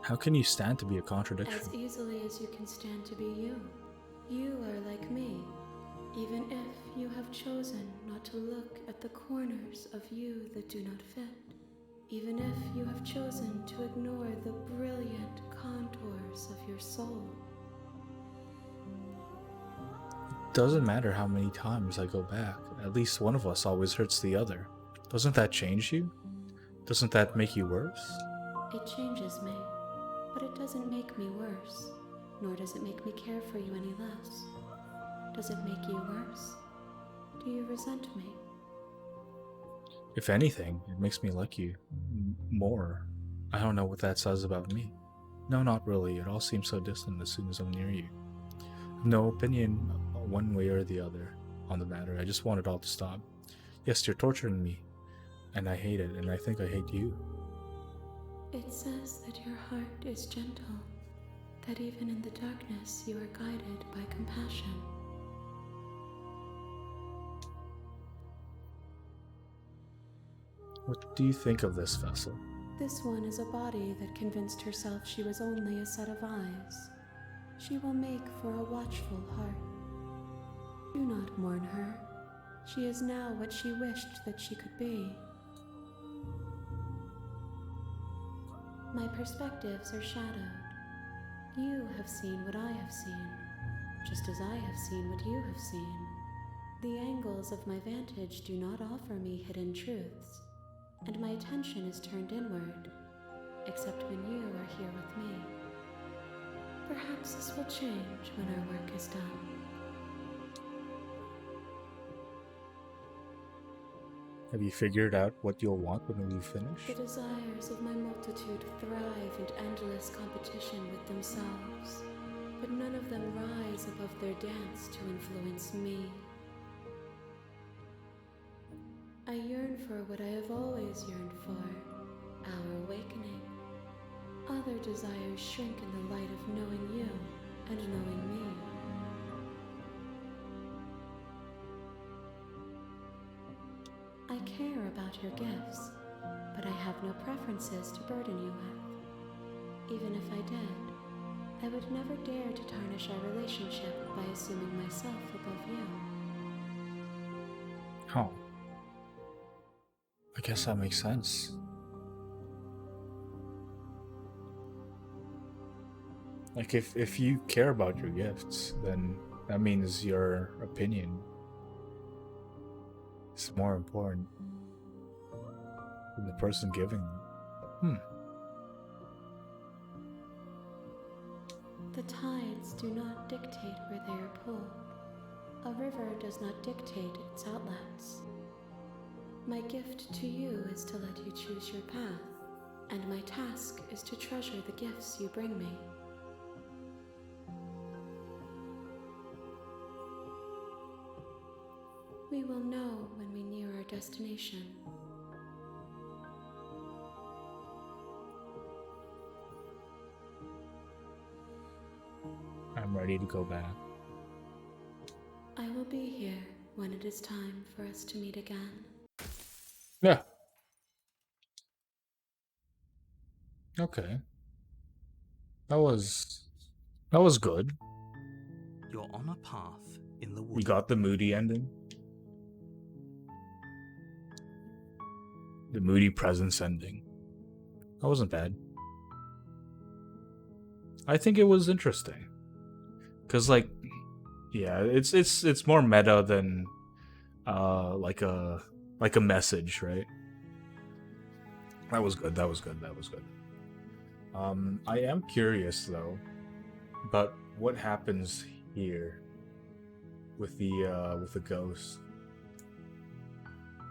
How can you stand to be a contradiction? As easily as you can stand to be you. You are like me, even if you have chosen not to look at the corners of you that do not fit. Even if you have chosen to ignore the brilliant contours of your soul. Doesn't matter how many times I go back. At least one of us always hurts the other. Doesn't that change you? Doesn't that make you worse? It changes me, but it doesn't make me worse, nor does it make me care for you any less. Does it make you worse? Do you resent me? If anything, it makes me like you more. I don't know what that says about me. No, not really. It all seems so distant as soon as I'm near you. No opinion one way or the other on the matter. I just want it all to stop. Yes, you're torturing me, and I hate it, and I think I hate you. It says that your heart is gentle, that even in the darkness you are guided by compassion. What do you think of this vessel? This one is a body that convinced herself she was only a set of eyes. She will make for a watchful heart. Do not mourn her. She is now what she wished that she could be. My perspectives are shadowed. You have seen what I have seen, just as I have seen what you have seen. The angles of my vantage do not offer me hidden truths, and my attention is turned inward, except when you are here with me. Perhaps this will change when our work is done. Have you figured out what you'll want when we finish? The desires of my multitude thrive in endless competition with themselves, but none of them rise above their dance to influence me. I yearn for what I have always yearned for, our awakening. Other desires shrink in the light of knowing you and knowing me. I care about your gifts, but I have no preferences to burden you with. Even if I did, I would never dare to tarnish our relationship by assuming myself above you. Oh. I guess that makes sense. Like, if you care about your gifts, then that means your opinion is more important than the person giving them. The tides do not dictate where they are pulled. A river does not dictate its outlets. My gift to you is to let you choose your path, and my task is to treasure the gifts you bring me. We will know when we near our destination. I'm ready to go back. I will be here when it is time for us to meet again. Yeah. Okay. That was good. You're on a path in the We woods. got the moody ending. The moody presence ending. That wasn't bad. I think it was interesting. Cause like, yeah, it's more meta than like a message, right? That was good. I am curious though, but what happens here with the ghost?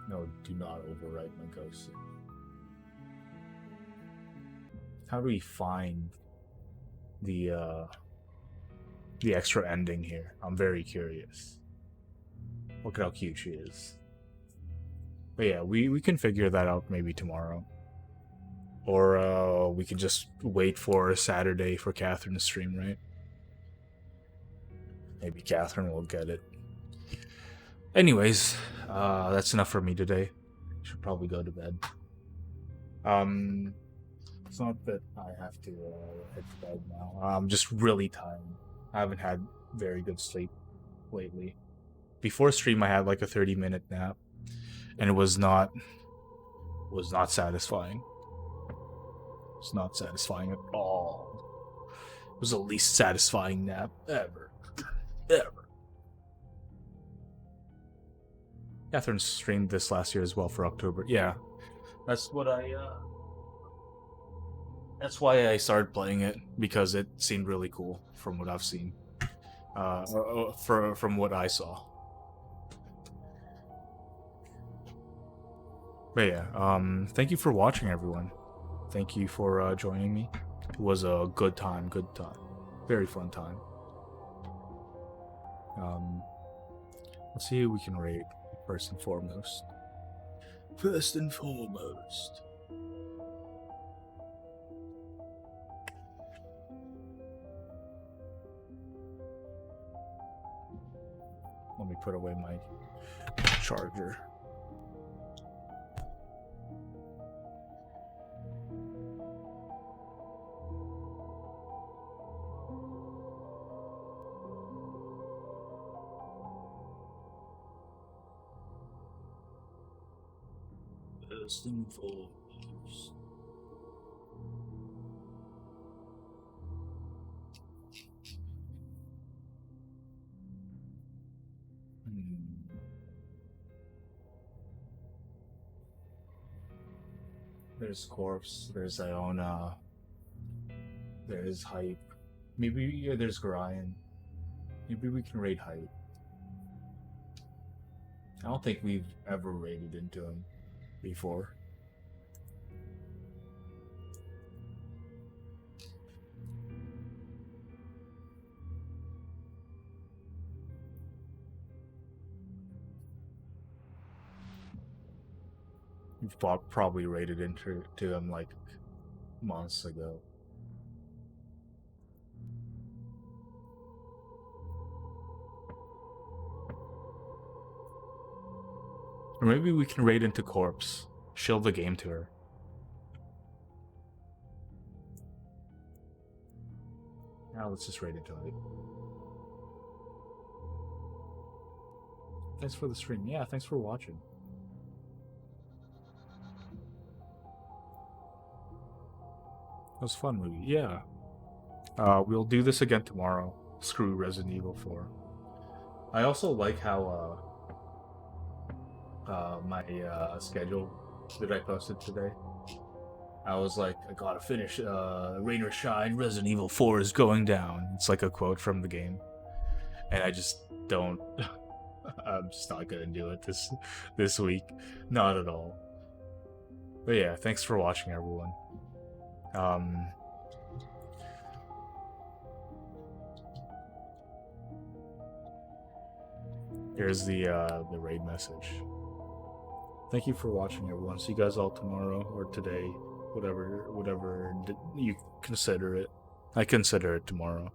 No, do not overwrite my ghost. How do we find the extra ending here? I'm very curious. Look at how cute she is. But yeah, we can figure that out maybe tomorrow. Or we can just wait for Saturday for Catherine to stream, right? Maybe Catherine will get it. Anyways, that's enough for me today. Should probably go to bed. It's not that I have to head to bed now. I'm just really tired. I haven't had very good sleep lately. Before stream, I had like a 30-minute nap, and it was not satisfying. It's not satisfying at all. It was the least satisfying nap ever. Catherine streamed this last year as well for October. Yeah, that's what that's why I started playing it, because it seemed really cool from what I've seen. From what I saw. But yeah, thank you for watching, everyone. Thank you for joining me. It was a good time. Very fun time. Let's see who we can rate first and foremost. Let me put away my charger. First and foremost. There's Corpse, there's Iona, there's Hype. Maybe there's Ryan. Maybe we can rate Hype. I don't think we've ever rated into him before. You've probably raided into him like months ago. Or maybe we can raid into Corpse. Shield the game to her. Now let's just raid into it. Thanks for the stream. Yeah, thanks for watching. That was fun movie. Yeah. We'll do this again tomorrow. Screw Resident Evil 4. I also like how my schedule that I posted today. I was like, I gotta finish Rain or Shine, Resident Evil 4 is going down. It's like a quote from the game. And I just don't I'm just not gonna do it this week. Not at all. But yeah, thanks for watching, everyone. Here's the raid message. Thank you for watching, everyone. See you guys all tomorrow or today, whatever you consider it. I consider it tomorrow.